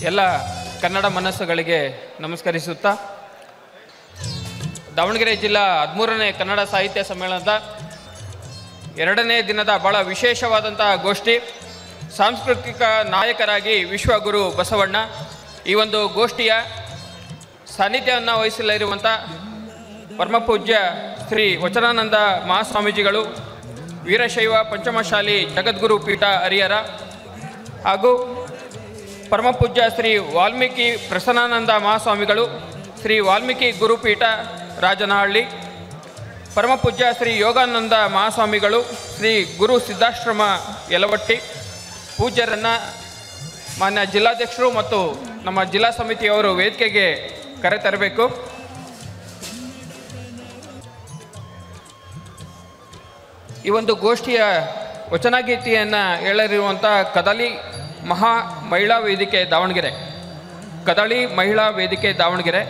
ಎಲ್ಲ ಕನ್ನಡ ಮನಸ್ಸುಗಳಿಗೆ ನಮಸ್ಕರಿಸುತ್ತಾ ದಾವಣಗೆರೆ ಜಿಲ್ಲಾ 13ನೇ ಕನ್ನಡ ಸಾಹಿತ್ಯ ಸಮ್ಮೇಳನದ 2ನೇ ದಿನದ ಬಹಳ ವಿಶೇಷವಾದಂತಹ ಗೋಷ್ಠಿ ಸಾಂಸ್ಕೃತಿಕ ನಾಯಕರಾಗಿ ವಿಶ್ವಗುರು ಬಸವಣ್ಣ ಈ ಒಂದು ಗೋಷ್ಠಿಯ ಸಾನ್ನಿಧ್ಯವನ್ನು ವಹಿಸಲಿರುವಂಥ ಪರಮಪೂಜ್ಯ ಶ್ರೀ ವಚನಾನಂದ ಮಹಾಸ್ವಾಮೀಜಿಗಳು ವೀರಶೈವ ಪಂಚಮಶಾಲಿ ಜಗದ್ಗುರು ಪೀಠ ಹರಿಹರ ಹಾಗೂ ಪರಮಪೂಜ್ಯ ಶ್ರೀ ವಾಲ್ಮೀಕಿ ಪ್ರಸನ್ನಾನಂದ ಮಹಾಸ್ವಾಮಿಗಳು ಶ್ರೀ ವಾಲ್ಮೀಕಿ ಗುರುಪೀಠ ರಾಜನಹಳ್ಳಿ ಪರಮಪೂಜ್ಯ ಶ್ರೀ ಯೋಗಾನಂದ ಮಹಾಸ್ವಾಮಿಗಳು ಶ್ರೀ ಗುರು ಸಿದ್ಧಾಶ್ರಮ ಯಲವಟ್ಟಿ ಪೂಜ್ಯರನ್ನು ಮಾನ್ಯ ಜಿಲ್ಲಾಧ್ಯಕ್ಷರು ಮತ್ತು ನಮ್ಮ ಜಿಲ್ಲಾ ಸಮಿತಿಯವರು ವೇದಿಕೆಗೆ ಕರೆತರಬೇಕು. ಈ ಒಂದು ಗೋಷ್ಠಿಯ ವಚನಗೀತೆಯನ್ನು ಹೇಳಲಿರುವಂಥ ಕದಳಿ ಮಹಿಳಾ ವೇದಿಕೆ ದಾವಣಗೆರೆ, ಕದಳಿ ಮಹಿಳಾ ವೇದಿಕೆ ದಾವಣಗೆರೆ.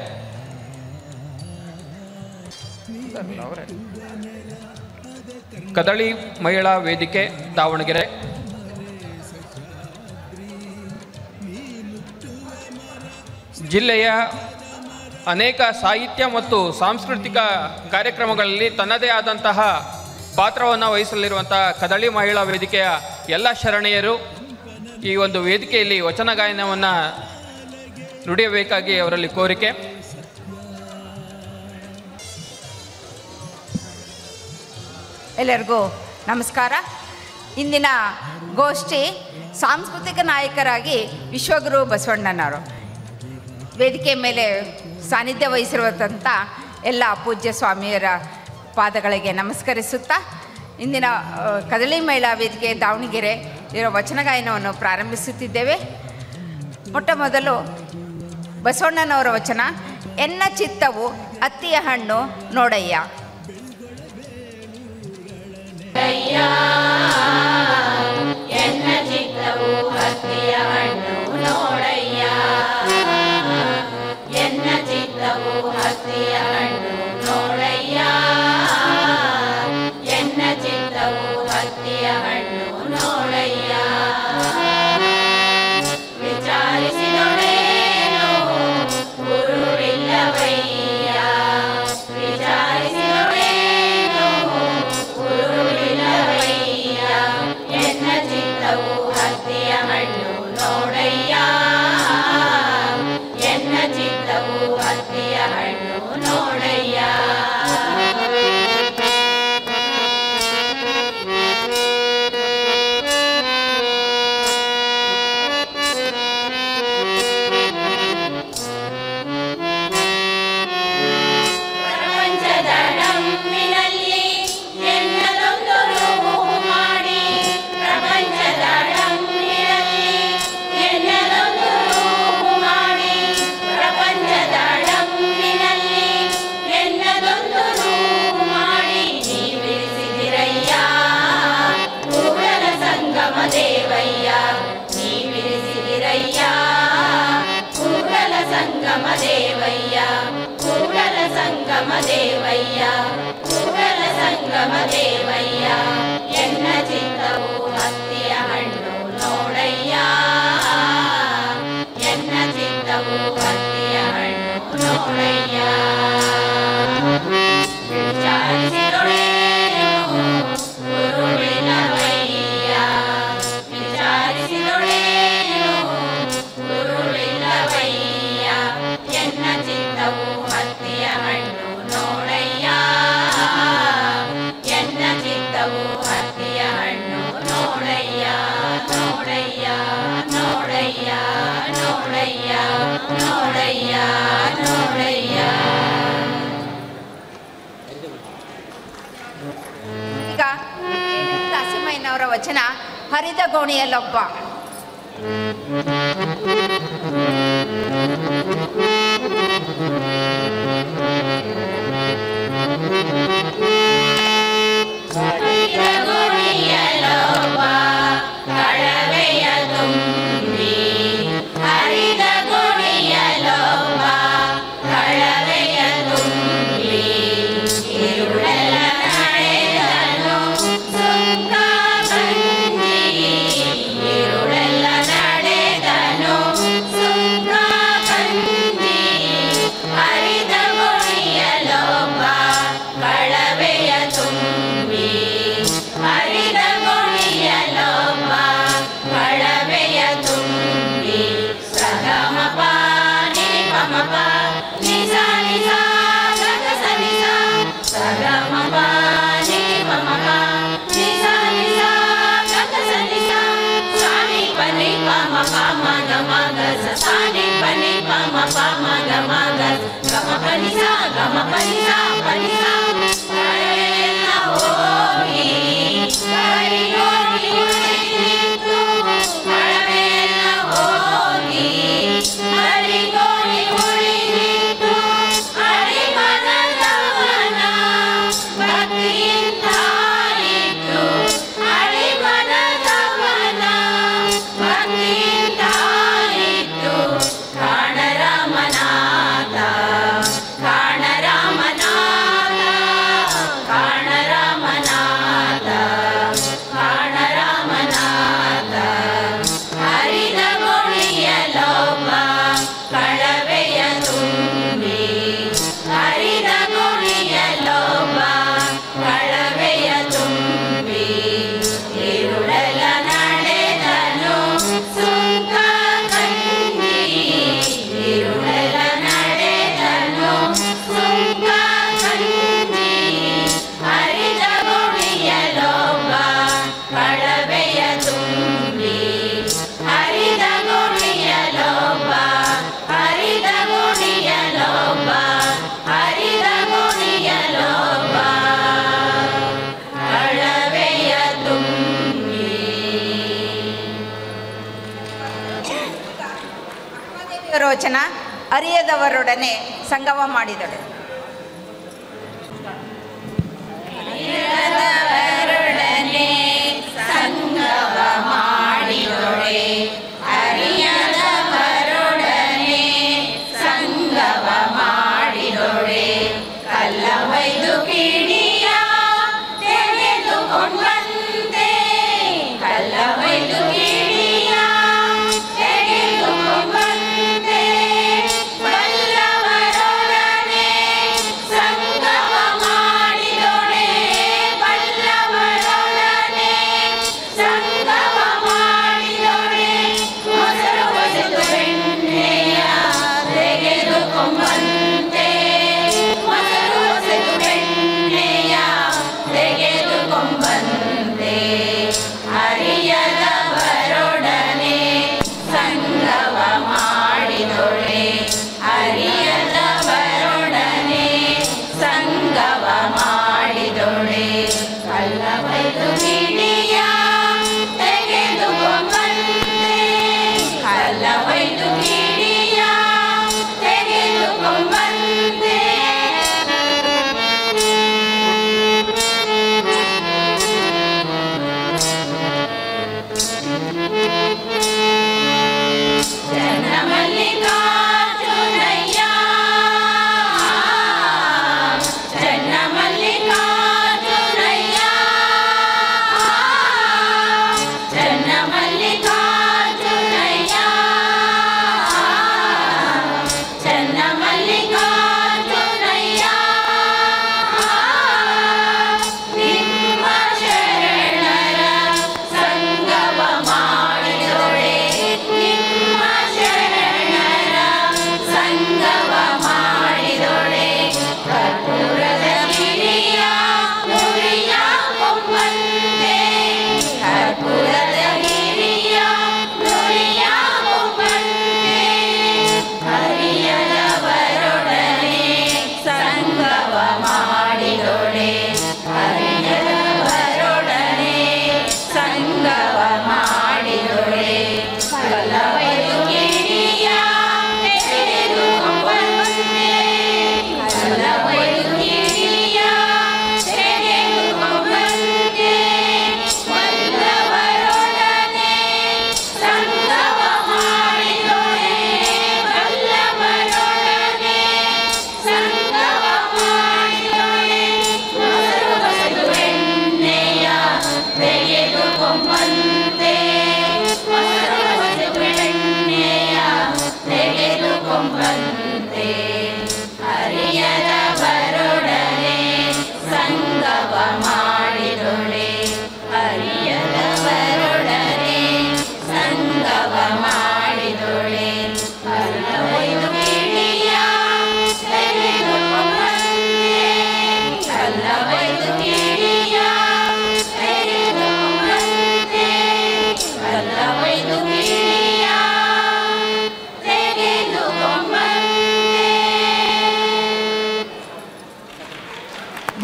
ಕದಳಿ ಮಹಿಳಾ ವೇದಿಕೆ ದಾವಣಗೆರೆ. ಜಿಲ್ಲೆಯ ಅನೇಕ ಸಾಹಿತ್ಯ ಮತ್ತು ಸಾಂಸ್ಕೃತಿಕ ಕಾರ್ಯಕ್ರಮಗಳಲ್ಲಿ ತನ್ನದೇ ಆದಂತಹ ಪಾತ್ರವನ್ನು ವಹಿಸಲಿರುವಂಥ ಕದಳಿ ಮಹಿಳಾ ವೇದಿಕೆಯ ಎಲ್ಲ ಶರಣೆಯರು ಈ ಒಂದು ವೇದಿಕೆಯಲ್ಲಿ ವಚನ ಗಾಯನವನ್ನು ನುಡಿಯಬೇಕಾಗಿ ಅವರಲ್ಲಿ ಕೋರಿಕೆ. ಎಲ್ಲರಿಗೂ ನಮಸ್ಕಾರ. ಇಂದಿನ ಗೋಷ್ಠಿ ಸಾಂಸ್ಕೃತಿಕ ನಾಯಕರಾಗಿ ವಿಶ್ವಗುರು ಬಸವಣ್ಣನವರು ವೇದಿಕೆ ಮೇಲೆ ಸಾನ್ನಿಧ್ಯ ವಹಿಸಿರುವಂಥ ಎಲ್ಲ ಪೂಜ್ಯ ಸ್ವಾಮಿಯರ ಪಾದಗಳಿಗೆ ನಮಸ್ಕರಿಸುತ್ತಾ ಇಂದಿನ ಕದಳಿ ಮಹಿಳಾ ವೇದಿಕೆ ದಾವಣಗೆರೆ ಇರೋ ವಚನ ಗಾಯನವನ್ನು ಪ್ರಾರಂಭಿಸುತ್ತಿದ್ದೇವೆ. ಮೊಟ್ಟ ಮೊದಲು ಬಸವಣ್ಣನವರ ವಚನ, ಎನ್ನ ಚಿತ್ತವು ಅತ್ತಿಯ ಹಣ್ಣು ನೋಡಯ್ಯ. ಎನ್ನ ಚಿತ್ತವು ಹತ್ತಿಯ ಹಣ್ಣು ನೋಡಯ್ಯ, ಎನ್ನ ಚಿತ್ತವು ಹತ್ತಿಯ ಹಣ್ಣು ನೋಡಯ್ಯ, ಎನ್ನ ಚಿತ್ತವು ಹತ್ತಿಯ ಹಣ್ಣು ನೋಡಯ್ಯ. ವಿಚಾರಿಸಿದೊಡೇನು ಗುರುವಿಲ್ಲವಯ್ಯ, ವಿಚಾರಿಸಿದೊಡೇನು ಗುರುವಿಲ್ಲವಯ್ಯ, ಎನ್ನ ಚಿತ್ತವು ಹತ್ತಿಯ ಹಣ್ಣು ನೋಡಯ್ಯ, ಎನ್ನ ಚಿತ್ತವು ಹತ್ತಿಯ ಹಣ್ಣು ನೋಡಯ್ಯ. ದೇವಯ್ಯ ಕೂಡಲ ಸಂಗಮ ದೇವಯ್ಯ, ಎನ್ನ ಚಿತ್ತವು ಹತ್ತಿಯ ಹಣ್ಣು ನೋಡಯ್ಯ, ಎನ್ನ ಚಿತ್ತವು ಹತ್ತಿಯ ಹಣ್ಣು ನೋಡಯ್ಯ. ವಿಚಾರಿಸಿದೊಡೇನು ಗುರುವಿಲ್ಲವಯ್ಯ, ವಿಚಾರಿಸಿದೊಡೇನು ಗುರುವಿಲ್ಲವಯ್ಯ, ಎನ್ನ ಚಿತ್ತವು ಹತ್ತಿಯ ಹಣ್ಣು ನೋಡಯ್ಯ, ಎನ್ನ ಚಿತ್ತವು ಹತ್ತಿಯ ಹಣ್ಣು ನೋಡಯ್ಯ, ನೋಡಯ್ಯ, ನೋಡಯ್ಯ, ನೋಡಯ್ಯ, ನೋಡಯ್ಯ, ನೋಡಯ್ಯ. ಈಗ ದಾಸಿಮಯ್ಯನವರ ವಚನ, ಹರಿದ ಗೋಣಿಯಲ್ಲೊಬ್ಬ. ಹರಿದ ಗೋಣಿಯಲ್ಲೊಬ್ಬ ಕಳವೆಯ ತುಂಬಿ, ಹರಿದ ಗೋಣಿಯಲ್ಲೊಬ್ಬ ಕಳವೆಯ ತುಂಬಿ, ಇರುಳೆಲ್ಲ ನಡೆದನು ಸುತ್ತ ಬಂಜಿ, ಇರುಳೆಲ್ಲ ನಡೆದನು ಪ ಮ ಗ ಮ ಗ ಸ ಸಾ ನಿ ಪ ಮ ಪ ಮ ಗ ಮ ಗ ಗ ಮ ಪ ನಿ ಸ ಗ ಮ ಪ ನಿ ಸ ಪ ನಿ ಸ ಕಳೆಲ್ಲ ಹೋಗಿ ಹರಿ ಗೋಣಿ ಉಳಿದಿತ್ತು ಕಳೆಲ್ಲ ಹೋಗಿ ಹರಿ ಗೋಣಿ ಉಳಿದಿತ್ತು ಹರಿ ಮನದವನ ಭಕ್ತಿಯಿಂದ ಇತ್ತು ಹರಿ ಮನದವನ ಭಕ್ತಿಯಿಂದ ಇತ್ತು ಕಾಣರಾಮನಾಥ ಕಾಣರಾಮನಾಥ ಕಾಣರಾಮನಾಥ ಕಾಣರಾಮನಾಥ ಹರಿದ ಗುಣಿಯಲೊಬ್ಬ ಕಳವೆಯ ತುಂಬಿ ಹರಿದ ಗುಣಿಯಲೊಬ್ಬ ಕಳವೆಯ ತುಂಬಿ ഇരുളല ನಡೆದನು ಸುಂಕ ಕಂಜಿ ഇരുಳಲ ನಡೆದನು ಸುಂಕ ಕಂಜಿ ಹರಿದ ಗುಣಿಯಲೊಬ್ಬ ಕಳವೆಯ ತುಂಬಿ ಹರಿದ ಗುಣಿಯಲೊಬ್ಬ ಹರಿದ ಗುಣಿಯಲೊಬ್ಬ ಹರಿದ ಗುಣಿಯಲೊಬ್ಬ ಕಳವೆಯ ತುಂಬಿ ರೋಚನ ಅರಿಯದವರೊಡನೆ ಸಂಗಮ ಮಾಡಿದಳು. ಅರಿಯದವರೊಡನೆ ಸಂಗಮ ಮಾಡಿದೊಡೆ ಅರಿಯದವರೊಡನೆ ಸಂಗಮ ಮಾಡಿದೊಡೆ ಕಲ್ಲವೈದು ಕಿಡಿಯ ತೆಗೆದುಕೊಂಡಂತೆ ಕಲ್ಲವೈದು ಕಿಡಿಯ ತೆಗೆದುಕೊಂಡಂತೆ ಬಲ್ಲವರೊಡನೆ ಸಂಗಮ ಮಾಡಿದೊಡೆ ಬಲ್ಲವರೊಡನೆ ಸಂಗಮ ಮಾಡಿದೊಡೆ ಮೊಸರು ಹೊಸತು ಬೆಣ್ಣೆಯ ತೆಗೆದುಕೊಂಬಂತೆ ಮೊಸರು ಹೊಸತು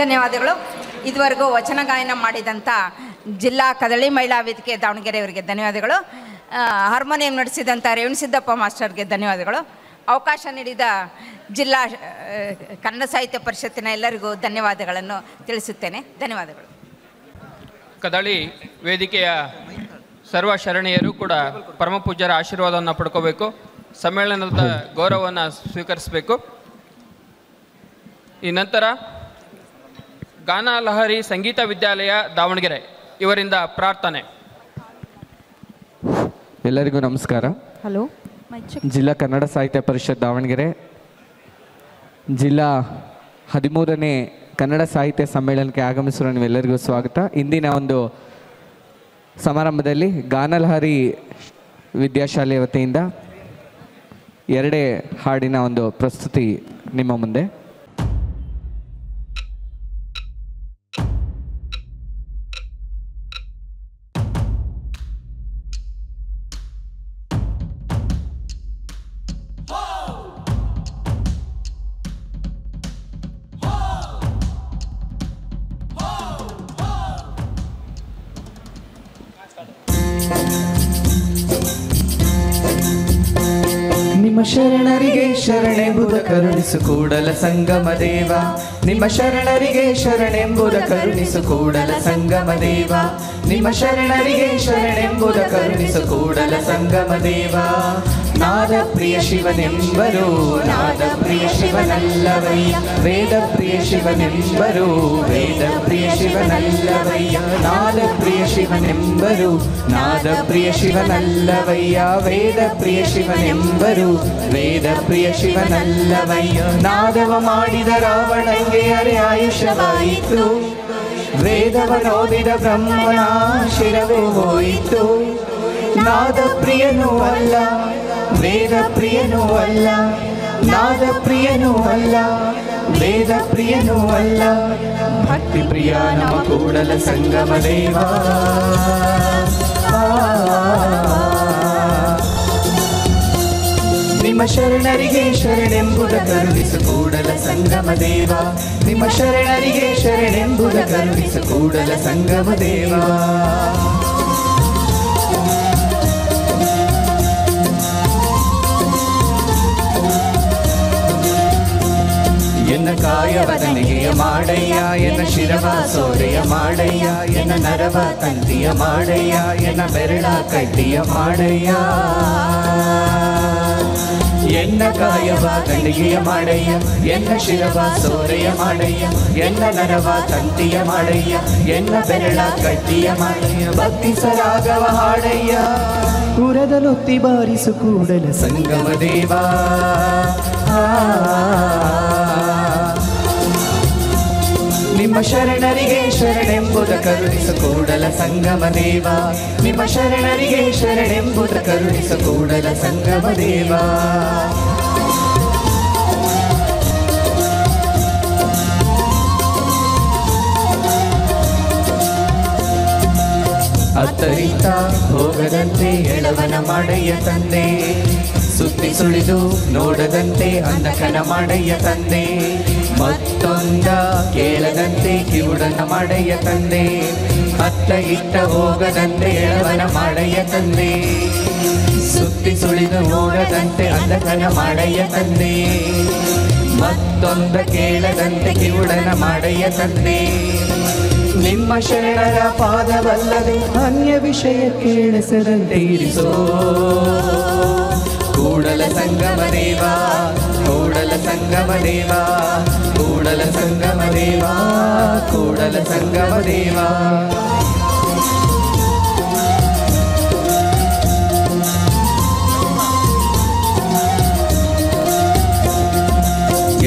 ಧನ್ಯವಾದಗಳು. ಇದುವರೆಗೂ ವಚನ ಗಾಯನ ಮಾಡಿದಂಥ ಜಿಲ್ಲಾ ಕದಳಿ ಮಹಿಳಾ ವೇದಿಕೆ ದಾವಣಗೆರೆಯವರಿಗೆ ಧನ್ಯವಾದಗಳು. ಹಾರ್ಮೋನಿಯಂ ನಡೆಸಿದಂಥ ರೇವಣಸಿದ್ದಪ್ಪ ಮಾಸ್ಟರ್ಗೆ ಧನ್ಯವಾದಗಳು. ಅವಕಾಶ ನೀಡಿದ ಜಿಲ್ಲಾ ಕನ್ನಡ ಸಾಹಿತ್ಯ ಪರಿಷತ್ತಿನ ಎಲ್ಲರಿಗೂ ಧನ್ಯವಾದಗಳನ್ನು ತಿಳಿಸುತ್ತೇನೆ. ಧನ್ಯವಾದಗಳು. ಕದಳಿ ವೇದಿಕೆಯ ಸರ್ವ ಶರಣೀಯರು ಕೂಡ ಪರಮಪೂಜ್ಯರ ಆಶೀರ್ವಾದವನ್ನು ಪಡ್ಕೋಬೇಕು. ಸಮ್ಮೇಳನದ ಗೌರವವನ್ನು ಸ್ವೀಕರಿಸಬೇಕು. ಈ ನಂತರ ಗಾನ ಲಹರಿ ಸಂಗೀತ ವಿದ್ಯಾಲಯ ದಾವಣಗೆರೆ ಇವರಿಂದ ಪ್ರಾರ್ಥನೆ. ಎಲ್ಲರಿಗೂ ನಮಸ್ಕಾರ. ಹಲೋ. ಜಿಲ್ಲಾ ಕನ್ನಡ ಸಾಹಿತ್ಯ ಪರಿಷತ್ ದಾವಣಗೆರೆ ಜಿಲ್ಲಾ 13ನೇ ಕನ್ನಡ ಸಾಹಿತ್ಯ ಸಮ್ಮೇಳನಕ್ಕೆ ಆಗಮಿಸಿರುವ ನೀವೆಲ್ಲರಿಗೂ ಸ್ವಾಗತ. ಇಂದಿನ ಒಂದು ಸಮಾರಂಭದಲ್ಲಿ ಗಾನಲಹರಿ ವಿದ್ಯಾಶಾಲೆಯ ವತಿಯಿಂದ 2 ಹಾಡಿನ ಒಂದು ಪ್ರಸ್ತುತಿ ನಿಮ್ಮ ಮುಂದೆ. ನಿಮ್ಮ ಶರಣರಿಗೆ ಶರಣೆಂಬುದ ಕರುಣಿಸು ಕೂಡಲ ಸಂಗಮ ದೇವ. ನಿಮ್ಮ ಶರಣರಿಗೆ ಶರಣೆಂಬುದ ಕರುಣಿಸು ಕೂಡಲ ಸಂಗಮ ದೇವ. ನಿಮ್ಮ ಶರಣರಿಗೆ ಶರಣೆಂಬುದ ಕರುಣಿಸು ಕೂಡಲ ಸಂಗಮ ದೇವ. ನಾದ ಪ್ರಿಯ ಶಿವನೆಂಬರು ನಾದ ಪ್ರಿಯ ಶಿವನಲ್ಲವಯ್ಯ. ವೇದ ಪ್ರಿಯ ಶಿವನೆಂಬರು ವೇದ ಪ್ರಿಯ ಶಿವನಲ್ಲವಯ್ಯ. ನಾದ ಪ್ರಿಯ ಶಿವನೆಂಬರು ನಾದ ಪ್ರಿಯ ಶಿವನಲ್ಲವಯ್ಯ. ವೇದ ಪ್ರಿಯ ಶಿವನೆಂಬರು ವೇದ ಪ್ರಿಯ ಶಿವನಲ್ಲವಯ್ಯ. ನಾದವ ಮಾಡಿದ ರಾವಣಂಗೆ ಅರೆ ಆಯುಷವಾಯಿತು. ವೇದವನೋದಿದ ಬ್ರಹ್ಮನ ಶಿರವೇ ಹೋಯಿತು. ನಾದ ಪ್ರಿಯನೂ ಅಲ್ಲ ವೇದ ಪ್ರಿಯನೂ ಅಲ್ಲ. ನಾದ ಪ್ರಿಯನೂ ಅಲ್ಲ ವೇದ ಪ್ರಿಯನೂ ಅಲ್ಲ. ಭಕ್ತಿ ಪ್ರಿಯ ನಮ ಕೂಡಲ ಸಂಗಮ ದೇವ. ನಿಮ್ಮ ಶರಣರಿಗೆ ಶರಣೆಂಬುದ ಕರುಣಿಸು ಕೂಡಲ ಸಂಗಮ ದೇವ. ನಿಮ್ಮ ಶರಣರಿಗೆ ಶರಣೆಂಬುದ ಕರುಣಿಸು ಕೂಡಲ ಸಂಗಮ ದೇವ. ಎನ್ನ ಕಾಯವದನೆಯ ಮಾಡಯ್ಯ. ಎನ್ನ ಶಿರವ ಸೋರೆಯ ಮಾಡಯ್ಯ. ಎನ್ನ ನರವ ತಂತಿಯ ಮಾಡಯ್ಯ. ಎನ್ನ ಬೆರಳ ಕಡ್ಡಿಯ ಮಾಡಯ್ಯ. ಎನ್ನ ಕಾಯವ ದಂಡಿಗೆಯ ಮಾಡಯ್ಯ. ಎನ್ನ ಶಿರವ ಸೋರೆಯ ಮಾಡಯ್ಯ. ಎನ್ನ ನರವ ತಂತಿಯ ಮಾಡಯ್ಯ. ಎನ್ನ ಬೆರಳ ಕಡ್ಡಿಯ ಮಾಡಯ್ಯ. ಭಕ್ತಿ ಸರಾಗವ ಹಾಡಯ್ಯ. ಉರದಲೊತ್ತಿ ಬಾರಿಸು ಕೂಡಲ ಸಂಗಮ ದೇವ. ನಿಮ್ಮ ಶರಣರಿಗೆ ಶರಣೆಂಬುದ ಕರುಣಿಸು ಕೂಡಲ ಸಂಗಮ ದೇವ. ನಿಮ್ಮ ಶರಣರಿಗೆ ಶರಣೆಂಬುದ ಕರುಣಿಸು ಕೂಡಲ ಸಂಗಮ ದೇವ. ಅತ್ತರಿತ ಹೋಗದಂತೆ ಎಳವನ ಮಾಡಯ್ಯ ತಂದೆ. ಸುತ್ತಿ ಸುಳಿದು ನೋಡದಂತೆ ಅನ್ನಕನ ಮಾಡಯ್ಯ ತಂದೆ. ಮತ್ತೊಂದ ಕೇಳದಂತೆ ಕಿವುಡನ ಮಾಡಯ್ಯ ತಂದೆ. ಅತ್ತ ಇತ್ತ ಹೋಗದಂತೆ ಎಳವನ ಮಾಡಯ್ಯ ತಂದೆ. ಸುತ್ತಿ ಸುಳಿದು ನೋಡದಂತೆ ಅನ್ನಕನ ಮಾಡಯ್ಯ ತಂದೆ. ಮತ್ತೊಂದ ಕೇಳದಂತೆ ಕಿವುಡನ ಮಾಡಯ್ಯ ತಂದೆ. ನಿಮ್ಮ ಶರಣರ ಪಾದವಲ್ಲದೆ ಅನ್ಯ ವಿಷಯ ಕೇಳಿಸದಂತೆ ಇರಿಸೋ ಕೂಡಲ ಸಂಗಮ ದೇವ. ಕೂಡಲ ಸಂಗಮ ದೇವ. ಕೂಡಲ ಸಂಗಮ ದೇವ. ಕೂಡಲ ಸಂಗಮ ದೇವ.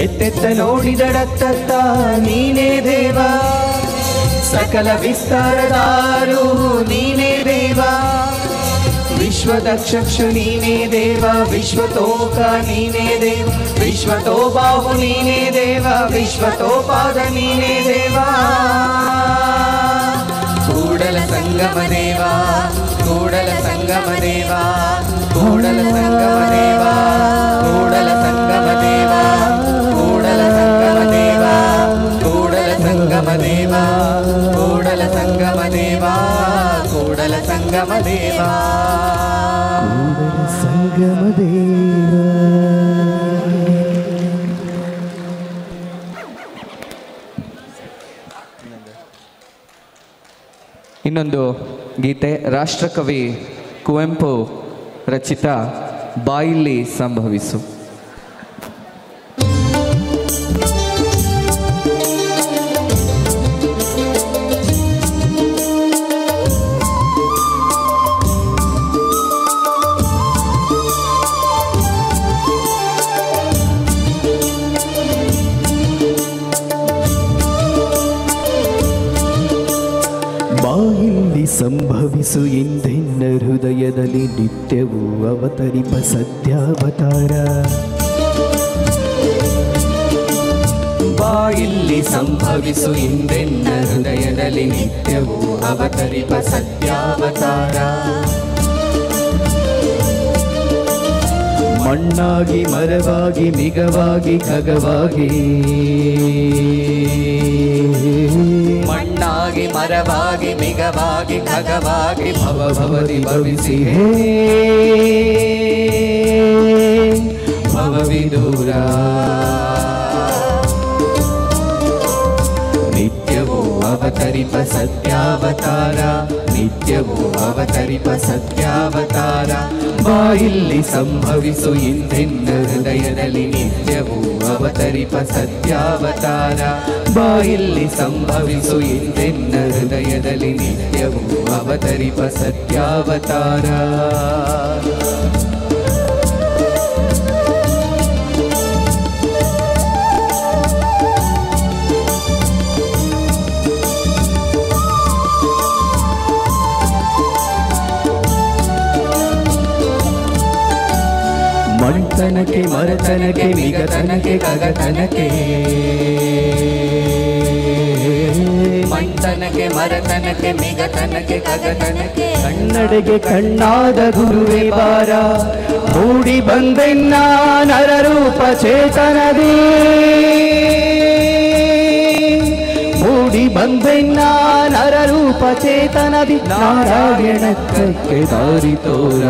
ಎತ್ತೆತ್ತ ನೋಡಿದಡತ್ತ ನೀನೇ ದೇವ. ಸಕಲ ವಿಸ್ತಾರದಾರು ನೀನೇ ದೇವ. ವಿಶ್ವದಕ್ಷಕ್ಷು ನೀನೇ ದೇವ. ವಿಶ್ವತೋಕ ನೀನೇ ದೇವ. ವಿಶ್ವತೋ ಬಾಹು ನೀನೇ ದೇವ. ವಿಶ್ವತೋ ಪಾದ ನೀನೇ ದೇವ. ಕೂಡಲ ಸಂಗಮ ದೇವ. ಕೂಡಲ ಸಂಗಮ ದೇವ. ಕೂಡಲ ಸಂಗಮ ದೇವ. ಕೂಡಲ ಸಂಗಮ ದೇವ. ಕೂಡಲ ಸಂಗಮ ದೇವ. ಕೂಡಲ ಸಂಗಮ ಕೂಡಲ ಸಂಗಮ ದೇವ. ಇನ್ನೊಂದು ಗೀತೆ ರಾಷ್ಟ್ರಕವಿ ಕುವೆಂಪು ರಚಿತ ಬಾಯಿಲ್ಲಿ ಸಂಭವಿಸು. ಬಾಯಿಲ್ಲಿ ಸಂಭವಿಸು ಎಂದೆನ್ನ ಹೃದಯದಲ್ಲಿ ನಿತ್ಯವೂ ಅವತರಿಪ ಸತ್ಯಾವತಾರ. ಬಾಯಿಲ್ಲಿ ಸಂಭವಿಸು ಎಂದೆನ್ನ ಹೃದಯದಲ್ಲಿ ನಿತ್ಯವೂ ಅವತರಿಪ ಸತ್ಯಾವತಾರ. ಮಣ್ಣಾಗಿ ಮರವಾಗಿ ಮಿಗವಾಗಿ ಖಗವಾಗಿ, ಮಣ್ಣಾಗಿ ಮರವಾಗಿ ಮಿಗವಾಗಿ ಖಗವಾಗಿ ಭವಭವದಿ ಭವಿಸಿ ಭವವಿದೂರ. ನಿತ್ಯವೂ ಅವತರಿಪ ಸತ್ಯಾವತಾರ, ನಿತ್ಯವೂ ಅವತರಿಪ ಸತ್ಯಾವತಾರ. ಬಾಯಿಲ್ಲಿ ಸಂಭವಿಸು ಎಂದೆನ್ನ ಹೃದಯದಲ್ಲಿ ನಿತ್ಯವೂ ಅವತರಿಪ ಸತ್ಯಾವತಾರ. ಬಾಯಿಲ್ಲಿ ಸಂಭವಿಸು ಎಂದೆನ್ನ ಹೃದಯದಲ್ಲಿ ನಿತ್ಯವೂ ಅವತರಿಪ ಸತ್ಯಾವತಾರ. ಮಣ್ತನಕ್ಕೆ ಮರತನಕ್ಕೆ ಮಿಗತನಕ್ಕೆ ಖಗತನಕ್ಕೆ, ಮಣ್ತನಕ್ಕೆ ಮರತನಕ್ಕೆ ಮಿಗತನಕ್ಕೆ ಖಗತನಕ್ಕೆ. ಕನ್ನಡೆಗೆ ಕಣ್ಣಾದ ಗುರುವೇ ಬಾರ, ಮೂಡಿ ಬಂದೆನ್ನ ನರರೂಪ ಚೇತನದಿ, ಮೂಡಿ ಬಂದೆನ್ನ ನರರೂಪ ಚೇತನದಿ. ನಾರಾಯಣಕ್ಕೆ ದಾರಿ ತೋರ.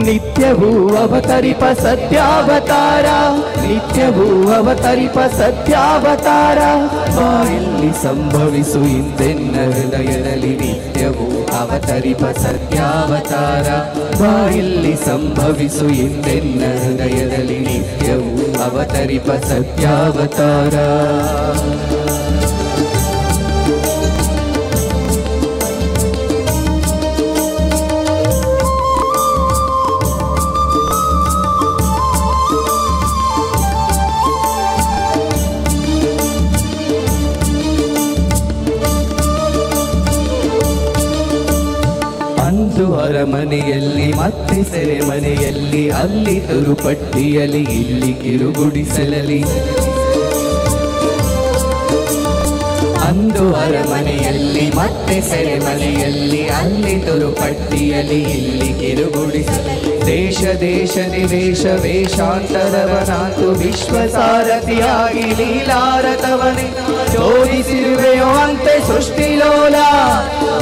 ನಿತ್ಯವೂ ಅವತರಿಪ ಸತ್ಯಾವತಾರ, ನಿತ್ಯವೂ ಅವತರಿಪ ಸತ್ಯಾವತಾರ. ಬಾಯಲ್ಲಿ ಸಂಭವಿಸು ಎಂದೆನ್ನ ಹೃದಯದಲ್ಲಿ ನಿತ್ಯವೂ ಅವತರಿಪ ಸತ್ಯಾವತಾರ. ಬಾಯಲ್ಲಿ ಸಂಭವಿಸು ಎಂದೆನ್ನ ಹೃದಯದಲ್ಲಿ ನಿತ್ಯವೂ ಅವತರಿಪ ಸತ್ಯಾವತಾರ. ಅಂದು ಅರಮನೆಯಲ್ಲಿ ಮತ್ತೆ ಸೆರೆಮನೆಯಲ್ಲಿ, ಅಲ್ಲಿ ತುರುಪಟ್ಟಿಯಲ್ಲಿ ಇಲ್ಲಿ ಕಿರುಗುಡಿಸಲಲಿ. ಅಂದು ಅರಮನೆಯಲ್ಲಿ ಮತ್ತೆ ಸೆರೆಮನೆಯಲ್ಲಿ, ಅಲ್ಲಿ ತುರುಪಟ್ಟಿಯಲ್ಲಿ ಇಲ್ಲಿ ಕಿರುಗುಡಿಸಲು. ದೇಶ ದೇಶ ನಿವೇಶ ವೇಷಾಂತರವನಾತು ವಿಶ್ವಸಾರಥಿಯಾಗಿ ಲೀಲಾರಥವನೇ. ಚೋದಿಸಿರುವೆಯೋ ಅಂತೆ ಸೃಷ್ಟಿಲೋಲ,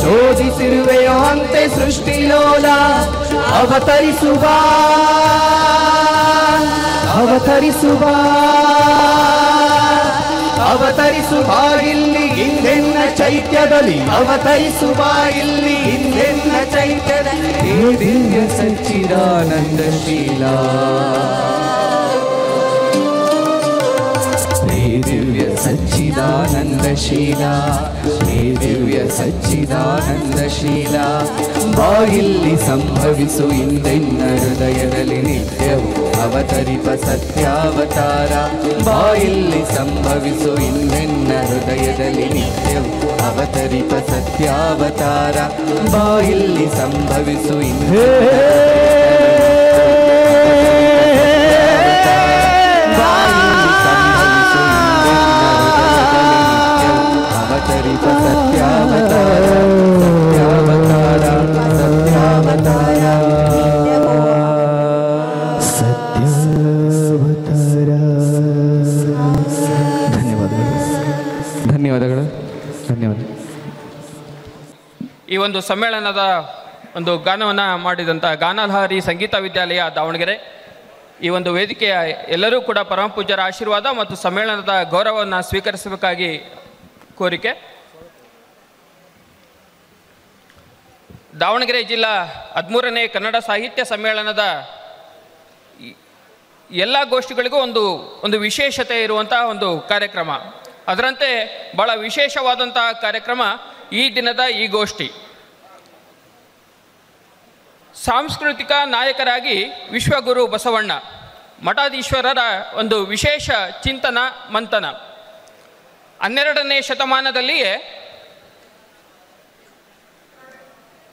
ಚೋದಿಸಿರುವೆಯೋ ಅಂತೆ ಸೃಷ್ಟಿಲೋಲ. ಅವತರಿಸುವ ಅವತರಿಸುವ ಅವತರಿಸುವ ಇಲ್ಲಿ ಹಿಂದೆನ್ನ ಚೈತ್ಯದಲ್ಲಿ, ಅವತರಿಸುವ ಇಲ್ಲಿ ಹಿಂದೆನ್ನ ಚೈತ್ಯದಲ್ಲಿ. ಹೇ ದಿವ್ಯ ಸಚ್ಚಿದಾನಂದ ಶೀಲ, ಹೇ ದಿವ್ಯ ಸಚ್ಚಿದಾನಂದ ಶೀಲ, ಹೇ ದಿವ್ಯ ಸಚ್ಚಿದಾನಂದ ಶೀಲ. ಬಾಯಿಲ್ಲಿ ಸಂಭವಿಸು ಎಂದೆನ್ನ ಹೃದಯದಲ್ಲಿ ನಿತ್ಯವೂ ಅವತರಿಪ ಸತ್ಯಾವತಾರ. ಬಾಯಿಲ್ಲಿ ಸಂಭವಿಸು ಎಂದೆನ್ನ ಹೃದಯದಲ್ಲಿ ನಿತ್ಯವೂ ಅವತರಿಪ ಸತ್ಯಾವತಾರ. ಬಾಯಿಲ್ಲಿ ಸಂಭವಿಸು ಅವತರಿಪ ಸತ್ಯಾವತಾರ, ಸತ್ಯಾವತಾರ, ಸತ್ಯಾವತಾರ, ಸತ್ಯಾವತಾರ. ಧನ್ಯವಾದಗಳು, ಧನ್ಯವಾದಗಳು, ಧನ್ಯವಾದ. ಈ ಒಂದು ಸಮ್ಮೇಳನದ ಒಂದು ಗಾನವನ್ನು ಮಾಡಿದಂಥ ಗಾನಲಹರಿ ಸಂಗೀತ ವಿದ್ಯಾಲಯ ದಾವಣಗೆರೆ, ಈ ಒಂದು ವೇದಿಕೆಯ ಎಲ್ಲರೂ ಕೂಡ ಪರಮ ಪೂಜ್ಯರ ಆಶೀರ್ವಾದ ಮತ್ತು ಸಮ್ಮೇಳನದ ಗೌರವವನ್ನು ಸ್ವೀಕರಿಸಬೇಕಾಗಿ ಕೋರಿಕೆ. ದಾವಣಗೆರೆ ಜಿಲ್ಲಾ 13ನೇ ಕನ್ನಡ ಸಾಹಿತ್ಯ ಸಮ್ಮೇಳನದ ಎಲ್ಲ ಗೋಷ್ಠಿಗಳಿಗೂ ಒಂದು ವಿಶೇಷತೆ ಇರುವಂಥ ಒಂದು ಕಾರ್ಯಕ್ರಮ. ಅದರಂತೆ ಭಾಳ ವಿಶೇಷವಾದಂಥ ಕಾರ್ಯಕ್ರಮ ಈ ದಿನದ ಈ ಗೋಷ್ಠಿ. ಸಾಂಸ್ಕೃತಿಕ ನಾಯಕರಾಗಿ ವಿಶ್ವಗುರು ಬಸವಣ್ಣ ಮಠಾಧೀಶ್ವರರ ಒಂದು ವಿಶೇಷ ಚಿಂತನ ಮಂಥನ. 12ನೇ ಶತಮಾನದಲ್ಲಿಯೇ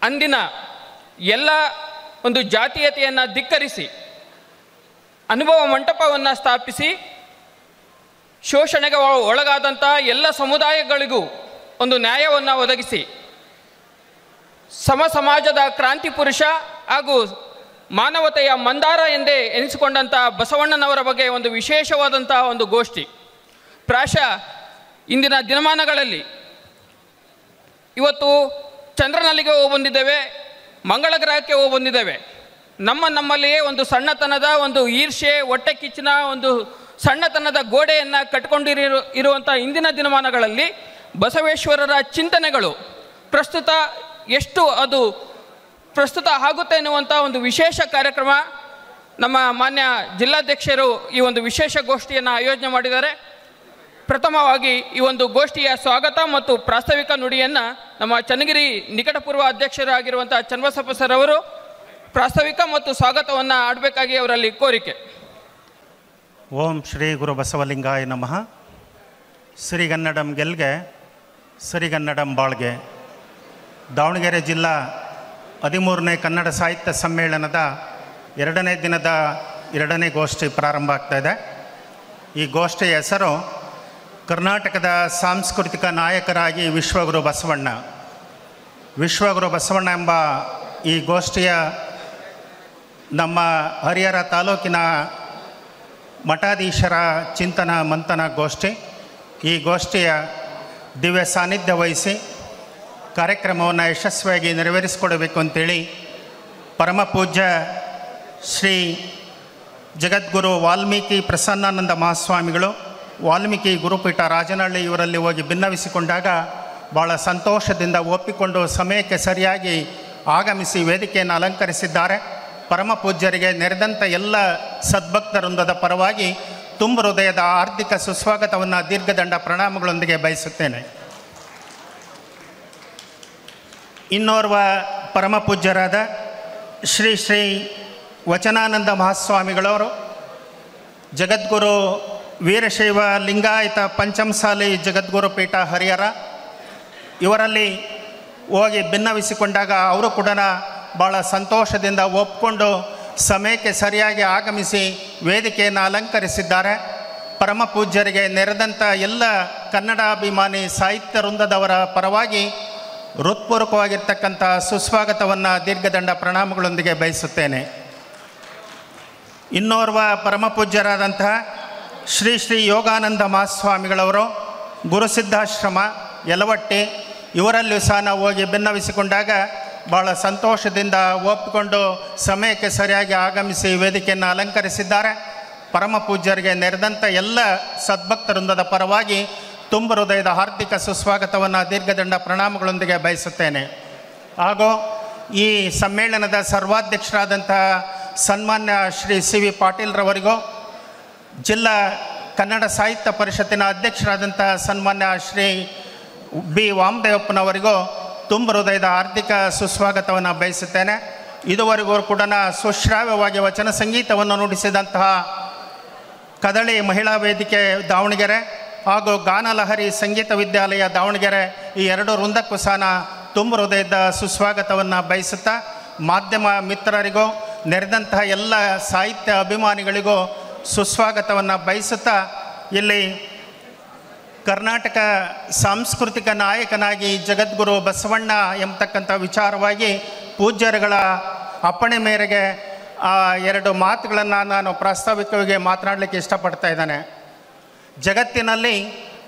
ಅಂದಿನ ಎಲ್ಲ ಒಂದು ಜಾತೀಯತೆಯನ್ನು ಧಿಕ್ಕರಿಸಿ ಅನುಭವ ಮಂಟಪವನ್ನು ಸ್ಥಾಪಿಸಿ ಶೋಷಣೆಗೆ ಒಳಗಾದಂಥ ಎಲ್ಲ ಸಮುದಾಯಗಳಿಗೂ ಒಂದು ನ್ಯಾಯವನ್ನು ಒದಗಿಸಿ ಸಮಾಜದ ಕ್ರಾಂತಿ ಪುರುಷ ಹಾಗೂ ಮಾನವತೆಯ ಮಂದಾರ ಎಂದೇ ಎನಿಸಿಕೊಂಡಂಥ ಬಸವಣ್ಣನವರ ಬಗ್ಗೆ ಒಂದು ವಿಶೇಷವಾದಂಥ ಒಂದು ಗೋಷ್ಠಿ. ಪ್ರಾಯಶಃ ಇಂದಿನ ದಿನಮಾನಗಳಲ್ಲಿ ಇವತ್ತು ಚಂದ್ರನಲ್ಲಿಗೆ ಹೋಗಿ ಬಂದಿದ್ದೇವೆ, ಮಂಗಳ ಗ್ರಹಕ್ಕೆ ಹೋಗಿ ಬಂದಿದ್ದೇವೆ. ನಮ್ಮಲ್ಲಿಯೇ ಒಂದು ಸಣ್ಣತನದ ಒಂದು ಈರ್ಷೆ, ಹೊಟ್ಟೆ ಕಿಚ್ಚಿನ ಒಂದು ಸಣ್ಣತನದ ಗೋಡೆಯನ್ನು ಕಟ್ಕೊಂಡಿರುವಂಥ ಇಂದಿನ ದಿನಮಾನಗಳಲ್ಲಿ ಬಸವೇಶ್ವರರ ಚಿಂತನೆಗಳು ಪ್ರಸ್ತುತ ಆಗುತ್ತೆ ಎನ್ನುವಂಥ ಒಂದು ವಿಶೇಷ ಕಾರ್ಯಕ್ರಮ ನಮ್ಮ ಮಾನ್ಯ ಜಿಲ್ಲಾಧ್ಯಕ್ಷರು ಈ ಒಂದು ವಿಶೇಷ ಗೋಷ್ಠಿಯನ್ನು ಆಯೋಜನೆ ಮಾಡಿದ್ದಾರೆ. ಪ್ರಥಮವಾಗಿ ಈ ಒಂದು ಗೋಷ್ಠಿಯ ಸ್ವಾಗತ ಮತ್ತು ಪ್ರಾಸ್ತಾವಿಕ ನುಡಿಯನ್ನು ನಮ್ಮ ಚನ್ನಗಿರಿ ನಿಕಟಪೂರ್ವ ಅಧ್ಯಕ್ಷರಾಗಿರುವಂಥ ಚನ್ನಬಸಪ್ಪ ಸರ್ ಅವರು ಪ್ರಾಸ್ತಾವಿಕ ಮತ್ತು ಸ್ವಾಗತವನ್ನು ಆಡಬೇಕಾಗಿ ಅವರಲ್ಲಿ ಕೋರಿಕೆ. ಓಂ ಶ್ರೀ ಗುರು ಬಸವಲಿಂಗಾಯ ನಮಃ. ಸಿರಿಗನ್ನಡಂ ಗೆಲ್ಗೆ ಸಿರಿಗನ್ನಡಂ ಬಾಳ್ಗೆ. ದಾವಣಗೆರೆ ಜಿಲ್ಲಾ 13ನೇ ಕನ್ನಡ ಸಾಹಿತ್ಯ ಸಮ್ಮೇಳನದ 2ನೇ ದಿನದ 2ನೇ ಗೋಷ್ಠಿ ಪ್ರಾರಂಭ ಆಗ್ತಾಯಿದೆ. ಈ ಗೋಷ್ಠಿಯ ಹೆಸರು ಕರ್ನಾಟಕದ ಸಾಂಸ್ಕೃತಿಕ ನಾಯಕರಾಗಿ ವಿಶ್ವಗುರು ಬಸವಣ್ಣ. ವಿಶ್ವಗುರು ಬಸವಣ್ಣ ಎಂಬ ಈ ಗೋಷ್ಠಿಯ ನಮ್ಮ ಹರಿಹರ ತಾಲೂಕಿನ ಮಠಾಧೀಶರ ಚಿಂತನ ಮಂಥನ ಗೋಷ್ಠಿ. ಈ ಗೋಷ್ಠಿಯ ದಿವ್ಯ ಸಾನ್ನಿಧ್ಯ ವಹಿಸಿ ಕಾರ್ಯಕ್ರಮವನ್ನು ಯಶಸ್ವಿಯಾಗಿ ನೆರವೇರಿಸಿಕೊಡಬೇಕು ಅಂತೇಳಿ ಪರಮ ಪೂಜ್ಯ ಶ್ರೀ ಜಗದ್ಗುರು ವಾಲ್ಮೀಕಿ ಪ್ರಸನ್ನಾನಂದ ಮಹಾಸ್ವಾಮಿಗಳು ವಾಲ್ಮೀಕಿ ಗುರುಪೀಠ ರಾಜನಹಳ್ಳಿ ಇವರಲ್ಲಿ ಹೋಗಿ ಭಿನ್ನವಿಸಿಕೊಂಡಾಗ ಭಾಳ ಸಂತೋಷದಿಂದ ಒಪ್ಪಿಕೊಂಡು ಸಮಯಕ್ಕೆ ಸರಿಯಾಗಿ ಆಗಮಿಸಿ ವೇದಿಕೆಯನ್ನು ಅಲಂಕರಿಸಿದ್ದಾರೆ. ಪರಮ ಪೂಜ್ಯರಿಗೆ ನೆರೆದಂಥ ಎಲ್ಲ ಸದ್ಭಕ್ತ ವೃಂದದ ಪರವಾಗಿ ತುಂಬ ಹೃದಯದ ಆರ್ಥಿಕ ಸುಸ್ವಾಗತವನ್ನು ದೀರ್ಘದಂಡ ಪ್ರಣಾಮಗಳೊಂದಿಗೆ ಬಯಸುತ್ತೇನೆ. ಇನ್ನೋರ್ವ ಪರಮ ಪೂಜ್ಯರಾದ ಶ್ರೀ ಶ್ರೀ ವಚನಾನಂದ ಮಹಾಸ್ವಾಮಿಗಳವರು ಜಗದ್ಗುರು ವೀರಶೈವ ಲಿಂಗಾಯತ ಪಂಚಮಸಾಲಿ ಜಗದ್ಗುರು ಪೀಠ ಹರಿಹರ ಇವರಲ್ಲಿ ಹೋಗಿ ಭಿನ್ನವಿಸಿಕೊಂಡಾಗ ಅವರು ಕೂಡ ಭಾಳ ಸಂತೋಷದಿಂದ ಒಪ್ಪಿಕೊಂಡು ಸಮಯಕ್ಕೆ ಸರಿಯಾಗಿ ಆಗಮಿಸಿ ವೇದಿಕೆಯನ್ನು ಅಲಂಕರಿಸಿದ್ದಾರೆ. ಪರಮ ಪೂಜ್ಯರಿಗೆ ನೆರೆದಂಥ ಎಲ್ಲ ಕನ್ನಡಾಭಿಮಾನಿ ಸಾಹಿತ್ಯ ವೃಂದದವರ ಪರವಾಗಿ ಹೃತ್ಪೂರ್ವಕವಾಗಿರ್ತಕ್ಕಂಥ ಸುಸ್ವಾಗತವನ್ನು ದೀರ್ಘದಂಡ ಪ್ರಣಾಮಗಳೊಂದಿಗೆ ಬಯಸುತ್ತೇನೆ. ಇನ್ನೋರ್ವ ಪರಮ ಪೂಜ್ಯರಾದಂತಹ ಶ್ರೀ ಶ್ರೀ ಯೋಗಾನಂದ ಮಹಾಸ್ವಾಮಿಗಳವರು ಗುರುಸಿದ್ಧಾಶ್ರಮ ಯಲವಟ್ಟಿ ಇವರಲ್ಲಿಯೂ ಸಹ ನಾವು ಹೋಗಿ ಭಿನ್ನವಿಸಿಕೊಂಡಾಗ ಭಾಳ ಸಂತೋಷದಿಂದ ಒಪ್ಪಿಕೊಂಡು ಸಮಯಕ್ಕೆ ಸರಿಯಾಗಿ ಆಗಮಿಸಿ ವೇದಿಕೆಯನ್ನು ಅಲಂಕರಿಸಿದ್ದಾರೆ. ಪರಮ ಪೂಜ್ಯರಿಗೆ ನೆರೆದಂಥ ಎಲ್ಲ ಸದ್ಭಕ್ತ ವೃಂದದ ಪರವಾಗಿ ತುಂಬ ಹೃದಯದ ಹಾರ್ದಿಕ ಸುಸ್ವಾಗತವನ್ನು ದೀರ್ಘದಂಡ ಪ್ರಣಾಮಗಳೊಂದಿಗೆ ಬಯಸುತ್ತೇನೆ. ಹಾಗೂ ಈ ಸಮ್ಮೇಳನದ ಸರ್ವಾಧ್ಯಕ್ಷರಾದಂತಹ ಸನ್ಮಾನ್ಯ ಶ್ರೀ ಸಿ ವಿ ಪಾಟೀಲ್ರವರಿಗೂ, ಜಿಲ್ಲಾ ಕನ್ನಡ ಸಾಹಿತ್ಯ ಪರಿಷತ್ತಿನ ಅಧ್ಯಕ್ಷರಾದಂತಹ ಸನ್ಮಾನ್ಯ ಶ್ರೀ ಬಿ ವಾಮದೇವಪ್ಪನವರಿಗೂ ತುಂಬ ಹೃದಯದ ಹಾರ್ದಿಕ ಸುಸ್ವಾಗತವನ್ನು ಬಯಸುತ್ತೇನೆ. ಇದುವರೆಗೂ ಕೂಡ ಸುಶ್ರಾವ್ಯವಾಗಿ ವಚನ ಸಂಗೀತವನ್ನು ನುಡಿಸಿದಂತಹ ಕದಳಿ ಮಹಿಳಾ ವೇದಿಕೆ ದಾವಣಗೆರೆ ಹಾಗೂ ಗಾನಲಹರಿ ಸಂಗೀತ ವಿದ್ಯಾಲಯ ದಾವಣಗೆರೆ ಈ ಎರಡು ವೃಂದಕ್ಕೂ ಸಹ ತುಂಬ ಹೃದಯದ ಸುಸ್ವಾಗತವನ್ನು ಬಯಸುತ್ತಾ, ಮಾಧ್ಯಮ ಮಿತ್ರರಿಗೂ ನೆರೆದಂತಹ ಎಲ್ಲ ಸಾಹಿತ್ಯ ಅಭಿಮಾನಿಗಳಿಗೂ ಸುಸ್ವಾಗತವನ್ನು ಬಯಸುತ್ತಾ, ಇಲ್ಲಿ ಕರ್ನಾಟಕ ಸಾಂಸ್ಕೃತಿಕ ನಾಯಕನಾಗಿ ಜಗದ್ಗುರು ಬಸವಣ್ಣ ಎಂಬತಕ್ಕಂಥ ವಿಚಾರವಾಗಿ ಪೂಜ್ಯರುಗಳ ಅಪ್ಪಣೆ ಮೇರೆಗೆ ಎರಡು ಮಾತುಗಳನ್ನು ನಾನು ಪ್ರಾಸ್ತಾವಿಕವಾಗಿ ಮಾತನಾಡಲಿಕ್ಕೆ ಇಷ್ಟಪಡ್ತಾ ಇದ್ದೇನೆ. ಜಗತ್ತಿನಲ್ಲಿ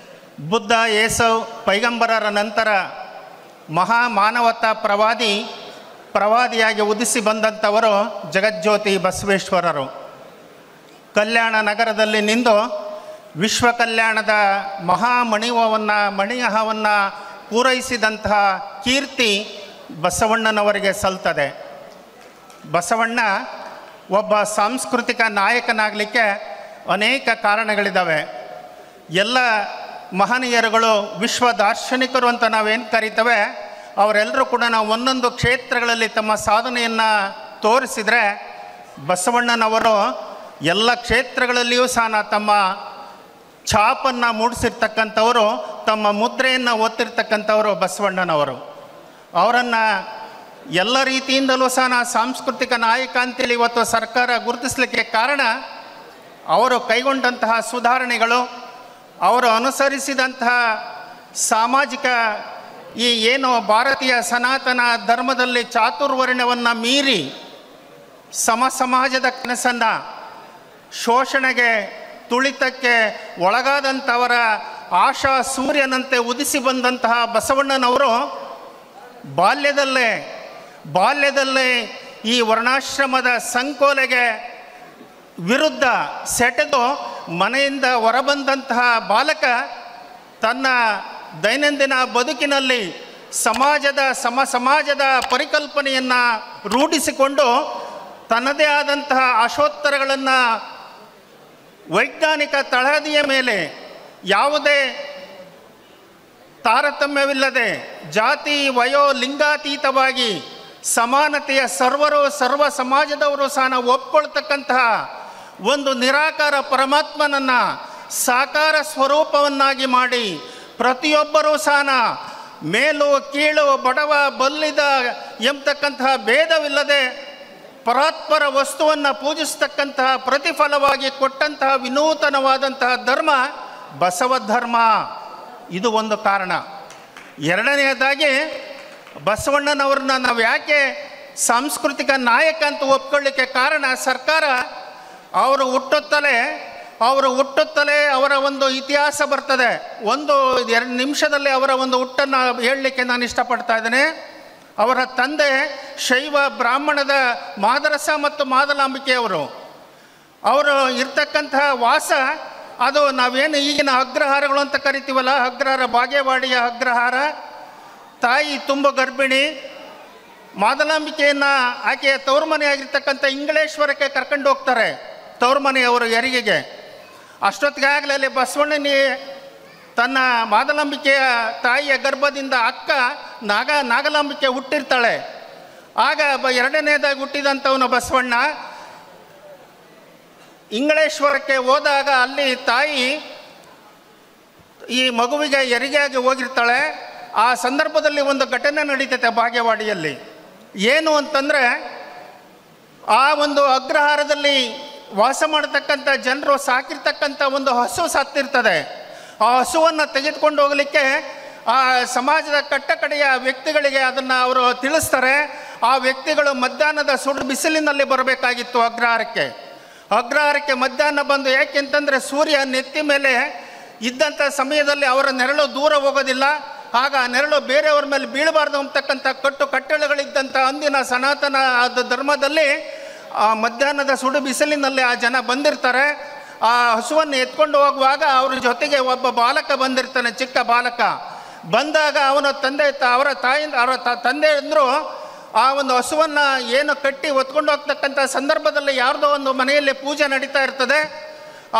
ಬುದ್ಧ, ಯೇಸು, ಪೈಗಂಬರರ ನಂತರ ಮಹಾಮಾನವತಾ ಪ್ರವಾದಿಯಾಗಿ ಉದಿಸಿ ಬಂದಂಥವರು ಜಗಜ್ಯೋತಿ ಬಸವೇಶ್ವರರು. ಕಲ್ಯಾಣ ನಗರದಲ್ಲಿ ನಿಂದು ವಿಶ್ವ ಕಲ್ಯಾಣದ ಮಣಿಯಹವನ್ನು ಪೂರೈಸಿದಂತಹ ಕೀರ್ತಿ ಬಸವಣ್ಣನವರಿಗೆ ಸಲ್ತದೆ. ಬಸವಣ್ಣ ಒಬ್ಬ ಸಾಂಸ್ಕೃತಿಕ ನಾಯಕನಾಗಲಿಕ್ಕೆ ಅನೇಕ ಕಾರಣಗಳಿದ್ದಾವೆ. ಎಲ್ಲ ಮಹನೀಯರುಗಳು ವಿಶ್ವ ದಾರ್ಶನಿಕರು ಅಂತ ನಾವೇನು ಕರಿತೇವೆ, ಅವರೆಲ್ಲರೂ ಕೂಡ ನಾವು ಒಂದೊಂದು ಕ್ಷೇತ್ರಗಳಲ್ಲಿ ತಮ್ಮ ಸಾಧನೆಯನ್ನು ತೋರಿಸಿದರೆ, ಬಸವಣ್ಣನವರು ಎಲ್ಲ ಕ್ಷೇತ್ರಗಳಲ್ಲಿಯೂ ಸಹ ತಮ್ಮ ಛಾಪನ್ನು ಮೂಡಿಸಿರ್ತಕ್ಕಂಥವರು, ತಮ್ಮ ಮುದ್ರೆಯನ್ನು ಒತ್ತಿರ್ತಕ್ಕಂಥವರು ಬಸವಣ್ಣನವರು. ಅವರನ್ನು ಎಲ್ಲ ರೀತಿಯಿಂದಲೂ ಸಹ ಸಾಂಸ್ಕೃತಿಕ ನಾಯಕ ಅಂತೇಳಿ ಇವತ್ತು ಸರ್ಕಾರ ಗುರುತಿಸಲಿಕ್ಕೆ ಕಾರಣ ಅವರು ಕೈಗೊಂಡಂತಹ ಸುಧಾರಣೆಗಳು, ಅವರು ಅನುಸರಿಸಿದಂತಹ ಸಾಮಾಜಿಕ ಏನು ಭಾರತೀಯ ಸನಾತನ ಧರ್ಮದಲ್ಲಿ ಚಾತುರ್ವರ್ಣ್ಯವನ್ನು ಮೀರಿ ಸಮಾಜದ ಕನಸನ್ನು, ಶೋಷಣೆಗೆ ತುಳಿತಕ್ಕೆ ಒಳಗಾದಂಥವರ ಆಶಾ ಸೂರ್ಯನಂತೆ ಉದಿಸಿ ಬಂದಂತಹ ಬಸವಣ್ಣನವರು ಬಾಲ್ಯದಲ್ಲೇ ಈ ವರ್ಣಾಶ್ರಮದ ಸಂಕೋಲೆಗೆ ವಿರುದ್ಧ ಸೆಟೆದು ಮನೆಯಿಂದ ಹೊರಬಂದಂತಹ ಬಾಲಕ ತನ್ನ ದೈನಂದಿನ ಬದುಕಿನಲ್ಲಿ ಸಮಾಜದ ಪರಿಕಲ್ಪನೆಯನ್ನು ರೂಢಿಸಿಕೊಂಡು ತನ್ನದೇ ಆದಂತಹ ಆಶೋತ್ತರಗಳನ್ನು ವೈಜ್ಞಾನಿಕ ತಳಹದಿಯ ಮೇಲೆ ಯಾವುದೇ ತಾರತಮ್ಯವಿಲ್ಲದೆ ಜಾತಿ ವಯೋ ಲಿಂಗಾತೀತವಾಗಿ ಸಮಾನತೆಯ ಸರ್ವ ಸಮಾಜದವರು ಸಹ ಒಪ್ಕೊಳ್ತಕ್ಕಂತಹ ಒಂದು ನಿರಾಕಾರ ಪರಮಾತ್ಮನನ್ನು ಸಾಕಾರ ಸ್ವರೂಪವನ್ನಾಗಿ ಮಾಡಿ ಪ್ರತಿಯೊಬ್ಬರೂ ಸಹ ಮೇಲು ಕೀಳು ಬಡವ ಬಲ್ಲಿದ ಎಂಬತಕ್ಕಂತಹ ಭೇದವಿಲ್ಲದೆ ಪರಾತ್ಪರ ವಸ್ತುವನ್ನು ಪೂಜಿಸ್ತಕ್ಕಂತಹ ಪ್ರತಿಫಲವಾಗಿ ಕೊಟ್ಟಂತಹ ವಿನೂತನವಾದಂತಹ ಧರ್ಮ ಬಸವ ಧರ್ಮ. ಇದು ಒಂದು ಕಾರಣ. ಎರಡನೆಯದಾಗಿ ಬಸವಣ್ಣನವ್ರನ್ನ ನಾವು ಯಾಕೆ ಸಾಂಸ್ಕೃತಿಕ ನಾಯಕ ಅಂತ ಒಪ್ಕೊಳ್ಳಿಕ್ಕೆ ಕಾರಣ, ಸರ್ಕಾರ ಅವರು ಹುಟ್ಟುತ್ತಲೇ ಅವರ ಒಂದು ಇತಿಹಾಸ ಬರ್ತದೆ. 1-2 ನಿಮಿಷದಲ್ಲಿ ಅವರ ಒಂದು ಹುಟ್ಟನ್ನು ಹೇಳಲಿಕ್ಕೆ ನಾನು ಇಷ್ಟಪಡ್ತಾ ಇದ್ದೇನೆ. ಅವರ ತಂದೆ ಶೈವ ಬ್ರಾಹ್ಮಣದ ಮಾದರಸ ಮತ್ತು ಮಾದಲಾಂಬಿಕೆಯವರು. ಅವರು ಇರ್ತಕ್ಕಂತಹ ವಾಸ ಅದು ನಾವೇನು ಈಗಿನ ಅಗ್ರಹಾರಗಳು ಅಂತ ಕರಿತೀವಲ್ಲ, ಅಗ್ರಹಾರ ಬಾಗೇವಾಡಿಯ ಅಗ್ರಹಾರ. ತಾಯಿ ತುಂಬ ಗರ್ಭಿಣಿ. ಮಾದಲಾಂಬಿಕೆಯನ್ನು ಆಕೆಯ ತವರು ಮನೆಯಾಗಿರ್ತಕ್ಕಂಥ ಇಂಗಳೇಶ್ವರಕ್ಕೆ ಕರ್ಕೊಂಡು ಹೋಗ್ತಾರೆ, ತವರು ಮನೆಯವರು ಹೆರಿಗೆಗೆ. ಅಷ್ಟೊತ್ತಿಗಾಗಲೇ ಅಲ್ಲಿ ಬಸವಣ್ಣನಿ ತನ್ನ ಮಾದಲಾಂಬಿಕೆಯ ತಾಯಿಯ ಗರ್ಭದಿಂದ ಅಕ್ಕ ನಾಗಲಾಂಬಿಕೆ ಹುಟ್ಟಿರ್ತಾಳೆ. ಆಗ ಎರಡನೇದಾಗಿ ಹುಟ್ಟಿದಂಥವನು ಬಸವಣ್ಣ ಇಂಗಳೇಶ್ವರಕ್ಕೆ ಹೋದಾಗ ಅಲ್ಲಿ ತಾಯಿ ಈ ಮಗುವಿಗೆ ಹೆರಿಗೆಯಾಗಿ ಹೋಗಿರ್ತಾಳೆ. ಆ ಸಂದರ್ಭದಲ್ಲಿ ಒಂದು ಘಟನೆ ನಡೀತೈತೆ ಬಾಗೇವಾಡಿಯಲ್ಲಿ. ಏನು ಅಂತಂದರೆ, ಆ ಒಂದು ಅಗ್ರಹಾರದಲ್ಲಿ ವಾಸ ಮಾಡತಕ್ಕಂಥ ಜನರು ಸಾಕಿರ್ತಕ್ಕಂಥ ಒಂದು ಹಸು ಸತ್ತಿರ್ತದೆ. ಆ ಹಸುವನ್ನು ತೆಗೆದುಕೊಂಡು ಹೋಗಲಿಕ್ಕೆ ಆ ಸಮಾಜದ ಕಟ್ಟಕಡೆಯ ವ್ಯಕ್ತಿಗಳಿಗೆ ಅದನ್ನು ಅವರು ತಿಳಿಸ್ತಾರೆ. ಆ ವ್ಯಕ್ತಿಗಳು ಮಧ್ಯಾಹ್ನದ ಸುಡು ಬಿಸಿಲಿನಲ್ಲಿ ಬರಬೇಕಾಗಿತ್ತು ಅಗ್ರಹಾರಕ್ಕೆ ಮಧ್ಯಾಹ್ನ ಬಂದು, ಯಾಕೆಂತಂದರೆ ಸೂರ್ಯ ನೆತ್ತಿ ಮೇಲೆ ಇದ್ದಂಥ ಸಮಯದಲ್ಲಿ ಅವರ ನೆರಳು ದೂರ ಹೋಗೋದಿಲ್ಲ. ಆಗ ಆ ನೆರಳು ಬೇರೆಯವ್ರ ಮೇಲೆ ಬೀಳಬಾರ್ದು ಅಂತಕ್ಕಂಥ ಕಟ್ಟುಗಳಿದ್ದಂಥ ಅಂದಿನ ಸನಾತನ ಧರ್ಮದಲ್ಲಿ ಆ ಮಧ್ಯಾಹ್ನದ ಸುಡು ಬಿಸಿಲಿನಲ್ಲಿ ಆ ಜನ ಬಂದಿರ್ತಾರೆ. ಆ ಹಸುವನ್ನು ಎತ್ಕೊಂಡು ಹೋಗುವಾಗ ಅವ್ರ ಜೊತೆಗೆ ಒಬ್ಬ ಬಾಲಕ ಬಂದಿರ್ತಾನೆ, ಚಿಕ್ಕ ಬಾಲಕ. ಬಂದಾಗ ಅವರ ತಂದೆ ಅಂದರು, ಆ ಒಂದು ಹಸುವನ್ನು ಏನು ಕಟ್ಟಿ ಹೊತ್ಕೊಂಡು ಹೋಗ್ತಕ್ಕಂಥ ಸಂದರ್ಭದಲ್ಲಿ ಯಾರ್ದೋ ಒಂದು ಮನೆಯಲ್ಲಿ ಪೂಜೆ ನಡೀತಾ ಇರ್ತದೆ.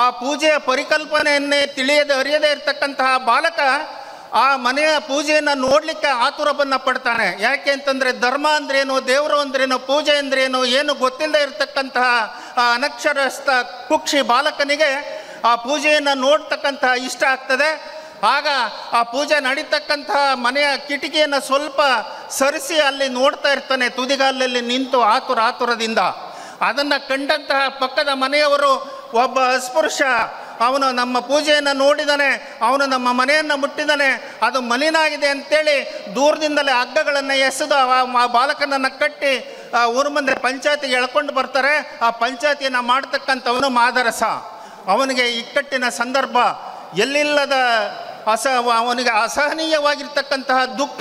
ಆ ಪೂಜೆಯ ಪರಿಕಲ್ಪನೆಯನ್ನೇ ಅರಿಯದೇ ಇರ್ತಕ್ಕಂತಹ ಬಾಲಕ ಆ ಮನೆಯ ಪೂಜೆಯನ್ನು ನೋಡಲಿಕ್ಕೆ ಆತುರವನ್ನು ಪಡ್ತಾನೆ. ಯಾಕೆ ಅಂತಂದರೆ ಧರ್ಮ ಅಂದ್ರೇನು, ದೇವರು ಅಂದ್ರೇನು, ಪೂಜೆ ಅಂದ್ರೇನು ಏನು ಗೊತ್ತಿಲ್ಲದೆ ಇರತಕ್ಕಂತಹ ಆ ಅನಕ್ಷರಸ್ಥ ಕುಕ್ಷಿ ಬಾಲಕನಿಗೆ ಆ ಪೂಜೆಯನ್ನು ನೋಡ್ತಕ್ಕಂತಹ ಇಷ್ಟ ಆಗ್ತದೆ. ಆಗ ಆ ಪೂಜೆ ನಡೀತಕ್ಕಂತಹ ಮನೆಯ ಕಿಟಕಿಯನ್ನು ಸ್ವಲ್ಪ ಸರಿಸಿ ಅಲ್ಲಿ ನೋಡ್ತಾ ಇರ್ತಾನೆ, ತುದಿಗಾಲಲ್ಲಿ ನಿಂತು ಆತುರದಿಂದ. ಅದನ್ನು ಕಂಡಂತಹ ಪಕ್ಕದ ಮನೆಯವರು, ಒಬ್ಬ ಅಸ್ಪೃಶ್ಯ ಅವನು ನಮ್ಮ ಪೂಜೆಯನ್ನು ನೋಡಿದಾನೆ, ಅವನು ನಮ್ಮ ಮನೆಯನ್ನು ಮುಟ್ಟಿದ್ದಾನೆ, ಅದು ಮಲಿನಾಗಿದೆ ಅಂತೇಳಿ ದೂರದಿಂದಲೇ ಹಗ್ಗಗಳನ್ನು ಎಸೆದು ಆ ಬಾಲಕನನ್ನು ಕಟ್ಟಿ ಊರ ಮುಂದೆ ಪಂಚಾಯತಿಗೆ ಎಳ್ಕೊಂಡು ಬರ್ತಾರೆ. ಆ ಪಂಚಾಯತಿಯನ್ನು ಮಾಡ್ತಕ್ಕಂಥವನು ಮಾದರಸ. ಅವನಿಗೆ ಇಕ್ಕಟ್ಟಿನ ಸಂದರ್ಭ, ಎಲ್ಲಿಲ್ಲದ ಅವನಿಗೆ ಅಸಹನೀಯವಾಗಿರ್ತಕ್ಕಂತಹ ದುಃಖ,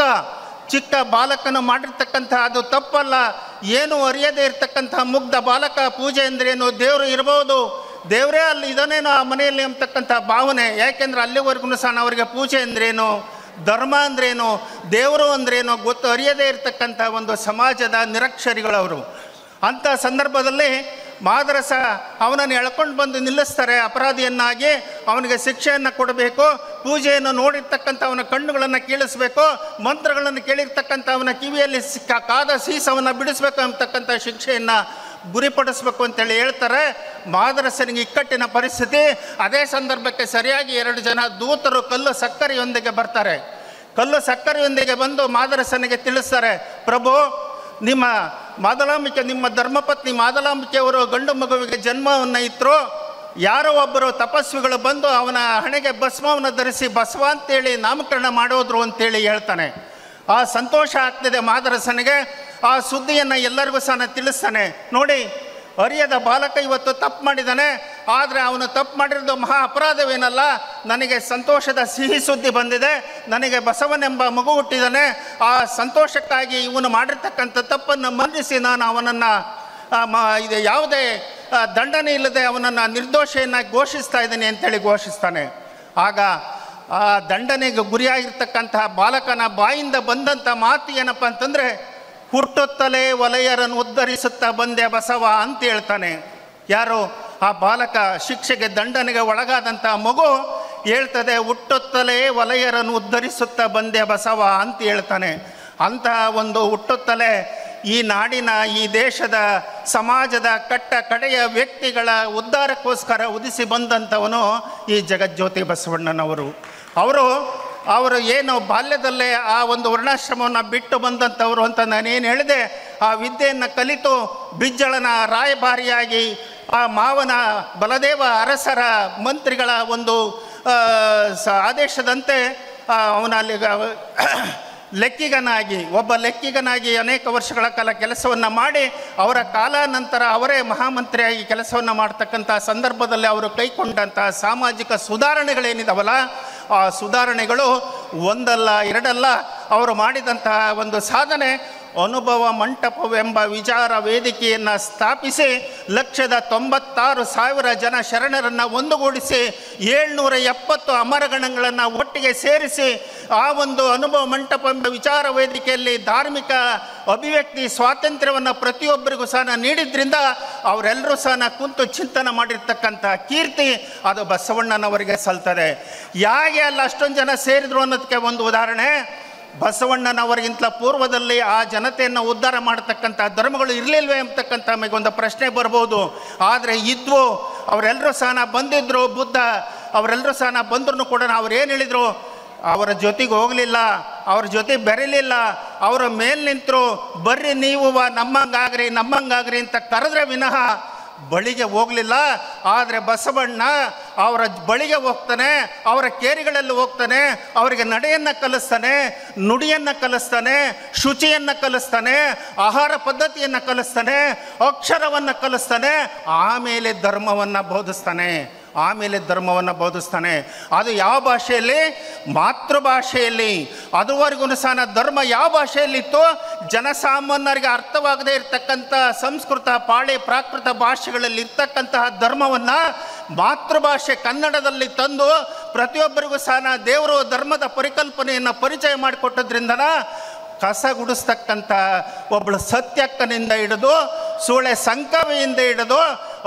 ಚಿಕ್ಕ ಬಾಲಕನು ಮಾಡಿರ್ತಕ್ಕಂಥ ಅದು ತಪ್ಪಲ್ಲ. ಏನು ಅರಿಯದೇ ಇರ್ತಕ್ಕಂಥ ಮುಗ್ಧ ಬಾಲಕ ಪೂಜೆ ಅಂದ್ರೇನು, ದೇವರು ಇರ್ಬೋದು, ದೇವರೇ ಅಲ್ಲಿ ಇದನ್ನೇನೋ ಆ ಮನೆಯಲ್ಲಿ ಅಂತಕ್ಕಂಥ ಭಾವನೆ. ಯಾಕೆಂದರೆ ಅಲ್ಲಿವರೆಗೂ ಸಹ ಅವರಿಗೆ ಪೂಜೆ ಅಂದ್ರೇನು, ಧರ್ಮ ಅಂದ್ರೇನು, ದೇವರು ಅಂದ್ರೇನು ಗೊತ್ತು ಅರಿಯದೇ ಇರತಕ್ಕಂಥ ಒಂದು ಸಮಾಜದ ನಿರಕ್ಷರಿಗಳವರು. ಅಂಥ ಸಂದರ್ಭದಲ್ಲಿ ಮಾದರಸ ಅವನನ್ನು ಎಳ್ಕೊಂಡು ಬಂದು ನಿಲ್ಲಿಸ್ತಾರೆ ಅಪರಾಧಿಯನ್ನಾಗಿ. ಅವನಿಗೆ ಶಿಕ್ಷೆಯನ್ನು ಕೊಡಬೇಕು, ಪೂಜೆಯನ್ನು ನೋಡಿರ್ತಕ್ಕಂಥ ಅವನ ಕಣ್ಣುಗಳನ್ನು ಕೀಳಿಸ್ಬೇಕು, ಮಂತ್ರಗಳನ್ನು ಕೇಳಿರ್ತಕ್ಕಂಥ ಅವನ ಕಿವಿಯಲ್ಲಿ ಕಾದ ಸೀಸವನ್ನು ಬಿಡಿಸ್ಬೇಕು ಅಂತಕ್ಕಂಥ ಶಿಕ್ಷೆಯನ್ನು ಗುರಿಪಡಿಸ್ಬೇಕು ಅಂತೇಳಿ ಹೇಳ್ತಾರೆ. ಮಾದರಸನಿಗೆ ಇಕ್ಕಟ್ಟಿನ ಪರಿಸ್ಥಿತಿ. ಅದೇ ಸಂದರ್ಭಕ್ಕೆ ಸರಿಯಾಗಿ 2 ಜನ ದೂತರು ಕಲ್ಲು ಸಕ್ಕರೆಯೊಂದಿಗೆ ಬರ್ತಾರೆ. ಕಲ್ಲು ಸಕ್ಕರೆಯೊಂದಿಗೆ ಬಂದು ಮಾದರಸನಿಗೆ ತಿಳಿಸ್ತಾರೆ, ಪ್ರಭು, ನಿಮ್ಮ ಮಾದಲಾಂಬಿಕೆ, ನಿಮ್ಮ ಧರ್ಮಪತ್ನಿ ಮಾದಲಾಂಬಿಕೆಯವರು ಗಂಡು ಮಗುವಿಗೆ ಜನ್ಮವನ್ನು ಇತ್ತರು. ಯಾರೋ ಒಬ್ಬರು ತಪಸ್ವಿಗಳು ಬಂದು ಅವನ ಹಣೆಗೆ ಭಸ್ಮವನ್ನು ಧರಿಸಿ ಬಸವ ಅಂತೇಳಿ ನಾಮಕರಣ ಮಾಡೋದ್ರು ಅಂತೇಳಿ ಹೇಳ್ತಾನೆ. ಆ ಸಂತೋಷ ಆಗ್ತಿದೆ ಮಾದರಸನಿಗೆ. ಆ ಸುದ್ದಿಯನ್ನು ಎಲ್ಲರಿಗೂ ಸಹ ತಿಳಿಸ್ತಾನೆ. ನೋಡಿ, ಅರಿಯದ ಬಾಲಕ ಇವತ್ತು ತಪ್ಪು ಮಾಡಿದ್ದಾನೆ, ಆದರೆ ಅವನು ತಪ್ಪು ಮಾಡಿರೋದು ಮಹಾ ಅಪರಾಧವೇನಲ್ಲ. ನನಗೆ ಸಂತೋಷದ ಸಿಹಿ ಸುದ್ದಿ ಬಂದಿದೆ, ನನಗೆ ಬಸವನೆಂಬ ಮಗು ಹುಟ್ಟಿದ್ದಾನೆ. ಆ ಸಂತೋಷಕ್ಕಾಗಿ ಇವನು ಮಾಡಿರ್ತಕ್ಕಂಥ ತಪ್ಪನ್ನು ಮನ್ನಿಸಿ ನಾನು ಅವನನ್ನು ಇದು ಯಾವುದೇ ದಂಡನೆ ಇಲ್ಲದೆ ಅವನನ್ನು ನಿರ್ದೋಷಿಯನ್ನಾಗಿ ಘೋಷಿಸ್ತಾ ಇದ್ದೀನಿ ಅಂತೇಳಿ ಘೋಷಿಸ್ತಾನೆ. ಆಗ ಆ ದಂಡನೆಗೆ ಗುರಿಯಾಗಿರ್ತಕ್ಕಂತಹ ಬಾಲಕನ ಬಾಯಿಂದ ಬಂದಂಥ ಮಾತು ಏನಪ್ಪ ಅಂತಂದರೆ, ಹುಟ್ಟುತ್ತಲೇ ವಲಯರನ್ನು ಉದ್ಧರಿಸುತ್ತಾ ಬಂದೆ ಬಸವ ಅಂತ ಹೇಳ್ತಾನೆ. ಯಾರು? ಆ ಬಾಲಕ, ಶಿಕ್ಷೆಗೆ ದಂಡನೆಗೆ ಒಳಗಾದಂಥ ಮಗು ಹೇಳ್ತದೆ, ಹುಟ್ಟುತ್ತಲೇ ವಲಯರನ್ನು ಉದ್ಧರಿಸುತ್ತಾ ಬಂದೆ ಬಸವ ಅಂತ ಹೇಳ್ತಾನೆ. ಅಂತಹ ಒಂದು ಹುಟ್ಟುತ್ತಲೇ ಈ ನಾಡಿನ, ಈ ದೇಶದ, ಸಮಾಜದ ಕಡೆಯ ವ್ಯಕ್ತಿಗಳ ಉದ್ಧಾರಕ್ಕೋಸ್ಕರ ಉದಿಸಿ ಬಂದಂಥವನು ಈ ಜಗಜ್ಯೋತಿ ಬಸವಣ್ಣನವರು. ಅವರು ಏನು ಬಾಲ್ಯದಲ್ಲೇ ಆ ಒಂದು ವರ್ಣಾಶ್ರಮವನ್ನು ಬಿಟ್ಟು ಬಂದಂಥವ್ರು ಅಂತ ನಾನೇನು ಹೇಳಿದೆ. ಆ ವಿದ್ಯೆಯನ್ನು ಕಲಿತು ಬಿಜ್ಜಳನ ರಾಯಭಾರಿಯಾಗಿ ಆ ಮಾವನ ಬಲದೇವ ಅರಸರ ಮಂತ್ರಿಗಳ ಒಂದು ಆದೇಶದಂತೆ ಅವನ ಅಲ್ಲಿ ಒಬ್ಬ ಲೆಕ್ಕಿಗನಾಗಿ ಅನೇಕ ವರ್ಷಗಳ ಕಾಲ ಕೆಲಸವನ್ನು ಮಾಡಿ ಅವರ ಕಾಲಾನಂತರ ಅವರೇ ಮಹಾಮಂತ್ರಿಯಾಗಿ ಕೆಲಸವನ್ನು ಮಾಡ್ತಕ್ಕಂಥ ಸಂದರ್ಭದಲ್ಲಿ ಅವರು ಕೈಗೊಂಡಂಥ ಸಾಮಾಜಿಕ ಸುಧಾರಣೆಗಳೇನಿದಾವಲ್ಲ, ಆ ಸುಧಾರಣೆಗಳು ಒಂದಲ್ಲ ಎರಡಲ್ಲ. ಅವರು ಮಾಡಿದಂತಹ ಒಂದು ಸಾಧನೆ ಅನುಭವ ಮಂಟಪವೆಂಬ ವಿಚಾರ ವೇದಿಕೆಯನ್ನು ಸ್ಥಾಪಿಸಿ 196,000 ಜನ ಶರಣರನ್ನು ಒಂದುಗೂಡಿಸಿ 770 ಅಮರಗಣಗಳನ್ನು ಒಟ್ಟಿಗೆ ಸೇರಿಸಿ ಆ ಒಂದು ಅನುಭವ ಮಂಟಪ ಎಂಬ ವಿಚಾರ ವೇದಿಕೆಯಲ್ಲಿ ಧಾರ್ಮಿಕ ಅಭಿವ್ಯಕ್ತಿ ಸ್ವಾತಂತ್ರ್ಯವನ್ನು ಪ್ರತಿಯೊಬ್ಬರಿಗೂ ಸಹ ನೀಡಿದ್ರಿಂದ ಅವರೆಲ್ಲರೂ ಸಹ ಕುಂತು ಚಿಂತನೆ ಮಾಡಿರ್ತಕ್ಕಂಥ ಕೀರ್ತಿ ಅದು ಬಸವಣ್ಣನವರಿಗೆ ಸಲ್ತದೆ. ಯಾಕೆ ಅಲ್ಲ ಅಷ್ಟೊಂದು ಜನ ಸೇರಿದ್ರು ಅನ್ನೋದಕ್ಕೆ ಒಂದು ಉದಾಹರಣೆ, ಬಸವಣ್ಣನವರಿಗಿಂತ ಪೂರ್ವದಲ್ಲಿ ಆ ಜನತೆಯನ್ನು ಉದ್ಧಾರ ಮಾಡತಕ್ಕಂಥ ಧರ್ಮಗಳು ಇರಲಿಲ್ವೇ ಅಂತಕ್ಕಂಥ ನಮಗೊಂದು ಪ್ರಶ್ನೆ ಬರ್ಬೋದು. ಆದರೆ ಇದ್ವು, ಅವರೆಲ್ಲರೂ ಸಹ ಬಂದಿದ್ದರು. ಬುದ್ಧ ಅವರೆಲ್ಲರೂ ಸಹ ಬಂದ್ರೂ ಕೂಡ ಅವ್ರು ಏನು ಹೇಳಿದರು, ಅವರ ಜೊತೆಗೆ ಹೋಗಲಿಲ್ಲ, ಅವ್ರ ಜೊತೆ ಬೆರೀಲಿಲ್ಲ, ಅವರ ಮೇಲೆ ನಿಂತರು. ಬರ್ರಿ ನೀವು ನಮ್ಮಂಗಾಗ್ರಿ ಅಂತ ಕರೆದ್ರೆ ವಿನಃ ಬಳಿಗೆ ಹೋಗಲಿಲ್ಲ. ಆದರೆ ಬಸವಣ್ಣ ಅವರ ಬಳಿಗೆ ಹೋಗ್ತಾನೆ, ಅವರ ಕೇರಿಗಳಲ್ಲಿ ಹೋಗ್ತಾನೆ, ಅವರಿಗೆ ನಡೆಯನ್ನು ಕಲಿಸ್ತಾನೆ, ನುಡಿಯನ್ನು ಕಲಿಸ್ತಾನೆ, ಶುಚಿಯನ್ನು ಕಲಿಸ್ತಾನೆ, ಆಹಾರ ಪದ್ಧತಿಯನ್ನು ಕಲಿಸ್ತಾನೆ, ಅಕ್ಷರವನ್ನು ಕಲಿಸ್ತಾನೆ, ಆಮೇಲೆ ಧರ್ಮವನ್ನು ಬೋಧಿಸ್ತಾನೆ. ಅದು ಯಾವ ಭಾಷೆಯಲ್ಲಿ? ಮಾತೃಭಾಷೆಯಲ್ಲಿ. ಅದುವರೆಗೂ ಸಹ ಧರ್ಮ ಯಾವ ಭಾಷೆಯಲ್ಲಿತ್ತು? ಜನಸಾಮಾನ್ಯರಿಗೆ ಅರ್ಥವಾಗದೇ ಇರತಕ್ಕಂಥ ಸಂಸ್ಕೃತ, ಪಾಳಿ, ಪ್ರಾಕೃತ ಭಾಷೆಗಳಲ್ಲಿ ಇರ್ತಕ್ಕಂತಹ ಧರ್ಮವನ್ನು ಮಾತೃಭಾಷೆ ಕನ್ನಡದಲ್ಲಿ ತಂದು ಪ್ರತಿಯೊಬ್ಬರಿಗೂ ಸಹ ದೇವರು ಧರ್ಮದ ಪರಿಕಲ್ಪನೆಯನ್ನು ಪರಿಚಯ ಮಾಡಿಕೊಟ್ಟದ್ರಿಂದನ ಕಸ ಗುಡಿಸ್ತಕ್ಕಂಥ ಒಬ್ಬಳು ಸತ್ಯಕ್ಕನಿಂದ ಹಿಡಿದು, ಸೂಳೆ ಸಂಕವಿಯಿಂದ ಹಿಡಿದು,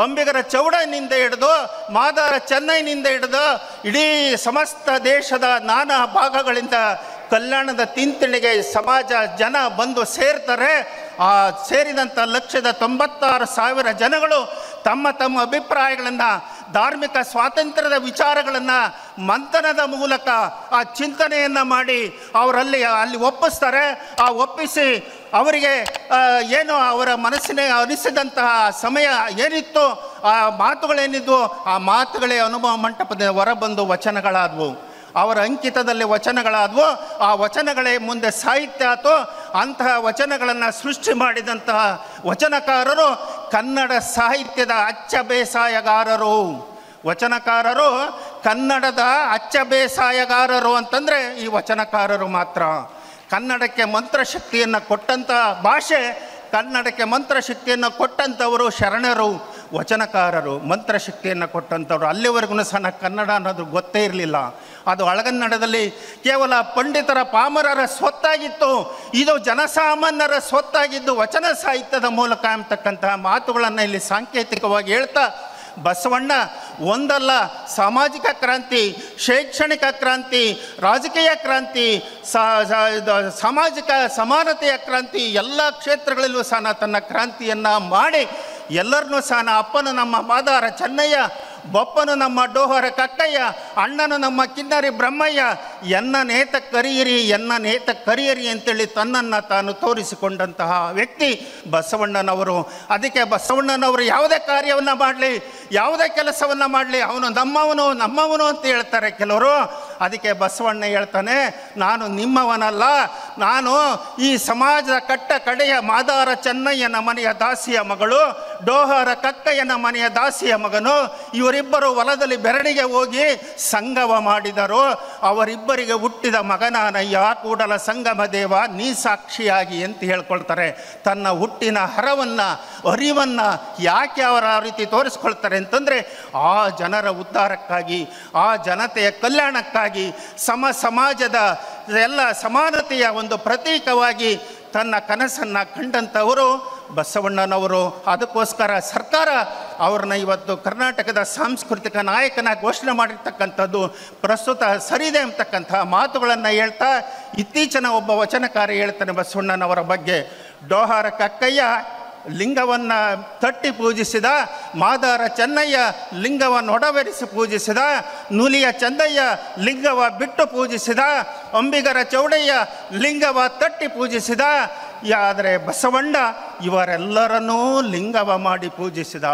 ಅಂಬಿಗರ ಚೌಡನಿಂದ ಹಿಡಿದು, ಮಾದಾರ ಚೆನ್ನೈನಿಂದ ಹಿಡಿದು ಇಡೀ ಸಮಸ್ತ ದೇಶದ ನಾನಾ ಭಾಗಗಳಿಂದ ಕಲ್ಯಾಣದ ತಿಂತಿಣಿಗೆ ಸಮಾಜ ಜನ ಬಂದು ಸೇರ್ತಾರೆ. ಆ ಸೇರಿದಂಥ 196,000 ಜನಗಳು ತಮ್ಮ ತಮ್ಮ ಅಭಿಪ್ರಾಯಗಳನ್ನು, ಧಾರ್ಮಿಕ ಸ್ವಾತಂತ್ರ್ಯದ ವಿಚಾರಗಳನ್ನು ಮಂಥನದ ಮೂಲಕ ಆ ಚಿಂತನೆಯನ್ನು ಮಾಡಿ ಅವರಲ್ಲಿ ಒಪ್ಪಿಸ್ತಾರೆ. ಆ ಒಪ್ಪಿಸಿ ಅವರಿಗೆ ಏನು ಅವರ ಮನಸ್ಸಿನ ಅನಿಸಿದಂತಹ ಸಮಯ ಏನಿತ್ತು, ಆ ಮಾತುಗಳೇನಿದ್ವು, ಆ ಮಾತುಗಳೇ ಅನುಭವ ಮಂಟಪದ ಹೊರಬಂದು ವಚನಗಳಾದವು. ಅವರ ಅಂಕಿತದಲ್ಲಿ ವಚನಗಳಾದವು. ಆ ವಚನಗಳೇ ಮುಂದೆ ಸಾಹಿತ್ಯ ಆಯಿತು. ಅಂತಹ ವಚನಗಳನ್ನು ಸೃಷ್ಟಿ ಮಾಡಿದಂತಹ ವಚನಕಾರರು ಕನ್ನಡ ಸಾಹಿತ್ಯದ ಅಚ್ಚ ಬೇಸಾಯಗಾರರು. ವಚನಕಾರರು ಕನ್ನಡದ ಅಚ್ಚ ಬೇಸಾಯಗಾರರು ಅಂತಂದರೆ ಈ ವಚನಕಾರರು ಮಾತ್ರ. ಕನ್ನಡಕ್ಕೆ ಮಂತ್ರಶಕ್ತಿಯನ್ನು ಕೊಟ್ಟಂಥ ಭಾಷೆ, ಕನ್ನಡಕ್ಕೆ ಮಂತ್ರಶಕ್ತಿಯನ್ನು ಕೊಟ್ಟಂಥವರು ಶರಣರು, ವಚನಕಾರರು, ಮಂತ್ರಶಕ್ತಿಯನ್ನು ಕೊಟ್ಟಂಥವ್ರು. ಅಲ್ಲಿವರೆಗೂ ಸಹ ಕನ್ನಡ ಅನ್ನೋದು ಗೊತ್ತೇ ಇರಲಿಲ್ಲ. ಅದು ಹಳಗನ್ನಡದಲ್ಲಿ ಕೇವಲ ಪಂಡಿತರ ಪಾಮರರ ಸ್ವತ್ತಾಗಿತ್ತು. ಇದು ಜನಸಾಮಾನ್ಯರ ಸ್ವತ್ತಾಗಿದ್ದು ವಚನ ಸಾಹಿತ್ಯದ ಮೂಲಕ ಅಂತಕ್ಕಂತಹ ಮಾತುಗಳನ್ನು ಇಲ್ಲಿ ಸಾಂಕೇತಿಕವಾಗಿ ಹೇಳ್ತಾ ಬಸವಣ್ಣ ಒಂದಲ್ಲ, ಸಾಮಾಜಿಕ ಕ್ರಾಂತಿ, ಶೈಕ್ಷಣಿಕ ಕ್ರಾಂತಿ, ರಾಜಕೀಯ ಕ್ರಾಂತಿ, ಸಾಮಾಜಿಕ ಸಮಾನತೆಯ ಕ್ರಾಂತಿ, ಎಲ್ಲ ಕ್ಷೇತ್ರಗಳಲ್ಲೂ ಸಹ ತನ್ನ ಕ್ರಾಂತಿಯನ್ನು ಮಾಡಿ ಎಲ್ಲರನ್ನೂ ಸಹ ಅಪ್ಪನು ನಮ್ಮ ಮಾದಾರ ಚೆನ್ನಯ್ಯ, ಬೊಪ್ಪನು ನಮ್ಮ ಡೋಹರ ಕಕ್ಕಯ್ಯ, ಅಣ್ಣನು ನಮ್ಮ ಕಿನ್ನರಿ ಬ್ರಹ್ಮಯ್ಯ, ಎನ್ನ ನೇತ ಕರಿಯಿರಿ, ಎನ್ನ ನೇತ ಕರಿಯರಿ ಅಂತೇಳಿ ತನ್ನನ್ನು ತಾನು ತೋರಿಸಿಕೊಂಡಂತಹ ವ್ಯಕ್ತಿ ಬಸವಣ್ಣನವರು. ಅದಕ್ಕೆ ಬಸವಣ್ಣನವರು ಯಾವುದೇ ಕಾರ್ಯವನ್ನು ಮಾಡಲಿ, ಯಾವುದೇ ಕೆಲಸವನ್ನು ಮಾಡಲಿ, ಅವನು ನಮ್ಮವನು ಅಂತ ಹೇಳ್ತಾರೆ ಕೆಲವರು. ಅದಕ್ಕೆ ಬಸವಣ್ಣ ಹೇಳ್ತಾನೆ, ನಾನು ನಿಮ್ಮವನಲ್ಲ, ನಾನು ಈ ಸಮಾಜದ ಕಟ್ಟ ಕಡೆಯ ಮಾದಾರ ಚೆನ್ನಯ್ಯನ ಮನೆಯ ದಾಸಿಯ ಮಗಳು, ಡೋಹರ ಕಕ್ಕಯ್ಯನ ಮನೆಯ ದಾಸಿಯ ಮಗನು. ಇವರಿಬ್ಬರು ಹೊಲದಲ್ಲಿ ಬೆರಡಿಗೆ ಹೋಗಿ ಸಂಗಮ ಮಾಡಿದರು. ಅವರಿಬ್ಬರಿಗೆ ಹುಟ್ಟಿದ ಮಗನಾನಯ್ಯ, ಕೂಡಲ ಸಂಗಮ ದೇವ ನೀ ಸಾಕ್ಷಿಯಾಗಿ ಅಂತ ಹೇಳ್ಕೊಳ್ತಾರೆ. ತನ್ನ ಹುಟ್ಟಿನ ಹರವನ್ನು, ಅರಿವನ್ನು ಯಾಕೆ ಅವರ ಆ ರೀತಿ ತೋರಿಸ್ಕೊಳ್ತಾರೆ ಅಂತಂದರೆ, ಆ ಜನರ ಉದ್ಧಾರಕ್ಕಾಗಿ, ಆ ಜನತೆಯ ಕಲ್ಯಾಣಕ್ಕಾಗಿ, ಸಮಾಜದ ಎಲ್ಲ ಸಮಾನತೆಯ ಒಂದು ಪ್ರತೀಕವಾಗಿ ತನ್ನ ಕನಸನ್ನು ಕಂಡಂಥವರು ಬಸವಣ್ಣನವರು. ಅದಕ್ಕೋಸ್ಕರ ಸರ್ಕಾರ ಅವ್ರನ್ನ ಇವತ್ತು ಕರ್ನಾಟಕದ ಸಾಂಸ್ಕೃತಿಕ ನಾಯಕನ ಘೋಷಣೆ ಮಾಡಿರ್ತಕ್ಕಂಥದ್ದು ಪ್ರಸ್ತುತ ಸರಿದೆ ಅಂತಕ್ಕಂಥ ಮಾತುಗಳನ್ನು ಹೇಳ್ತಾ, ಇತ್ತೀಚಿನ ಒಬ್ಬ ವಚನಕಾರ ಹೇಳ್ತಾನೆ ಬಸವಣ್ಣನವರ ಬಗ್ಗೆ, ಡೋಹಾರ ಕಕ್ಕಯ್ಯ ಲಿಂಗವನ್ನು ತಟ್ಟಿ ಪೂಜಿಸಿದ, ಮಾದಾರ ಚೆನ್ನಯ್ಯ ಲಿಂಗವನ್ನು ಒಡವೆರಿಸಿ ಪೂಜಿಸಿದ, ನುಲಿಯ ಚಂದಯ್ಯ ಲಿಂಗವ ಬಿಟ್ಟು ಪೂಜಿಸಿದ, ಅಂಬಿಗರ ಚೌಡಯ್ಯ ಲಿಂಗವ ತಟ್ಟಿ ಪೂಜಿಸಿದ. ಆದರೆ ಬಸವಣ್ಣ ಇವರೆಲ್ಲರನ್ನೂ ಲಿಂಗವ ಮಾಡಿ ಪೂಜಿಸಿದ,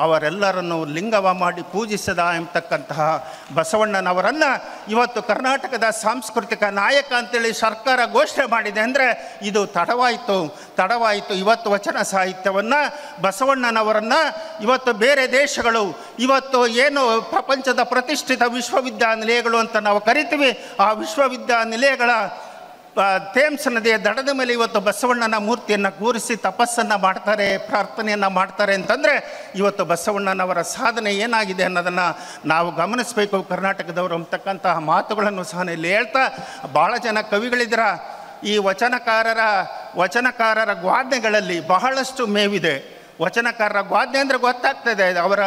ಅವರೆಲ್ಲರನ್ನು ಲಿಂಗವ ಮಾಡಿ ಪೂಜಿಸಿದ ಎಂಬತಕ್ಕಂತಹ ಬಸವಣ್ಣನವರನ್ನು ಇವತ್ತು ಕರ್ನಾಟಕದ ಸಾಂಸ್ಕೃತಿಕ ನಾಯಕ ಅಂತೇಳಿ ಸರ್ಕಾರ ಘೋಷಣೆ ಮಾಡಿದೆ ಅಂದರೆ ಇದು ತಡವಾಯಿತು. ಇವತ್ತು ವಚನ ಸಾಹಿತ್ಯವನ್ನು, ಬಸವಣ್ಣನವರನ್ನು ಇವತ್ತು ಬೇರೆ ದೇಶಗಳು ಇವತ್ತು ಏನು ಪ್ರಪಂಚದ ಪ್ರತಿಷ್ಠಿತ ವಿಶ್ವವಿದ್ಯಾನಿಲಯಗಳು ಅಂತ ನಾವು ಕರಿತೀವಿ, ಆ ವಿಶ್ವವಿದ್ಯಾನಿಲಯಗಳ ಥೇಮ್ಸ್ ನದಿಯ ದಡದ ಮೇಲೆ ಇವತ್ತು ಬಸವಣ್ಣನ ಮೂರ್ತಿಯನ್ನು ಕೂರಿಸಿ ತಪಸ್ಸನ್ನು ಮಾಡ್ತಾರೆ, ಪ್ರಾರ್ಥನೆಯನ್ನು ಮಾಡ್ತಾರೆ ಅಂತಂದರೆ ಇವತ್ತು ಬಸವಣ್ಣನವರ ಸಾಧನೆ ಏನಾಗಿದೆ ಅನ್ನೋದನ್ನು ನಾವು ಗಮನಿಸಬೇಕು ಕರ್ನಾಟಕದವರು ಅಂತಕ್ಕಂತಹ ಮಾತುಗಳನ್ನು ಸಹ ಇಲ್ಲಿ ಹೇಳ್ತಾ, ಭಾಳ ಜನ ಕವಿಗಳಿದ್ದೀರ. ಈ ವಚನಕಾರರ ಗ್ವಾದ್ಯಗಳಲ್ಲಿ ಬಹಳಷ್ಟು ಮೇವಿದೆ. ವಚನಕಾರರ ಗ್ವಾದ್ಯ ಅಂದರೆ ಗೊತ್ತಾಗ್ತದೆ, ಅವರ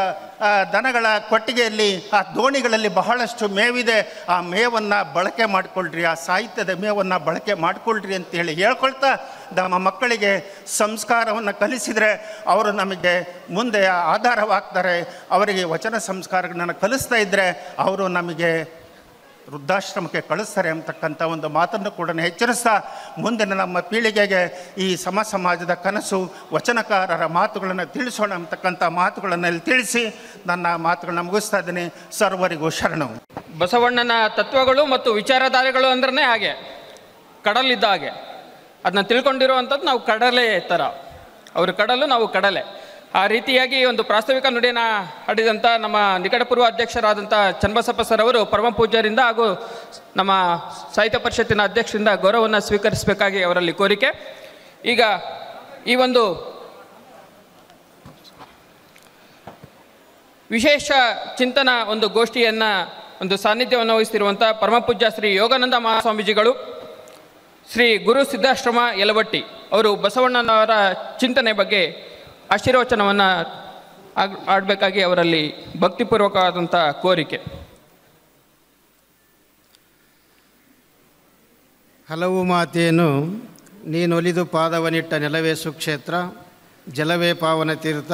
ದನಗಳ ಕೊಟ್ಟಿಗೆಯಲ್ಲಿ, ಆ ದೋಣಿಗಳಲ್ಲಿ ಬಹಳಷ್ಟು ಮೇವಿದೆ. ಆ ಮೇವನ್ನು ಬಳಕೆ ಮಾಡಿಕೊಳ್ಳ್ರಿ, ಆ ಸಾಹಿತ್ಯದ ಮೇವನ್ನು ಬಳಕೆ ಮಾಡಿಕೊಳ್ಳ್ರಿ ಅಂತೇಳಿ ಹೇಳ್ಕೊಳ್ತಾ, ನಮ್ಮ ಮಕ್ಕಳಿಗೆ ಸಂಸ್ಕಾರವನ್ನು ಕಲಿಸಿದರೆ ಅವರು ನಮಗೆ ಮುಂದೆ ಆಧಾರವಾಗ್ತಾರೆ. ಅವರಿಗೆ ವಚನ ಸಂಸ್ಕಾರಗಳನ್ನು ಕಲಿಸ್ತಾ ಇದ್ದರೆ ಅವರು ನಮಗೆ ವೃದ್ಧಾಶ್ರಮಕ್ಕೆ ಕಳಿಸ್ತಾರೆ ಅಂತಕ್ಕಂಥ ಒಂದು ಮಾತನ್ನು ಕೂಡ ಎಚ್ಚರಿಸ್ತಾ, ಮುಂದಿನ ನಮ್ಮ ಪೀಳಿಗೆಗೆ ಈ ಸಮಾಜದ ಕನಸು, ವಚನಕಾರರ ಮಾತುಗಳನ್ನು ತಿಳಿಸೋಣ ಅಂತಕ್ಕಂಥ ಮಾತುಗಳನ್ನು ಇಲ್ಲಿ ತಿಳಿಸಿ ನನ್ನ ಮಾತುಗಳನ್ನ ಮುಗಿಸ್ತಾ ಇದ್ದೀನಿ. ಸರ್ವರಿಗೂ ಶರಣು. ಬಸವಣ್ಣನ ತತ್ವಗಳು ಮತ್ತು ವಿಚಾರಧಾರೆಗಳು ಅಂದ್ರೆ ಹಾಗೆ ಕಡಲಿದ್ದ ಹಾಗೆ, ಅದನ್ನ ತಿಳ್ಕೊಂಡಿರುವಂಥದ್ದು ನಾವು ಕಡಲೆ ಥರ, ಅವರು ಕಡಲು ನಾವು ಕಡಲೆ. ಆ ರೀತಿಯಾಗಿ ಒಂದು ಪ್ರಾಸ್ತಾವಿಕ ನುಡಿಯನ್ನು ಹಾಡಿದಂಥ ನಮ್ಮ ನಿಕಟಪೂರ್ವ ಅಧ್ಯಕ್ಷರಾದಂಥ ಚನ್ನಬಸಪ್ಪ ಸರ್ ಅವರು ಪರಮ ಪೂಜ್ಯರಿಂದ ಹಾಗೂ ನಮ್ಮ ಸಾಹಿತ್ಯ ಪರಿಷತ್ತಿನ ಅಧ್ಯಕ್ಷರಿಂದ ಗೌರವವನ್ನು ಸ್ವೀಕರಿಸಬೇಕಾಗಿ ಅವರಲ್ಲಿ ಕೋರಿಕೆ. ಈಗ ಈ ಒಂದು ವಿಶೇಷ ಚಿಂತನ ಒಂದು ಗೋಷ್ಠಿಯನ್ನು, ಒಂದು ಸಾನ್ನಿಧ್ಯವನ್ನು ವಹಿಸ್ತಿರುವಂಥ ಪರಮ ಪೂಜ್ಯ ಶ್ರೀ ಯೋಗಾನಂದ ಮಹಾಸ್ವಾಮೀಜಿಗಳು, ಶ್ರೀ ಗುರು ಸಿದ್ಧಾಶ್ರಮ ಯಲವಟ್ಟಿ ಅವರು ಬಸವಣ್ಣನವರ ಚಿಂತನೆ ಬಗ್ಗೆ ಆಶೀರ್ವಚನವನ್ನು ಆಡಬೇಕಾಗಿ ಅವರಲ್ಲಿ ಭಕ್ತಿಪೂರ್ವಕವಾದಂಥ ಕೋರಿಕೆ. ಹಲವು ಮಾತೇನು ನೀನೊಲಿದು ಪಾದವನಿಟ್ಟ ನೆಲವೇ ಸುಕ್ಷೇತ್ರ, ಜಲವೇ ಪಾವನ ತೀರ್ಥ,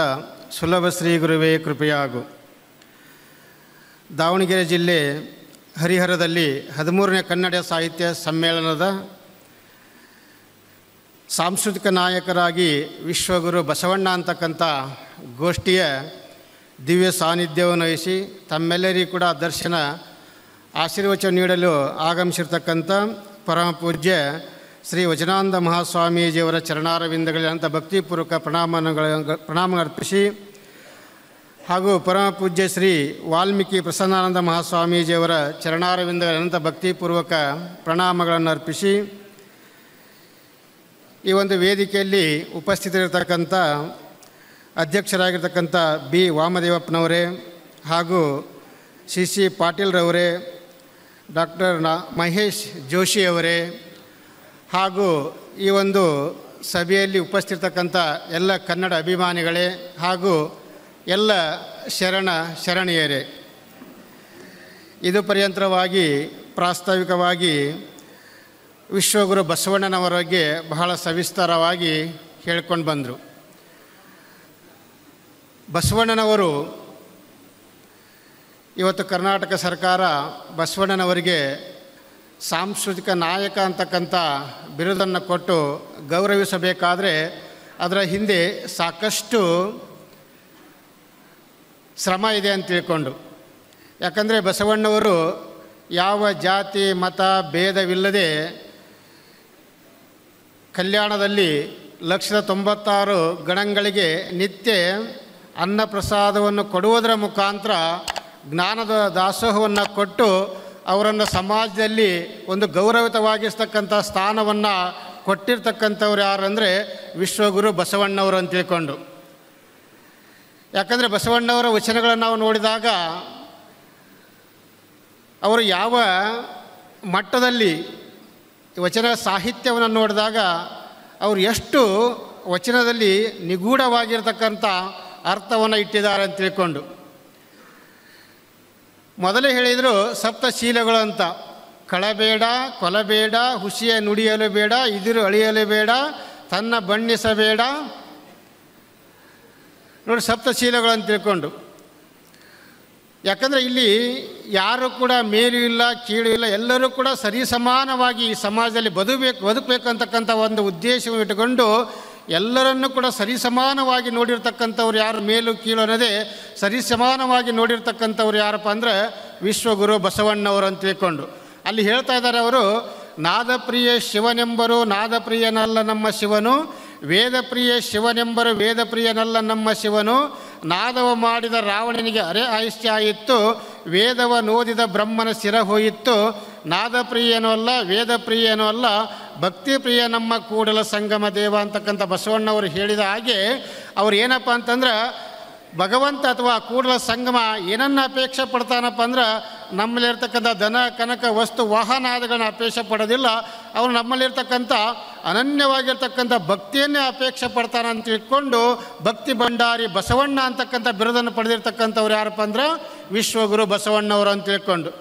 ಸುಲಭ ಶ್ರೀ ಗುರುವೇ ಕೃಪೆಯಾಗು. ದಾವಣಗೆರೆ ಜಿಲ್ಲೆ ಹರಿಹರದಲ್ಲಿ 13ನೇ ಕನ್ನಡ ಸಾಹಿತ್ಯ ಸಮ್ಮೇಳನದ ಸಾಂಸ್ಕೃತಿಕ ನಾಯಕರಾಗಿ ವಿಶ್ವಗುರು ಬಸವಣ್ಣ ಅಂತಕ್ಕಂಥ ಗೋಷ್ಠಿಯ ದಿವ್ಯ ಸಾನ್ನಿಧ್ಯವನ್ನು ವಹಿಸಿ ತಮ್ಮೆಲ್ಲರಿಗೂ ಕೂಡ ದರ್ಶನ ಆಶೀರ್ವಚನ ನೀಡಲು ಆಗಮಿಸಿರ್ತಕ್ಕಂಥ ಪರಮ ಪೂಜ್ಯ ಶ್ರೀ ವಚನಾನಂದ ಮಹಾಸ್ವಾಮೀಜಿಯವರ ಚರಣಾರವಿಂದಗಳಂಥ ಭಕ್ತಿಪೂರ್ವಕ ಪ್ರಣಾಮ ಅರ್ಪಿಸಿ, ಹಾಗೂ ಪರಮ ಪೂಜ್ಯ ಶ್ರೀ ವಾಲ್ಮೀಕಿ ಪ್ರಸನ್ನಾನಂದ ಮಹಾಸ್ವಾಮೀಜಿಯವರ ಚರಣಾರವಿಂದಗಳಂಥ ಭಕ್ತಿಪೂರ್ವಕ ಪ್ರಣಾಮಗಳನ್ನು ಅರ್ಪಿಸಿ, ಈ ಒಂದು ವೇದಿಕೆಯಲ್ಲಿ ಉಪಸ್ಥಿತರಿರ್ತಕ್ಕಂಥ ಅಧ್ಯಕ್ಷರಾಗಿರ್ತಕ್ಕಂಥ ಬಿ ವಾಮದೇವಪ್ಪನವರೇ ಹಾಗೂ ಸಿ ಪಾಟೀಲ್ರವರೇ, ಡಾಕ್ಟರ್ ಮಹೇಶ್ ಜೋಶಿಯವರೇ ಹಾಗೂ ಈ ಒಂದು ಸಭೆಯಲ್ಲಿ ಉಪಸ್ಥಿತಕ್ಕಂಥ ಎಲ್ಲ ಕನ್ನಡ ಅಭಿಮಾನಿಗಳೇ ಹಾಗೂ ಎಲ್ಲ ಶರಣೆಯರೇ, ಇದು ಪರ್ಯಂತರವಾಗಿ ಪ್ರಾಸ್ತಾವಿಕವಾಗಿ ವಿಶ್ವಗುರು ಬಸವಣ್ಣನವರ ಬಗ್ಗೆ ಬಹಳ ಸವಿಸ್ತಾರವಾಗಿ ಹೇಳ್ಕೊಂಡು ಬಂದರು. ಬಸವಣ್ಣನವರು ಇವತ್ತು ಕರ್ನಾಟಕ ಸರ್ಕಾರ ಬಸವಣ್ಣನವರಿಗೆ ಸಾಂಸ್ಕೃತಿಕ ನಾಯಕ ಅಂತಕ್ಕಂಥ ಬಿರುದನ್ನು ಕೊಟ್ಟು ಗೌರವಿಸಬೇಕಾದರೆ ಅದರ ಹಿಂದೆ ಸಾಕಷ್ಟು ಶ್ರಮ ಇದೆ ಅಂತ ತಿಳ್ಕೊಂಡು. ಯಾಕಂದರೆ ಬಸವಣ್ಣವರು ಯಾವ ಜಾತಿ ಮತ ಭೇದವಿಲ್ಲದೆ ಕಲ್ಯಾಣದಲ್ಲಿ 196 ಗಣಗಳಿಗೆ ನಿತ್ಯ ಅನ್ನಪ್ರಸಾದವನ್ನು ಕೊಡುವುದರ ಮುಖಾಂತರ ಜ್ಞಾನದ ದಾಸೋಹವನ್ನು ಕೊಟ್ಟು ಅವರನ್ನು ಸಮಾಜದಲ್ಲಿ ಒಂದು ಗೌರವಿತವಾಗಿಸ್ತಕ್ಕಂಥ ಸ್ಥಾನವನ್ನು ಕೊಟ್ಟಿರ್ತಕ್ಕಂಥವ್ರು ಯಾರು ಅಂದರೆ ವಿಶ್ವಗುರು ಬಸವಣ್ಣವರು ಅಂತ ತಿಳ್ಕೊಂಡು. ಯಾಕಂದರೆ ಬಸವಣ್ಣವರ ವಚನಗಳನ್ನು ನಾವು ನೋಡಿದಾಗ ಅವರು ಯಾವ ಮಟ್ಟದಲ್ಲಿ ವಚನ ಸಾಹಿತ್ಯವನ್ನು ನೋಡಿದಾಗ ಅವರು ಎಷ್ಟು ವಚನದಲ್ಲಿ ನಿಗೂಢವಾಗಿರ್ತಕ್ಕಂಥ ಅರ್ಥವನ್ನು ಇಟ್ಟಿದ್ದಾರೆ ಅಂತ ತಿಳ್ಕೊಂಡು. ಮೊದಲೇ ಹೇಳಿದರು ಸಪ್ತಶೀಲಗಳು ಅಂತ. ಕಳಬೇಡ, ಕೊಲಬೇಡ, ಹುಸಿಯ ನುಡಿಯಲು ಬೇಡ, ಇದಿರು ಅಳಿಯಲು ಬೇಡ, ತನ್ನ ಬಣ್ಣಿಸಬೇಡ. ನೋಡಿ, ಸಪ್ತಶೀಲಗಳು ಅಂತ ತಿಳ್ಕೊಂಡು. ಯಾಕಂದರೆ ಇಲ್ಲಿ ಯಾರು ಕೂಡ ಮೇಲೂ ಇಲ್ಲ ಕೀಳು ಇಲ್ಲ, ಎಲ್ಲರೂ ಕೂಡ ಸರಿಸಮಾನವಾಗಿ ಈ ಸಮಾಜದಲ್ಲಿ ಬದುಕಬೇಕು ಅಂತಕ್ಕಂಥ ಒಂದು ಉದ್ದೇಶವನ್ನು ಇಟ್ಟುಕೊಂಡು ಎಲ್ಲರನ್ನೂ ಕೂಡ ಸರಿಸಮಾನವಾಗಿ ನೋಡಿರ್ತಕ್ಕಂಥವ್ರು ಯಾರು, ಮೇಲು ಕೀಳು ಅನ್ನೋದೇ ಸರಿಸಮಾನವಾಗಿ ನೋಡಿರ್ತಕ್ಕಂಥವ್ರು ಯಾರಪ್ಪ ಅಂದರೆ ವಿಶ್ವಗುರು ಬಸವಣ್ಣವರು ಅಂತ ತಿಳ್ಕೊಂಡು. ಅಲ್ಲಿ ಹೇಳ್ತಾ ಇದ್ದಾರೆ ಅವರು, ನಾದಪ್ರಿಯ ಶಿವನೆಂಬರು ನಾದಪ್ರಿಯನಲ್ಲ ನಮ್ಮ ಶಿವನು, ವೇದಪ್ರಿಯ ಶಿವನೆಂಬರು ವೇದಪ್ರಿಯನಲ್ಲ ನಮ್ಮ ಶಿವನು, ನಾದವ ಮಾಡಿದ ರಾವಣನಿಗೆ ಅರೆ ಆಯುಷ್ಯ ಆಯಿತು, ವೇದವ ನೋದಿದ ಬ್ರಹ್ಮನ ಶಿರ ಹೋಯಿತು, ನಾದಪ್ರಿಯನೂ ಅಲ್ಲ ವೇದಪ್ರಿಯನೂ ಅಲ್ಲ, ಭಕ್ತಿಪ್ರಿಯ ನಮ್ಮ ಕೂಡಲ ಸಂಗಮ ದೇವ ಅಂತಕ್ಕಂಥ ಬಸವಣ್ಣವರು ಹೇಳಿದ ಹಾಗೆ ಅವ್ರು ಏನಪ್ಪ ಅಂತಂದ್ರೆ ಭಗವಂತ ಅಥವಾ ಕೂಡಲ ಸಂಗಮ ಏನನ್ನು ಅಪೇಕ್ಷೆ ಪಡ್ತಾನಪ್ಪ ಅಂದ್ರೆ ನಮ್ಮಲ್ಲಿರ್ತಕ್ಕಂಥ ಧನ ಕನಕ ವಸ್ತು ವಾಹನಾದಿಗಳನ್ನ ಅಪೇಕ್ಷೆ ಪಡೋದಿಲ್ಲ. ಅವನು ನಮ್ಮಲ್ಲಿರ್ತಕ್ಕಂಥ ಅನನ್ಯವಾಗಿರ್ತಕ್ಕಂಥ ಭಕ್ತಿಯನ್ನೇ ಅಪೇಕ್ಷೆ ಪಡ್ತಾನೆ ಅಂತ ತಿಳ್ಕೊಂಡು ಭಕ್ತಿ ಭಂಡಾರಿ ಬಸವಣ್ಣ ಅಂತಕ್ಕಂಥ ಬಿರುದನ್ನು ಪಡೆದಿರ್ತಕ್ಕಂಥವ್ರು ಯಾರಪ್ಪ ಅಂದ್ರೆ ವಿಶ್ವಗುರು ಬಸವಣ್ಣವರು ಅಂತ ತಿಳ್ಕೊಂಡು.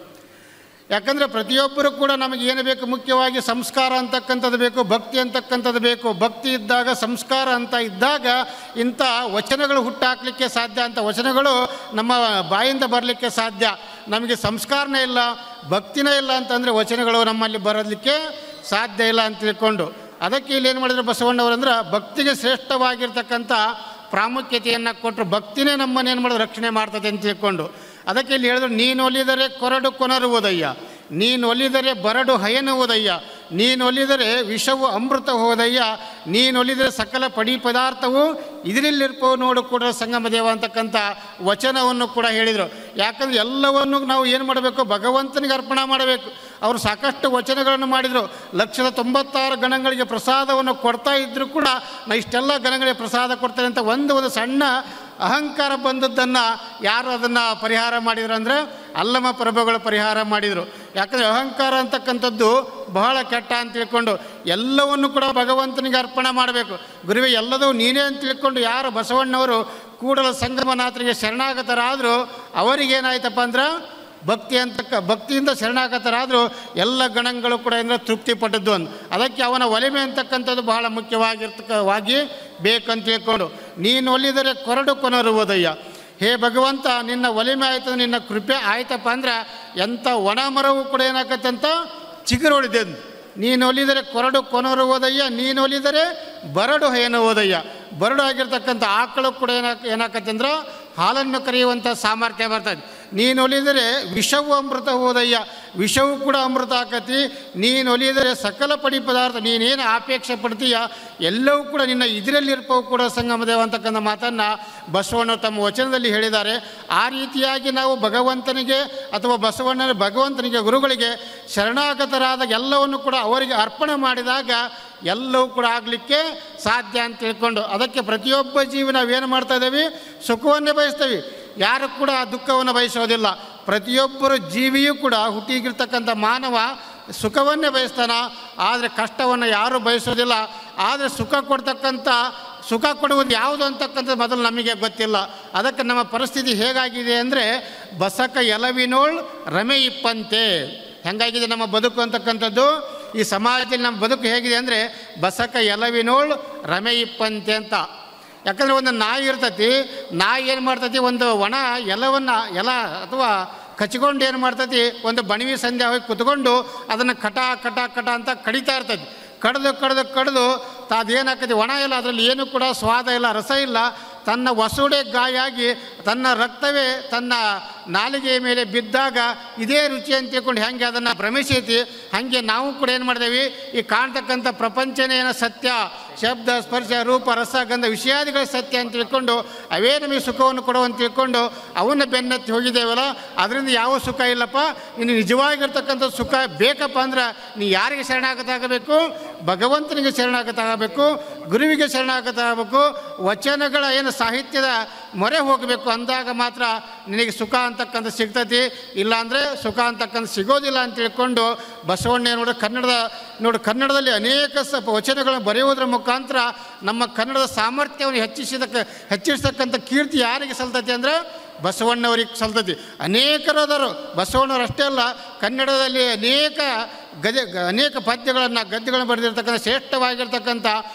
ಯಾಕಂದರೆ ಪ್ರತಿಯೊಬ್ಬರು ಕೂಡ ನಮಗೆ ಏನು ಬೇಕು, ಮುಖ್ಯವಾಗಿ ಸಂಸ್ಕಾರ ಅಂತಕ್ಕಂಥದ್ದು ಬೇಕು, ಭಕ್ತಿ ಅಂತಕ್ಕಂಥದ್ದು ಬೇಕು. ಭಕ್ತಿ ಇದ್ದಾಗ ಸಂಸ್ಕಾರ ಅಂತ ಇದ್ದಾಗ ಇಂಥ ವಚನಗಳು ಹುಟ್ಟಾಕಲಿಕ್ಕೆ ಸಾಧ್ಯ, ಅಂತ ವಚನಗಳು ನಮ್ಮ ಬಾಯಿಂದ ಬರಲಿಕ್ಕೆ ಸಾಧ್ಯ. ನಮಗೆ ಸಂಸ್ಕಾರನೇ ಇಲ್ಲ, ಭಕ್ತಿನೇ ಇಲ್ಲ ಅಂತಂದರೆ ವಚನಗಳು ನಮ್ಮಲ್ಲಿ ಬರೋದಕ್ಕೆ ಸಾಧ್ಯ ಇಲ್ಲ ಅಂತ ತಿಳ್ಕೊಂಡು. ಅದಕ್ಕೆ ಇಲ್ಲಿ ಏನು ಮಾಡಿದ್ರು ಬಸವಣ್ಣವರು ಅಂದ್ರೆ ಭಕ್ತಿಗೆ ಶ್ರೇಷ್ಠವಾಗಿರ್ತಕ್ಕಂಥ ಪ್ರಾಮುಖ್ಯತೆಯನ್ನು ಕೊಟ್ಟರು. ಭಕ್ತಿನೇ ನಮ್ಮನ್ನೇನು ಮಾಡೋದು ರಕ್ಷಣೆ ಮಾಡ್ತದೆ ಅಂತ ತಿಳ್ಕೊಂಡು. ಅದಕ್ಕೆ ಇಲ್ಲಿ ಹೇಳಿದ್ರು, ನೀನು ಒಲಿದರೆ ಕೊರಡು ಕೊನರುವುದಯ್ಯ, ನೀನು ಒಲಿದರೆ ಬರಡು ಹಯನುವುದಯ್ಯ, ನೀನು ಒಲಿದರೆ ವಿಷವು ಅಮೃತ ಹೋದಯ್ಯ, ನೀನು ಒಲಿದರೆ ಸಕಲ ಪಡಿ ಪದಾರ್ಥವು ಇದರಲ್ಲಿರ್ಪೋ ನೋಡು ಕೂಡ ಸಂಗಮ ದೇವ ಅಂತಕ್ಕಂಥ ವಚನವನ್ನು ಕೂಡ ಹೇಳಿದರು. ಯಾಕಂದರೆ ಎಲ್ಲವನ್ನು ನಾವು ಏನು ಮಾಡಬೇಕು, ಭಗವಂತನಿಗೆ ಅರ್ಪಣೆ ಮಾಡಬೇಕು. ಅವರು ಸಾಕಷ್ಟು ವಚನಗಳನ್ನು ಮಾಡಿದರು. 196 ಗಣಗಳಿಗೆ ಪ್ರಸಾದವನ್ನು ಕೊಡ್ತಾ ಇದ್ದರೂ ಕೂಡ ನಾ ಇಷ್ಟೆಲ್ಲ ಗಣಗಳಿಗೆ ಪ್ರಸಾದ ಕೊಡ್ತೇನೆ ಅಂತ ಒಂದು ಸಣ್ಣ ಅಹಂಕಾರ ಬಂದದ್ದನ್ನು ಯಾರು ಅದನ್ನು ಪರಿಹಾರ ಮಾಡಿದ್ರು ಅಂದರೆ ಅಲ್ಲಮ ಪ್ರಭುಗಳು ಪರಿಹಾರ ಮಾಡಿದರು. ಯಾಕಂದರೆ ಅಹಂಕಾರ ಅಂತಕ್ಕಂಥದ್ದು ಬಹಳ ಕೆಟ್ಟ ಅಂತ ತಿಳ್ಕೊಂಡು ಎಲ್ಲವನ್ನು ಕೂಡ ಭಗವಂತನಿಗೆ ಅರ್ಪಣೆ ಮಾಡಬೇಕು. ಗುರುವೇ ಎಲ್ಲದೂ ನೀನೇ ಅಂತ ತಿಳ್ಕೊಂಡು ಯಾರು ಬಸವಣ್ಣವರು ಕೂಡಲ ಸಂಗಮನಾಥರಿಗೆ ಶರಣಾಗತರಾದರೂ ಅವರಿಗೇನಾಯ್ತಪ್ಪ ಅಂದ್ರೆ ಭಕ್ತಿಯಿಂದ ಶರಣಾಗತರಾದರೂ ಎಲ್ಲ ಗಣಗಳು ಕೂಡ ಏನೋ ತೃಪ್ತಿ ಪಟ್ಟದ್ದು ಅಂತ. ಅದಕ್ಕೆ ಅವನ ಒಲಿಮೆ ಅಂತಕ್ಕಂಥದ್ದು ಬಹಳ ಮುಖ್ಯವಾಗಿ ಬೇಕಂತ ತಿಳ್ಕೊಂಡು. ನೀನು ಒಲಿದರೆ ಕೊರಡು ಕೊನರುವುದಯ್ಯ, ಹೇ ಭಗವಂತ ನಿನ್ನ ಒಲಿಮೆ ಆಯ್ತು, ನಿನ್ನ ಕೃಪೆ ಆಯ್ತಪ್ಪ ಅಂದ್ರೆ ಎಂಥ ಒಣ ಮರವು ಕೂಡ ಏನಾಕತ್ತಂತ ಚಿಗುರೊಳಿದೆ. ನೀನು ಒಲಿದರೆ ಕೊರಡು ಕೊನರುವುದಯ್ಯ, ನೀನು ಒಲಿದರೆ ಬರಡು ಹಯನುವುದಯ್ಯ. ಬರಡು ಆಗಿರ್ತಕ್ಕಂಥ ಆಕಳು ಕೂಡ ಏನಾಕತ್ತಂದ್ರೆ ಹಾಲನ್ನು ಕರೆಯುವಂಥ ಸಾಮರ್ಥ್ಯ ಬರ್ತದೆ. ನೀನು ಒಲಿದರೆ ವಿಷವು ಅಮೃತ ಹೋದಯ್ಯ, ವಿಷವು ಕೂಡ ಅಮೃತ ಆಕತಿ. ನೀನು ಒಲಿದರೆ ಸಕಲ ಪಡಿ ಪದಾರ್ಥ ನೀನೇನು ಅಪೇಕ್ಷೆ ಪಡ್ತೀಯ ಎಲ್ಲವೂ ಕೂಡ ನಿನ್ನ ಇದರಲ್ಲಿರ್ಪವು ಕೂಡ ಸಂಗಮದೇವ ಅಂತಕ್ಕಂಥ ಮಾತನ್ನು ಬಸವಣ್ಣ ತಮ್ಮ ವಚನದಲ್ಲಿ ಹೇಳಿದ್ದಾರೆ. ಆ ರೀತಿಯಾಗಿ ನಾವು ಭಗವಂತನಿಗೆ ಅಥವಾ ಭಗವಂತನಿಗೆ ಗುರುಗಳಿಗೆ ಶರಣಾಗತರಾದ ಎಲ್ಲವನ್ನು ಕೂಡ ಅವರಿಗೆ ಅರ್ಪಣೆ ಮಾಡಿದಾಗ ಎಲ್ಲವೂ ಕೂಡ ಆಗಲಿಕ್ಕೆ ಸಾಧ್ಯ ಅಂತ ತಿಳ್ಕೊಂಡು ಅದಕ್ಕೆ ಪ್ರತಿಯೊಬ್ಬ ಜೀವಿ ನಾವೇನು ಮಾಡ್ತಾ ಇದ್ದೀವಿ, ಸುಖವನ್ನೇ ಬಯಸ್ತೀವಿ, ಯಾರು ಕೂಡ ದುಃಖವನ್ನು ಬಯಸೋದಿಲ್ಲ. ಪ್ರತಿಯೊಬ್ಬರು ಜೀವಿಯೂ ಕೂಡ ಹುಟ್ಟಿಗಿರ್ತಕ್ಕಂಥ ಮಾನವ ಸುಖವನ್ನೇ ಬಯಸ್ತಾನ, ಆದರೆ ಕಷ್ಟವನ್ನು ಯಾರೂ ಬಯಸೋದಿಲ್ಲ. ಆದರೆ ಸುಖ ಕೊಡುವುದು ಯಾವುದು ಅಂತಕ್ಕಂಥದ್ದು ಮೊದಲು ನಮಗೆ ಗೊತ್ತಿಲ್ಲ. ಅದಕ್ಕೆ ನಮ್ಮ ಪರಿಸ್ಥಿತಿ ಹೇಗಾಗಿದೆ ಅಂದರೆ ಬಸಕ ಎಲವಿನೋಳ್ ರಮೆ ಇಪ್ಪಂತೆ ಹೆಂಗಾಗಿದೆ ನಮ್ಮ ಬದುಕು ಅಂತಕ್ಕಂಥದ್ದು. ಈ ಸಮಾಜದಲ್ಲಿ ನಮ್ಮ ಬದುಕು ಹೇಗಿದೆ ಅಂದರೆ ಬಸಕ ಎಲವಿನೋಳ್ ರಮೆ ಇಪ್ಪಂತೆ ಅಂತ. ಯಾಕಂದರೆ ಒಂದು ನಾಯಿ ಇರ್ತೈತಿ, ನಾಯಿ ಏನು ಮಾಡ್ತೈತಿ, ಒಂದು ಒಣ ಎಲ ಅಥವಾ ಕಚ್ಕೊಂಡು ಏನು ಮಾಡ್ತೈತಿ, ಒಂದು ಬಣವಿ ಸಂಧ್ಯಾ ಹೋಗಿ ಕುತ್ಕೊಂಡು ಅದನ್ನು ಕಟ ಅಂತ ಕಡಿತಾ ಇರ್ತೈತಿ. ಕಡ್ದು ಅದೇನಾಗ್ತೈತಿ, ಒಣ ಇಲ್ಲ, ಅದರಲ್ಲಿ ಏನೂ ಕೂಡ ಸ್ವಾದ ಇಲ್ಲ, ರಸ ಇಲ್ಲ. ತನ್ನ ವಸುಡೆ ಗಾಯ ಆಗಿ ತನ್ನ ರಕ್ತವೇ ತನ್ನ ನಾಲಿಗೆಯ ಮೇಲೆ ಬಿದ್ದಾಗ ಇದೇ ರುಚಿ ಅಂತ ತಿಳ್ಕೊಂಡು ಹೆಂಗೆ ಅದನ್ನು ಭ್ರಮಿಸೈತಿ, ಹಾಗೆ ನಾವು ಕೂಡ ಏನು ಮಾಡಿದೇವಿ, ಈ ಕಾಣ್ತಕ್ಕಂಥ ಪ್ರಪಂಚನೇ ಏನೋ ಸತ್ಯ, ಶಬ್ದ ಸ್ಪರ್ಶ ರೂಪ ರಸ ಗಂಧ ವಿಷಯಾದಿಗಳ ಸತ್ಯ ಅಂತ ತಿಳ್ಕೊಂಡು ಅವೇ ನಮಗೆ ಸುಖವನ್ನು ಕೊಡುವಂತ ತಿಳ್ಕೊಂಡು ಅವನ್ನ ಬೆನ್ನತ್ತಿ ಹೋಗಿದ್ದೇವಲ್ಲ, ಅದರಿಂದ ಯಾವ ಸುಖ ಇಲ್ಲಪ್ಪ. ಇನ್ನು ನಿಜವಾಗಿರ್ತಕ್ಕಂಥ ಸುಖ ಬೇಕಪ್ಪ ಅಂದ್ರೆ ನೀ ಯಾರಿಗೆ ಶರಣಾಗತಾಗಬೇಕು, ಭಗವಂತನಿಗೆ ಶರಣಾಗತಾಗಬೇಕು, ಗುರುವಿಗೆ ಶರಣಾಗತಾಗಬೇಕು, ವಚನಗಳ ಏನು ಸಾಹಿತ್ಯದ ಮೊರೆ ಹೋಗಬೇಕು. ಅಂದಾಗ ಮಾತ್ರ ನಿನಗೆ ಸುಖ ಅಂತಕ್ಕಂಥ ಸಿಗ್ತತಿ, ಇಲ್ಲಾಂದರೆ ಸುಖ ಅಂತಕ್ಕಂಥ ಸಿಗೋದಿಲ್ಲ ಅಂತ ತಿಳ್ಕೊಂಡು ಬಸವಣ್ಣ ಕನ್ನಡದಲ್ಲಿ ಅನೇಕ ವಚನಗಳನ್ನು ಬರೆಯುವುದರ ಮುಖಾಂತರ ನಮ್ಮ ಕನ್ನಡದ ಸಾಮರ್ಥ್ಯವನ್ನು ಹೆಚ್ಚಿಸತಕ್ಕಂಥ ಕೀರ್ತಿ ಯಾರಿಗೆ ಸಲ್ತತಿ ಅಂದರೆ ಬಸವಣ್ಣವ್ರಿಗೆ ಸಲ್ತತಿ. ಅನೇಕರಾದರು, ಬಸವಣ್ಣವರಷ್ಟೇ ಅಲ್ಲ, ಕನ್ನಡದಲ್ಲಿ ಅನೇಕ ಗದ್ಯಗಳನ್ನು ಬರೆದಿರ್ತಕ್ಕಂಥ ಶ್ರೇಷ್ಠವಾಗಿರ್ತಕ್ಕಂಥ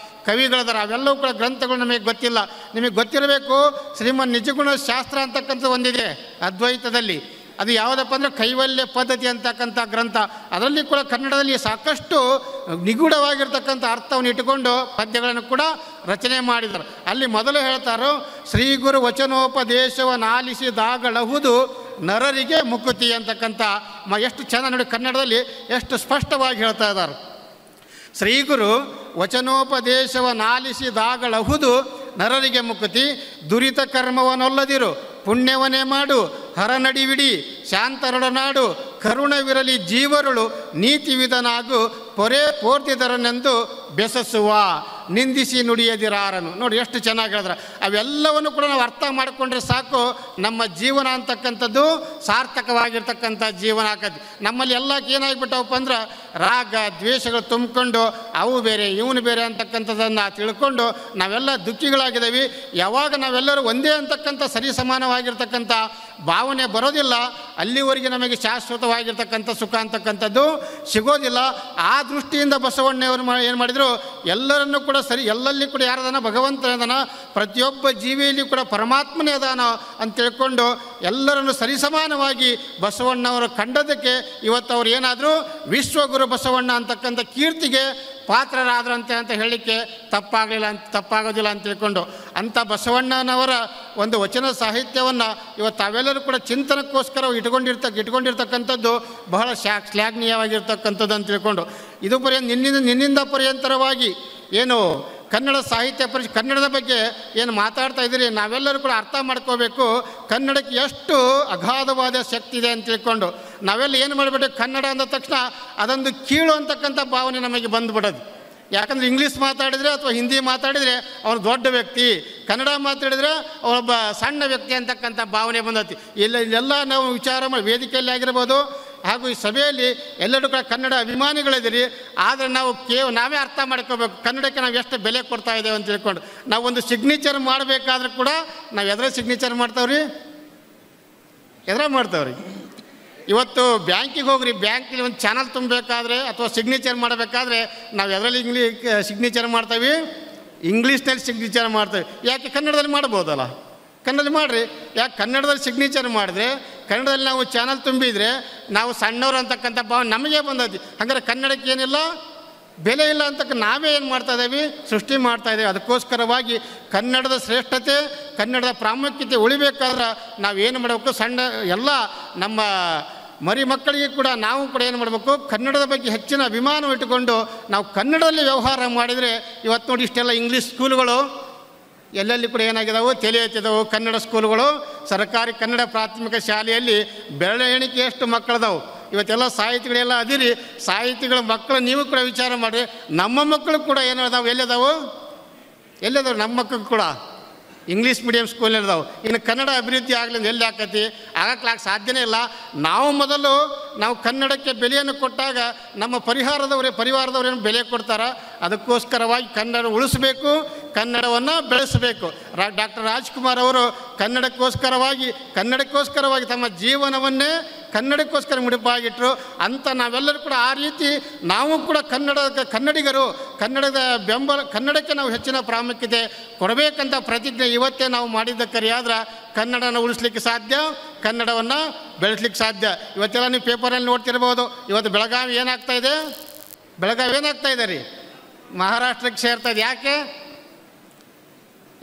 ಕವಿಗಳದಾರ. ಅವೆಲ್ಲವೂ ಕೂಡ ಗ್ರಂಥಗಳು ನಮಗೆ ಗೊತ್ತಿಲ್ಲ. ನಿಮಗೆ ಗೊತ್ತಿರಬೇಕು, ಶ್ರೀಮನ್ ನಿಜಗುಣ ಶಾಸ್ತ್ರ ಅಂತಕ್ಕಂಥ ಒಂದಿದೆ ಅದ್ವೈತದಲ್ಲಿ. ಅದು ಯಾವುದಪ್ಪ ಅಂದರೆ ಕೈವಲ್ಯ ಪದ್ಧತಿ ಅಂತಕ್ಕಂಥ ಗ್ರಂಥ. ಅದರಲ್ಲಿ ಕೂಡ ಕನ್ನಡದಲ್ಲಿ ಸಾಕಷ್ಟು ನಿಗೂಢವಾಗಿರ್ತಕ್ಕಂಥ ಅರ್ಥವನ್ನು ಇಟ್ಟುಕೊಂಡು ಪದ್ಯಗಳನ್ನು ಕೂಡ ರಚನೆ ಮಾಡಿದರು. ಅಲ್ಲಿ ಮೊದಲು ಹೇಳ್ತಾರೋ, ಶ್ರೀ ಗುರು ವಚನೋಪದೇಶವನ್ನಾಲಿಸಿದಾಗಳಹುದು ನರರಿಗೆ ಮುಕುತಿ ಅಂತಕ್ಕಂಥ ಎಷ್ಟು ಚೆಂದ ನೋಡಿ, ಕನ್ನಡದಲ್ಲಿ ಎಷ್ಟು ಸ್ಪಷ್ಟವಾಗಿ ಹೇಳ್ತಾ ಇದ್ದಾರೆ. ಶ್ರೀಗುರು ವಚನೋಪದೇಶವನ್ನಾಲಿಸಿದಾಗಳಹುದು ನರರಿಗೆ ಮುಕುತಿ, ದುರಿತ ಕರ್ಮವನ್ನೊಲ್ಲದಿರು ಪುಣ್ಯವನ್ನೇ ಮಾಡು, ಹರನಡಿವಿಡಿ ಶಾಂತರೊಡನಾಡು, ಕರುಣವಿರಲಿ ಜೀವರುಳು ನೀತಿವಿಧನಾಗು, ಪೊರೆ ಪೋರ್ತಿದರನೆಂದು ಬೆಸಸುವ ನಿಂದಿಸಿ ನುಡಿಯದಿರಾರನು. ನೋಡಿ ಎಷ್ಟು ಚೆನ್ನಾಗಿ ಹೇಳಿದ್ರೆ. ಅವೆಲ್ಲವನ್ನು ಕೂಡ ನಾವು ಅರ್ಥ ಮಾಡಿಕೊಂಡ್ರೆ ಸಾಕು, ನಮ್ಮ ಜೀವನ ಅಂತಕ್ಕಂಥದ್ದು ಸಾರ್ಥಕವಾಗಿರ್ತಕ್ಕಂಥ ಜೀವನ ಆಕತಿ. ನಮ್ಮಲ್ಲಿ ಎಲ್ಲ ಏನಾಗಿಬಿಟ್ಟವಪ್ಪ ಅಂದ್ರೆ ರಾಗ ದ್ವೇಷಗಳು ತುಂಬಿಕೊಂಡು ಅವು ಬೇರೆ ಇವನು ಬೇರೆ ಅಂತಕ್ಕಂಥದ್ದನ್ನು ತಿಳ್ಕೊಂಡು ನಾವೆಲ್ಲ ದುಃಖಿಗಳಾಗಿದ್ದೀವಿ. ಯಾವಾಗ ನಾವೆಲ್ಲರೂ ಒಂದೇ ಅಂತಕ್ಕಂಥ ಸರಿಸಮಾನವಾಗಿರ್ತಕ್ಕಂಥ ಭಾವನೆ ಬರೋದಿಲ್ಲ, ಅಲ್ಲಿವರೆಗೆ ನಮಗೆ ಶಾಶ್ವತವಾಗಿರ್ತಕ್ಕಂಥ ಸುಖ ಅಂತಕ್ಕಂಥದ್ದು ಸಿಗೋದಿಲ್ಲ. ಆ ದೃಷ್ಟಿಯಿಂದ ಬಸವಣ್ಣವರು ಏನು ಮಾಡಿದರು, ಎಲ್ಲರನ್ನೂ ಕೂಡ ಎಲ್ಲಲ್ಲಿ ಕೂಡ ಯಾರದಾನ, ಭಗವಂತನದಾನ, ಪ್ರತಿಯೊಬ್ಬ ಜೀವಿಯಲ್ಲಿ ಕೂಡ ಪರಮಾತ್ಮನೇ ಅದಾನ ಅಂತ ತಿಳ್ಕೊಂಡು ಎಲ್ಲರನ್ನು ಸರಿಸಮಾನವಾಗಿ ಬಸವಣ್ಣವರು ಕಂಡದಕ್ಕೆ ಇವತ್ತು ಅವ್ರು ಏನಾದರೂ ವಿಶ್ವಗುರು ಬಸವಣ್ಣ ಅಂತಕ್ಕಂಥ ಕೀರ್ತಿಗೆ ಪಾತ್ರರಾದ್ರಂತೆ ಅಂತ ಹೇಳಲಿಕ್ಕೆ ತಪ್ಪಾಗೋದಿಲ್ಲ ಅಂತ ತಿಳ್ಕೊಂಡು ಅಂಥ ಬಸವಣ್ಣನವರ ಒಂದು ವಚನ ಸಾಹಿತ್ಯವನ್ನು ಇವತ್ತು ತಾವೆಲ್ಲರೂ ಕೂಡ ಚಿಂತನಕ್ಕೋಸ್ಕರ ಇಟ್ಕೊಂಡಿರ್ತಕ್ಕಂಥದ್ದು ಬಹಳ ಶ್ಲಾಘನೀಯವಾಗಿರ್ತಕ್ಕಂಥದ್ದು ಅಂತ ತಿಳ್ಕೊಂಡು ಇದು ನಿನ್ನಿಂದ ಪರ್ಯಂತರವಾಗಿ ಏನು ಕನ್ನಡ ಸಾಹಿತ್ಯ ಕನ್ನಡದ ಬಗ್ಗೆ ಏನು ಮಾತಾಡ್ತಾ ಇದ್ದೀರಿ, ನಾವೆಲ್ಲರೂ ಕೂಡ ಅರ್ಥ ಮಾಡ್ಕೋಬೇಕು ಕನ್ನಡಕ್ಕೆ ಎಷ್ಟು ಅಗಾಧವಾದ ಶಕ್ತಿ ಇದೆ ಅಂತ ತಿಳ್ಕೊಂಡು. ನಾವೆಲ್ಲ ಏನು ಮಾಡಿಬಿಟ್ಟು ಕನ್ನಡ ಅಂದ ತಕ್ಷಣ ಅದೊಂದು ಕೀಳು ಅಂತಕ್ಕಂಥ ಭಾವನೆ ನಮಗೆ ಬಂದುಬಿಡೋದು. ಯಾಕಂದರೆ ಇಂಗ್ಲೀಷ್ ಮಾತಾಡಿದರೆ ಅಥವಾ ಹಿಂದಿ ಮಾತಾಡಿದರೆ ಅವನು ದೊಡ್ಡ ವ್ಯಕ್ತಿ, ಕನ್ನಡ ಮಾತಾಡಿದರೆ ಅವನೊಬ್ಬ ಸಣ್ಣ ವ್ಯಕ್ತಿ ಅಂತಕ್ಕಂಥ ಭಾವನೆ ಬಂದೈತಿ. ಇಲ್ಲೆಲ್ಲ ನಾವು ವಿಚಾರ ಮಾಡಿ ವೇದಿಕೆಯಲ್ಲಿ ಆಗಿರ್ಬೋದು ಹಾಗೂ ಈ ಸಭೆಯಲ್ಲಿ ಎಲ್ಲರೂ ಕೂಡ ಕನ್ನಡ ಅಭಿಮಾನಿಗಳಿದ್ದೀರಿ. ಆದರೆ ನಾವೇ ಅರ್ಥ ಮಾಡ್ಕೋಬೇಕು ಕನ್ನಡಕ್ಕೆ ನಾವು ಎಷ್ಟು ಬೆಲೆ ಕೊಡ್ತಾ ಇದ್ದೇವೆ ಅಂತ ತಿಳ್ಕೊಂಡು. ನಾವು ಒಂದು ಸಿಗ್ನೇಚರ್ ಮಾಡಬೇಕಾದ್ರೂ ಕೂಡ ನಾವು ಎದ್ರ ಸಿಗ್ನೇಚರ್ ಮಾಡ್ತಾವ್ರಿ, ಇವತ್ತು ಬ್ಯಾಂಕಿಗೆ ಹೋಗ್ರಿ, ಬ್ಯಾಂಕಲ್ಲಿ ಒಂದು ಚಾನಲ್ ತುಂಬಬೇಕಾದ್ರೆ ಅಥವಾ ಸಿಗ್ನೇಚರ್ ಮಾಡಬೇಕಾದ್ರೆ ನಾವು ಎದರಲ್ಲಿ ಸಿಗ್ನೇಚರ್ ಮಾಡ್ತೀವಿ, ಇಂಗ್ಲೀಷ್ನಲ್ಲಿ ಸಿಗ್ನೇಚರ್ ಮಾಡ್ತೀವಿ. ಯಾಕೆ ಕನ್ನಡದಲ್ಲಿ ಮಾಡ್ಬೋದಲ್ಲ, ಕನ್ನಡದಲ್ಲಿ ಮಾಡಿರಿ. ಯಾಕೆ ಕನ್ನಡದಲ್ಲಿ ಸಿಗ್ನೇಚರ್ ಮಾಡಿದ್ರೆ, ಕನ್ನಡದಲ್ಲಿ ನಾವು ಚಾನಲ್ ತುಂಬಿದರೆ ನಾವು ಸಣ್ಣವರು ಅಂತಕ್ಕಂಥ ಭಾವನೆ ನಮಗೆ ಬಂದೈತಿ. ಹಾಗಾದ್ರೆ ಕನ್ನಡಕ್ಕೆ ಏನಿಲ್ಲ, ಬೆಲೆ ಇಲ್ಲ ಅಂತಕ್ಕ ನಾವೇ ಏನು ಮಾಡ್ತಾಯಿದ್ದೀವಿ, ಸೃಷ್ಟಿ ಮಾಡ್ತಾಯಿದ್ದೀವಿ. ಅದಕ್ಕೋಸ್ಕರವಾಗಿ ಕನ್ನಡದ ಶ್ರೇಷ್ಠತೆ, ಕನ್ನಡದ ಪ್ರಾಮುಖ್ಯತೆ ಉಳಿಬೇಕಾದ್ರೆ ನಾವೇನು ಮಾಡಬೇಕು, ಎಲ್ಲ ನಮ್ಮ ಮರಿ ಮಕ್ಕಳಿಗೆ ಕೂಡ ನಾವು ಕೂಡ ಏನು ಮಾಡಬೇಕು, ಕನ್ನಡದ ಬಗ್ಗೆ ಹೆಚ್ಚಿನ ಅಭಿಮಾನ ಇಟ್ಟುಕೊಂಡು ನಾವು ಕನ್ನಡದಲ್ಲಿ ವ್ಯವಹಾರ ಮಾಡಿದರೆ ಇವತ್ತು ನೋಡಿ ಇಷ್ಟೆಲ್ಲ ಇಂಗ್ಲೀಷ್ ಸ್ಕೂಲ್ಗಳು ಎಲ್ಲೆಲ್ಲಿ ಕೂಡ ಏನಾಗಿದ್ದಾವೆ, ತಲೆ ಎತ್ತಿದಾವೆ. ಕನ್ನಡ ಸ್ಕೂಲ್ಗಳು, ಸರ್ಕಾರಿ ಕನ್ನಡ ಪ್ರಾಥಮಿಕ ಶಾಲೆಯಲ್ಲಿ ಬೆರಳ ಎಣಿಕೆಯಷ್ಟು ಮಕ್ಕಳದಾವೆ. ಇವತ್ತೆಲ್ಲ ಸಾಹಿತಿಗಳೆಲ್ಲ ಅದಿರಿ, ಸಾಹಿತಿಗಳ ಮಕ್ಕಳು ನೀವು ಕೂಡ ವಿಚಾರ ಮಾಡಿರಿ. ನಮ್ಮ ಮಕ್ಕಳು ಕೂಡ ಏನದಾವು, ಎಲ್ಲಿದಾವು ನಮ್ಮ ಮಕ್ಕಳು ಕೂಡ ಇಂಗ್ಲೀಷ್ ಮೀಡಿಯಂ ಸ್ಕೂಲ್ನದಾವು. ಇನ್ನು ಕನ್ನಡ ಅಭಿವೃದ್ಧಿ ಆಗಲಿ ಎಲ್ಲಿ ಆಕತಿ, ಆಗಕ್ಕೆ ಸಾಧ್ಯನೇ ಇಲ್ಲ. ನಾವು ಕನ್ನಡಕ್ಕೆ ಬೆಲೆಯನ್ನು ಕೊಟ್ಟಾಗ ನಮ್ಮ ಪರಿವಾರದವರೇನು ಬೆಲೆ ಕೊಡ್ತಾರೆ. ಅದಕ್ಕೋಸ್ಕರವಾಗಿ ಕನ್ನಡ ಉಳಿಸಬೇಕು, ಕನ್ನಡವನ್ನು ಬೆಳೆಸಬೇಕು. ಡಾಕ್ಟರ್ ರಾಜ್ಕುಮಾರ್ ಅವರು ಕನ್ನಡಕ್ಕೋಸ್ಕರವಾಗಿ ತಮ್ಮ ಜೀವನವನ್ನೇ ಕನ್ನಡಕ್ಕೋಸ್ಕರ ಮುಡಿಪಾಗಿಟ್ಟರು ಅಂತ ನಾವೆಲ್ಲರೂ ಕೂಡ ಆ ರೀತಿ ನಾವು ಕೂಡ ಕನ್ನಡಿಗರು, ಕನ್ನಡಕ್ಕೆ ನಾವು ಹೆಚ್ಚಿನ ಪ್ರಾಮುಖ್ಯತೆ ಕೊಡಬೇಕಂತ ಪ್ರತಿಜ್ಞೆ ಇವತ್ತೇ ನಾವು ಮಾಡಿದ್ದಕ್ಕರಿಯಾದ್ರೆ ಕನ್ನಡನ ಉಳಿಸ್ಲಿಕ್ಕೆ ಸಾಧ್ಯ, ಕನ್ನಡವನ್ನು ಬೆಳೆಸ್ಲಿಕ್ಕೆ ಸಾಧ್ಯ. ಇವತ್ತೆಲ್ಲ ನೀವು ಪೇಪರಲ್ಲಿ ನೋಡ್ತಿರ್ಬೋದು. ಇವತ್ತು ಬೆಳಗಾವಿ ಏನಾಗ್ತಾ ಇದೆ ರೀ, ಮಹಾರಾಷ್ಟ್ರಕ್ಕೆ ಸೇರ್ತಾ ಇದೆ.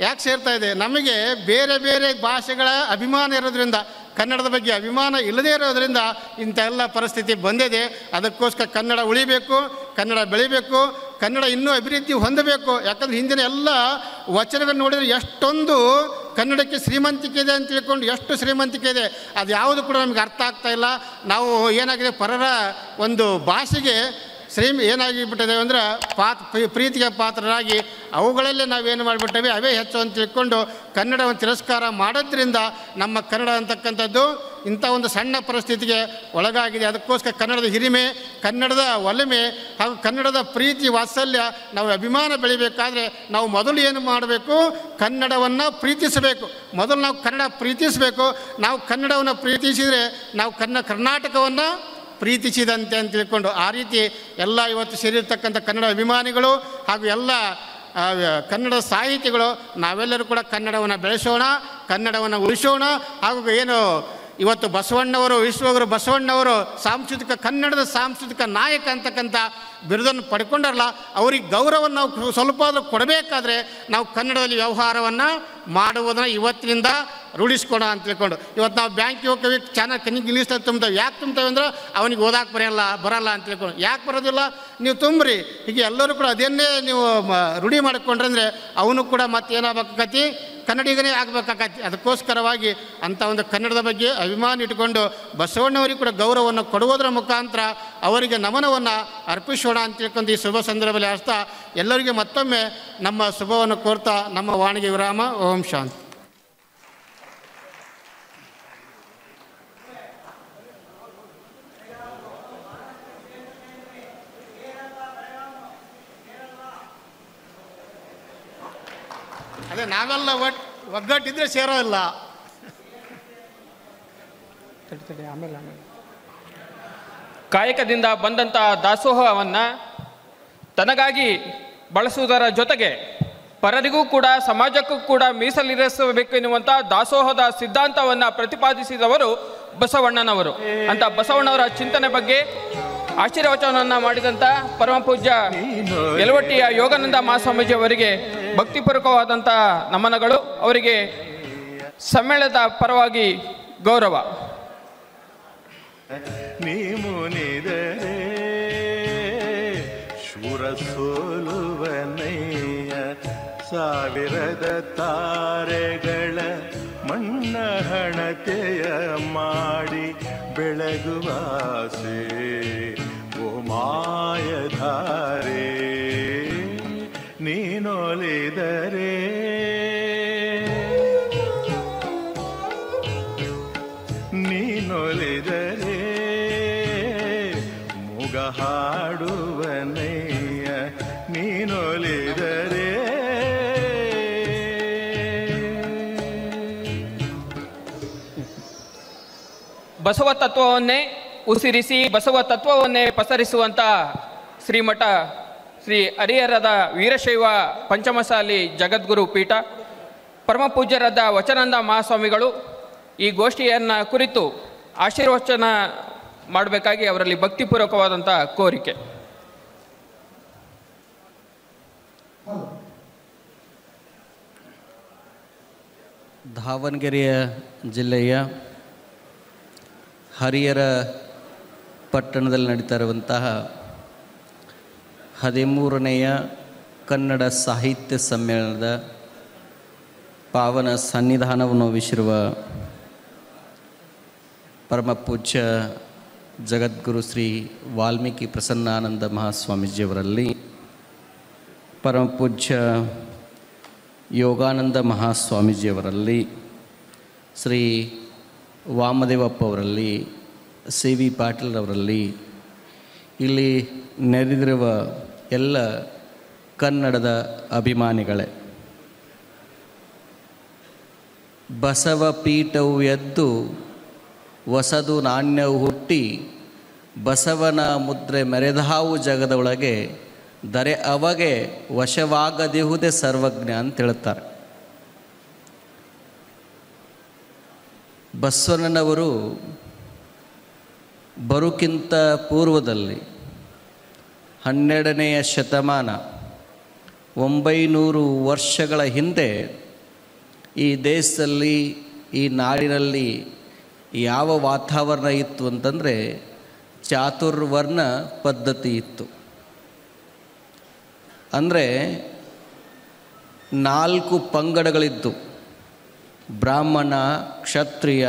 ಯಾಕೆ ಸೇರ್ತಾ ಇದೆ? ನಮಗೆ ಬೇರೆ ಬೇರೆ ಭಾಷೆಗಳ ಅಭಿಮಾನ ಇರೋದ್ರಿಂದ, ಕನ್ನಡದ ಬಗ್ಗೆ ಅಭಿಮಾನ ಇಲ್ಲದೇ ಇರೋದರಿಂದ ಇಂಥ ಎಲ್ಲ ಪರಿಸ್ಥಿತಿ ಬಂದಿದೆ. ಅದಕ್ಕೋಸ್ಕರ ಕನ್ನಡ ಉಳಿಬೇಕು, ಕನ್ನಡ ಬೆಳಿಬೇಕು, ಕನ್ನಡ ಇನ್ನೂ ಅಭಿವೃದ್ಧಿ ಹೊಂದಬೇಕು. ಯಾಕಂದರೆ ಹಿಂದಿನ ಎಲ್ಲ ವಚನಗಳನ್ನು ನೋಡಿದರೆ ಎಷ್ಟೊಂದು ಕನ್ನಡಕ್ಕೆ ಶ್ರೀಮಂತಿಕೆ ಇದೆ ಅಂತ ತಿಳ್ಕೊಂಡು ಎಷ್ಟು ಶ್ರೀಮಂತಿಕೆ ಇದೆ, ಅದು ಯಾವುದು ಕೂಡ ನಮಗೆ ಅರ್ಥ ಆಗ್ತಾ ಇಲ್ಲ. ನಾವು ಏನಾಗಿದೆ, ಪರರ ಒಂದು ಭಾಷೆಗೆ ಏನಾಗಿಬಿಟ್ಟಿದ್ದೇವೆ ಅಂದರೆ ಪ್ರೀತಿಗೆ ಪಾತ್ರರಾಗಿ ಅವುಗಳಲ್ಲೇ ನಾವೇನು ಮಾಡಿಬಿಟ್ಟೇವೆ, ಅವೇ ಹೆಚ್ಚು ಅಂತ ತಿಳ್ಕೊಂಡು ಕನ್ನಡವನ್ನು ತಿರಸ್ಕಾರ ಮಾಡೋದ್ರಿಂದ ನಮ್ಮ ಕನ್ನಡ ಅಂತಕ್ಕಂಥದ್ದು ಇಂಥ ಒಂದು ಸಣ್ಣ ಪರಿಸ್ಥಿತಿಗೆ ಒಳಗಾಗಿದೆ. ಅದಕ್ಕೋಸ್ಕರ ಕನ್ನಡದ ಹಿರಿಮೆ, ಕನ್ನಡದ ಒಲಮೆ ಹಾಗೂ ಕನ್ನಡದ ಪ್ರೀತಿ ವಾತ್ಸಲ್ಯ ನಾವು ಅಭಿಮಾನ ಬೆಳಿಬೇಕಾದ್ರೆ ನಾವು ಮೊದಲು ಏನು ಮಾಡಬೇಕು, ಕನ್ನಡವನ್ನು ಪ್ರೀತಿಸಬೇಕು. ಮೊದಲು ನಾವು ಕನ್ನಡ ಪ್ರೀತಿಸಬೇಕು. ನಾವು ಕನ್ನಡವನ್ನು ಪ್ರೀತಿಸಿದರೆ ನಾವು ಕರ್ನಾಟಕವನ್ನು ಪ್ರೀತಿಸಿದಂತೆ ಅಂತ ತಿಳ್ಕೊಂಡು ಆ ರೀತಿ ಎಲ್ಲ ಇವತ್ತು ಸೇರಿರ್ತಕ್ಕಂಥ ಕನ್ನಡ ಅಭಿಮಾನಿಗಳು ಹಾಗೂ ಎಲ್ಲ ಕನ್ನಡ ಸಾಹಿತಿಗಳು ನಾವೆಲ್ಲರೂ ಕೂಡ ಕನ್ನಡವನ್ನು ಬೆಳೆಸೋಣ, ಕನ್ನಡವನ್ನು ಉಳಿಸೋಣ. ಹಾಗೂ ಏನು ಇವತ್ತು ಬಸವಣ್ಣವರು, ವಿಶ್ವಗುರು ಬಸವಣ್ಣವರು ಕನ್ನಡದ ಸಾಂಸ್ಕೃತಿಕ ನಾಯಕ ಅಂತಕ್ಕಂಥ ಬಿರುದನ್ನು ಪಡ್ಕೊಂಡರಲ್ಲ, ಅವ್ರಿಗೆ ಗೌರವವನ್ನು ನಾವು ಸ್ವಲ್ಪ ಆದರೂ ಕೊಡಬೇಕಾದ್ರೆ ನಾವು ಕನ್ನಡದಲ್ಲಿ ವ್ಯವಹಾರವನ್ನು ಮಾಡುವುದನ್ನು ಇವತ್ತಿನಿಂದ ರೂಢಿಸ್ಕೊಳ ಅಂತ ತಿಳ್ಕೊಂಡು. ಇವತ್ತು ನಾವು ಬ್ಯಾಂಕಿಗೆ ಹೋಗ್ತೀವಿ, ಚೆನ್ನಾಗಿ ಇಂಗ್ಲೀಷ್ನಲ್ಲಿ ತುಂಬ್ತೇವೆ. ಯಾಕೆ ತುಂಬ್ತೇವೆ ಅಂದ್ರೆ ಅವನಿಗೆ ಓದಾಕೆ ಬರಲ್ಲ ಅಂತ ತಿಳ್ಕೊಂಡು. ಯಾಕೆ ಬರೋದಿಲ್ಲ, ನೀವು ತುಂಬ್ರಿ. ಹೀಗೆ ಎಲ್ಲರೂ ಕೂಡ ಅದನ್ನೇ ನೀವು ರೂಢಿ ಮಾಡಿಕೊಂಡ್ರೆ ಅಂದರೆ ಅವನು ಕೂಡ ಮತ್ತೇನಾಗಬೇಕಾಗತಿ, ಕನ್ನಡಿಗನೇ ಆಗಬೇಕಾಗತ್ತೆ. ಅದಕ್ಕೋಸ್ಕರವಾಗಿ ಅಂಥ ಒಂದು ಕನ್ನಡದ ಬಗ್ಗೆ ಅಭಿಮಾನ ಇಟ್ಕೊಂಡು ಬಸವಣ್ಣವರಿಗೆ ಕೂಡ ಗೌರವವನ್ನು ಕೊಡುವುದರ ಮುಖಾಂತರ ಅವರಿಗೆ ನಮನವನ್ನು ಅರ್ಪಿಸೋಣ ಅಂತ ತಿಳ್ಕೊಂಡು ಈ ಶುಭ ಸಂದರ್ಭದಲ್ಲಿ ಅರ್ಥ ಎಲ್ಲರಿಗೆ ಮತ್ತೊಮ್ಮೆ ನಮ್ಮ ಶುಭವನ್ನು ಕೋರ್ತಾ ನಮ್ಮ ವಾಣಿಗೆ ವಿರಾಮ. ಓಂ ಶಾಂತಿ. ಅದೇ ನಾವೆಲ್ಲ ಒಗ್ಗಟ್ಟಿದ್ರೆ ಸೇರೋಲ್ಲ. ಕಾಯಕದಿಂದ ಬಂದಂತಹ ದಾಸೋಹವನ್ನು ತನಗಾಗಿ ಬಳಸುವುದರ ಜೊತೆಗೆ ಪರರಿಗೂ ಕೂಡ ಸಮಾಜಕ್ಕೂ ಕೂಡ ಮೀಸಲಿರಿಸಬೇಕು ಎನ್ನುವಂಥ ದಾಸೋಹದ ಸಿದ್ಧಾಂತವನ್ನು ಪ್ರತಿಪಾದಿಸಿದವರು ಬಸವಣ್ಣನವರು. ಅಂತ ಬಸವಣ್ಣವರ ಚಿಂತನೆ ಬಗ್ಗೆ ಆಶೀರ್ವಚನವನ್ನು ಮಾಡಿದಂಥ ಪರಮ ಪೂಜ್ಯ ಯಲವಟ್ಟಿಯ ಯೋಗಾನಂದ ಮಹಾಸ್ವಾಮೀಜಿ ಅವರಿಗೆ ಭಕ್ತಿಪೂರ್ವಕವಾದಂಥ ನಮನಗಳು. ಅವರಿಗೆ ಸಮ್ಮೇಳನದ ಪರವಾಗಿ ಗೌರವ. ನೀ ಮುನಿದರೆ ಶೂರ ಸೋಲುವನಯ್ಯ, ಸಾವಿರದ ತಾರೆಗಳ ಮಣ್ಣ ಹಣತೆಯ ಮಾಡಿ ಬೆಳಗುವಾಸೆ ಓ ಮಾಯಧಾರೆ. ನೀನೊಲಿದರೆ ಮುಗ ಹಾಡುವನಯ್ಯ, ನೀನೊಲಿದರೆ ಬಸವ ತತ್ವವನ್ನೇ ಉಸಿರಿಸಿ ಬಸವ ತತ್ವವನ್ನೇ ಪಸರಿಸುವಂಥ ಶ್ರೀಮಠ ಶ್ರೀ ಹರಿಹರದ ವೀರಶೈವ ಪಂಚಮಸಾಲಿ ಜಗದ್ಗುರು ಪೀಠ ಪರಮ ಪೂಜ್ಯರಾದ ವಚನಾನಂದ ಮಹಾಸ್ವಾಮಿಗಳು ಈ ಗೋಷ್ಠಿಯನ್ನು ಕುರಿತು ಆಶೀರ್ವಚನ ಮಾಡಬೇಕಾಗಿ ಅವರಲ್ಲಿ ಭಕ್ತಿಪೂರ್ವಕವಾದಂಥ ಕೋರಿಕೆ. ದಾವಣಗೆರೆಯ ಜಿಲ್ಲೆಯ ಹರಿಹರ ಪಟ್ಟಣದಲ್ಲಿ ನಡೀತಾ ಇರುವಂತಹ 13ನೆಯ ಕನ್ನಡ ಸಾಹಿತ್ಯ ಸಮ್ಮೇಳನದ ಪಾವನ ಸನ್ನಿಧಾನವನ್ನು ವಹಿಸಿರುವ ಪರಮ ಪೂಜ್ಯ ಜಗದ್ಗುರು ಶ್ರೀ ವಾಲ್ಮೀಕಿ ಪ್ರಸನ್ನಾನಂದ ಮಹಾಸ್ವಾಮೀಜಿಯವರಲ್ಲಿ, ಪರಮಪೂಜ್ಯ ಯೋಗಾನಂದ ಮಹಾಸ್ವಾಮೀಜಿಯವರಲ್ಲಿ, ಶ್ರೀ ವಾಮದೇವಪ್ಪ ಅವರಲ್ಲಿ, ಸಿ ವಿ ಪಾಟೀಲ್ರವರಲ್ಲಿ, ಇಲ್ಲಿ ನೆರೆದಿರುವ ಎಲ್ಲ ಕನ್ನಡದ ಅಭಿಮಾನಿಗಳೇ, ಬಸವ ಪೀಠವು ಎದ್ದು ಹೊಸದು ನಾಣ್ಯವು ಹುಟ್ಟಿ ಬಸವನ ಮುದ್ರೆ ಮೆರೆದಾವು ಜಗದೊಳಗೆ ದರೆ ಅವಗೆ ವಶವಾಗದಿಹುದೇ ಸರ್ವಜ್ಞ ಅಂತ ಹೇಳ್ತಾರೆ. ಬಸವಣ್ಣನವರು ಬರುಕ್ಕಿಂತ ಪೂರ್ವದಲ್ಲಿ 12ನೇ ಶತಮಾನ 900 ವರ್ಷಗಳ ಹಿಂದೆ ಈ ದೇಶದಲ್ಲಿ, ಈ ನಾಡಿನಲ್ಲಿ ಯಾವ ವಾತಾವರಣ ಇತ್ತು ಅಂತಂದರೆ ಚಾತುರ್ವರ್ಣ ಪದ್ಧತಿ ಇತ್ತು. ಅಂದರೆ 4 ಪಂಗಡಗಳಿದ್ದು, ಬ್ರಾಹ್ಮಣ, ಕ್ಷತ್ರಿಯ,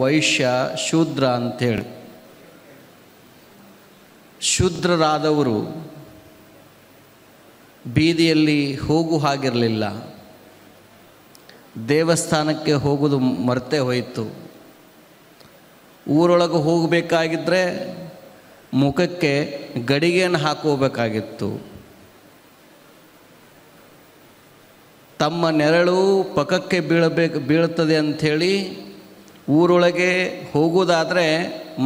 ವೈಶ್ಯ, ಶೂದ್ರ ಅಂಥೇಳಿ. ಶೂದ್ರರಾದವರು ಬೀದಿಯಲ್ಲಿ ಹೋಗು ಹಾಗಿರಲಿಲ್ಲ, ದೇವಸ್ಥಾನಕ್ಕೆ ಹೋಗೋದು ಮರೆತೇ ಹೋಯಿತು. ಊರೊಳಗೆ ಹೋಗಬೇಕಾಗಿದ್ದರೆ ಮುಖಕ್ಕೆ ಗಡಿಗೆಯನ್ನು ಹಾಕೋಬೇಕಾಗಿತ್ತು. ತಮ್ಮ ನೆರಳು ಪಕ್ಕಕ್ಕೆ ಬೀಳ್ತದೆ ಅಂಥೇಳಿ ಊರೊಳಗೆ ಹೋಗೋದಾದರೆ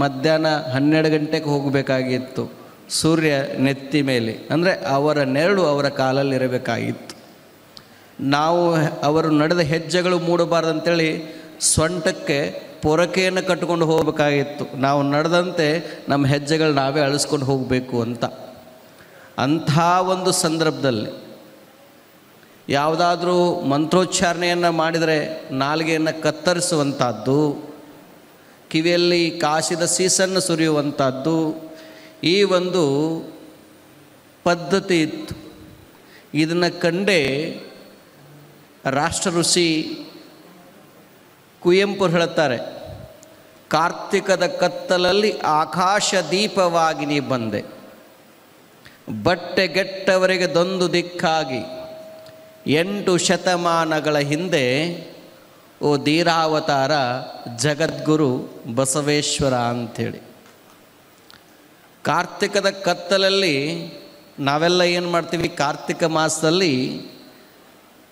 ಮಧ್ಯಾಹ್ನ 12 ಗಂಟೆಗೆ ಹೋಗಬೇಕಾಗಿತ್ತು, ಸೂರ್ಯ ನೆತ್ತಿ ಮೇಲೆ. ಅಂದರೆ ಅವರ ನೆರಳು ಅವರ ಕಾಲಲ್ಲಿರಬೇಕಾಗಿತ್ತು. ನಾವು ಅವರು ನಡೆದ ಹೆಜ್ಜೆಗಳು ಮೂಡಬಾರ್ದಂತೇಳಿ ಸೊಂಟಕ್ಕೆ ಪೊರಕೆಯನ್ನು ಕಟ್ಟಿಕೊಂಡು ಹೋಗಬೇಕಾಗಿತ್ತು. ನಾವು ನಡೆದಂತೆ ನಮ್ಮ ಹೆಜ್ಜೆಗಳು ನಾವೇ ಅಳಿಸ್ಕೊಂಡು ಹೋಗಬೇಕು ಅಂತ. ಅಂಥ ಒಂದು ಸಂದರ್ಭದಲ್ಲಿ ಯಾವುದಾದ್ರೂ ಮಂತ್ರೋಚ್ಚಾರಣೆಯನ್ನು ಮಾಡಿದರೆ ನಾಲಿಗೆಯನ್ನು ಕತ್ತರಿಸುವಂಥದ್ದು, ಕಿವಿಯಲ್ಲಿ ಕಾಸಿದ ಸೀಸನ್ನು ಸುರಿಯುವಂಥದ್ದು, ಈ ಒಂದು ಪದ್ಧತಿ ಇತ್ತು. ಇದನ್ನು ಕಂಡೇ ರಾಷ್ಟ್ರ ಋಷಿ ಕುವೆಂಪು ಹೇಳ್ತಾರೆ, ಕಾರ್ತಿಕದ ಕತ್ತಲಲ್ಲಿ ಆಕಾಶ ದೀಪವಾಗಿ ನೀ ಬಂದೆ, ಬಟ್ಟೆಗೆಟ್ಟವರಿಗೆ ದೊಂದು ದಿಕ್ಕಾಗಿ 8 ಶತಮಾನಗಳ ಹಿಂದೆ ಓ ಧೀರಾವತಾರ ಜಗದ್ಗುರು ಬಸವೇಶ್ವರ ಅಂಥೇಳಿ. ಕಾರ್ತಿಕದ ಕತ್ತಲಲ್ಲಿ ನಾವೆಲ್ಲ ಏನು ಮಾಡ್ತೀವಿ, ಕಾರ್ತಿಕ ಮಾಸದಲ್ಲಿ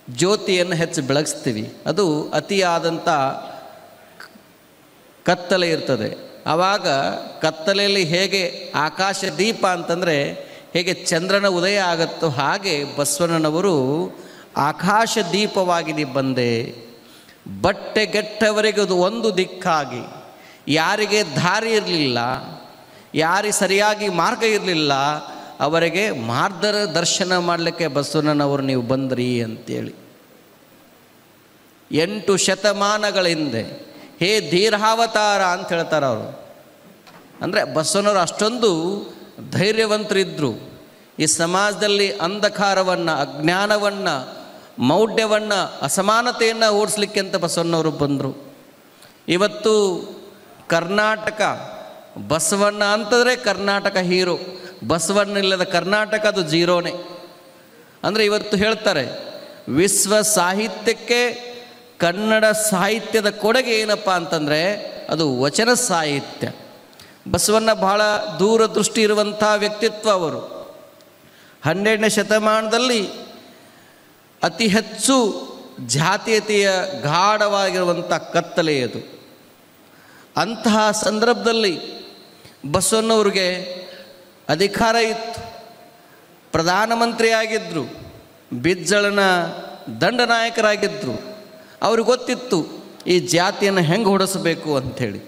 ಜ್ಯೋತಿಯನ್ನು ಹೆಚ್ಚು ಬೆಳಗಿಸ್ತೀವಿ. ಅದು ಅತಿಯಾದಂಥ ಕತ್ತಲೆ ಇರ್ತದೆ. ಆವಾಗ ಕತ್ತಲೆಯಲ್ಲಿ ಹೇಗೆ ಆಕಾಶ ದೀಪ ಅಂತಂದರೆ ಹೇಗೆ ಚಂದ್ರನ ಉದಯ ಆಗುತ್ತೋ ಹಾಗೆ ಬಸವಣ್ಣನವರು ಆಕಾಶ ದೀಪವಾಗಿ ನೀ ಬಂದೆ, ಬಟ್ಟೆಗೆಟ್ಟವರಿಗೆ ಅದು ಒಂದು ದಿಕ್ಕಾಗಿ. ಯಾರಿಗೆ ದಾರಿ ಇರಲಿಲ್ಲ, ಯಾರಿಗೆ ಸರಿಯಾಗಿ ಮಾರ್ಗ ಇರಲಿಲ್ಲ, ಅವರಿಗೆ ಮಾರ್ಗದರ್ಶನ ಮಾಡಲಿಕ್ಕೆ ಬಸವಣ್ಣನವರು ನೀವು ಬಂದ್ರಿ ಅಂತೇಳಿ 8 ಶತಮಾನಗಳ ಹಿಂದೆ ಹೇ ಧೀರಾವತಾರ ಅಂತ ಹೇಳ್ತಾರೆ ಅವರು. ಅಂದರೆ ಬಸವಣ್ಣವರು ಅಷ್ಟೊಂದು ಧೈರ್ಯವಂತರಿದ್ದರು. ಈ ಸಮಾಜದಲ್ಲಿ ಅಂಧಕಾರವನ್ನು, ಅಜ್ಞಾನವನ್ನು, ಮೌಢ್ಯವನ್ನು, ಅಸಮಾನತೆಯನ್ನು ಓಡಿಸ್ಲಿಕ್ಕೆ ಅಂತ ಬಸವಣ್ಣವರು ಬಂದರು. ಇವತ್ತು ಕರ್ನಾಟಕ ಬಸವಣ್ಣ ಅಂತಂದರೆ ಕರ್ನಾಟಕ ಹೀರೋ, ಬಸವಣ್ಣಿಲ್ಲದ ಕರ್ನಾಟಕ ಅದು ಜೀರೋನೇ. ಅಂದರೆ ಇವತ್ತು ಹೇಳ್ತಾರೆ ವಿಶ್ವ ಸಾಹಿತ್ಯಕ್ಕೆ ಕನ್ನಡ ಸಾಹಿತ್ಯದ ಕೊಡುಗೆ ಏನಪ್ಪ ಅಂತಂದರೆ ಅದು ವಚನ ಸಾಹಿತ್ಯ. ಬಸವಣ್ಣ ಬಹಳ ದೂರದೃಷ್ಟಿ ಇರುವಂಥ ವ್ಯಕ್ತಿತ್ವ ಅವರು. 12ನೇ ಶತಮಾನದಲ್ಲಿ ಅತಿ ಹೆಚ್ಚು ಜಾತೀಯತೆಯ ಗಾಢವಾಗಿರುವಂಥ ಕತ್ತಲೆ ಅದು. ಅಂತಹ ಸಂದರ್ಭದಲ್ಲಿ ಬಸವಣ್ಣವ್ರಿಗೆ ಅಧಿಕಾರ ಇತ್ತು, ಪ್ರಧಾನಮಂತ್ರಿಯಾಗಿದ್ದರು, ಬಿಜ್ಜಳನ ದಂಡನಾಯಕರಾಗಿದ್ದರು. ಅವ್ರಿಗೆ ಗೊತ್ತಿತ್ತು ಈ ಜಾತಿಯನ್ನು ಹೆಂಗೆ ಹೊಡೆಸಬೇಕು ಅಂಥೇಳಿ.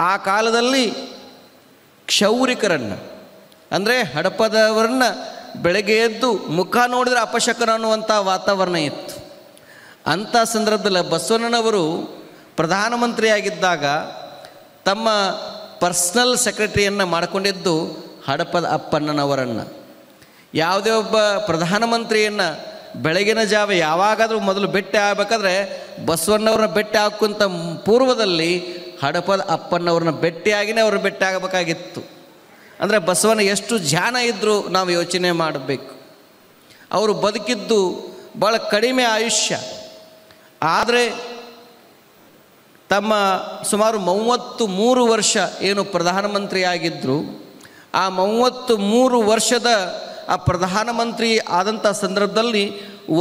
ಆ ಕಾಲದಲ್ಲಿ ಕ್ಷೌರಿಕರನ್ನು ಅಂದರೆ ಹಡಪದವರನ್ನ ಬೆಳಗ್ಗೆ ಎದ್ದು ಮುಖ ನೋಡಿದರೆ ಅಪಶಕನ ಅನ್ನುವಂಥ ವಾತಾವರಣ ಇತ್ತು. ಅಂಥ ಸಂದರ್ಭದಲ್ಲಿ ಬಸವಣ್ಣನವರು ಪ್ರಧಾನಮಂತ್ರಿಯಾಗಿದ್ದಾಗ ತಮ್ಮ ಪರ್ಸ್ನಲ್ ಸೆಕ್ರೆಟರಿಯನ್ನು ಮಾಡಿಕೊಂಡಿದ್ದು ಹಡಪದ ಅಪ್ಪಣ್ಣನವರನ್ನು. ಯಾವುದೇ ಒಬ್ಬ ಪ್ರಧಾನಮಂತ್ರಿಯನ್ನು ಬೆಳಗಿನ ಜಾವ ಯಾವಾಗಾದರೂ ಮೊದಲು ಭೇಟಿ ಆಗಬೇಕಾದ್ರೆ ಬಸವಣ್ಣವ್ರನ್ನ ಭೇಟಿ ಹಾಕುವಂಥ ಪೂರ್ವದಲ್ಲಿ ಹಡಪದ ಅಪ್ಪನವ್ರನ್ನ ಭೇಟಿಯಾಗಿನೇ ಅವ್ರನ್ನ ಭೇಟಿ ಆಗಬೇಕಾಗಿತ್ತು. ಅಂದರೆ ಬಸವನ ಎಷ್ಟು ಧ್ಯಾನ ಇದ್ದರೂ ನಾವು ಯೋಚನೆ ಮಾಡಬೇಕು. ಅವರು ಬದುಕಿದ್ದು ಭಾಳ ಕಡಿಮೆ ಆಯುಷ್ಯ, ಆದರೆ ತಮ್ಮ ಸುಮಾರು 33 ವರ್ಷ ಏನು ಪ್ರಧಾನಮಂತ್ರಿಯಾಗಿದ್ದರು, ಆ 33 ವರ್ಷದ ಆ ಪ್ರಧಾನಮಂತ್ರಿ ಆದಂಥ ಸಂದರ್ಭದಲ್ಲಿ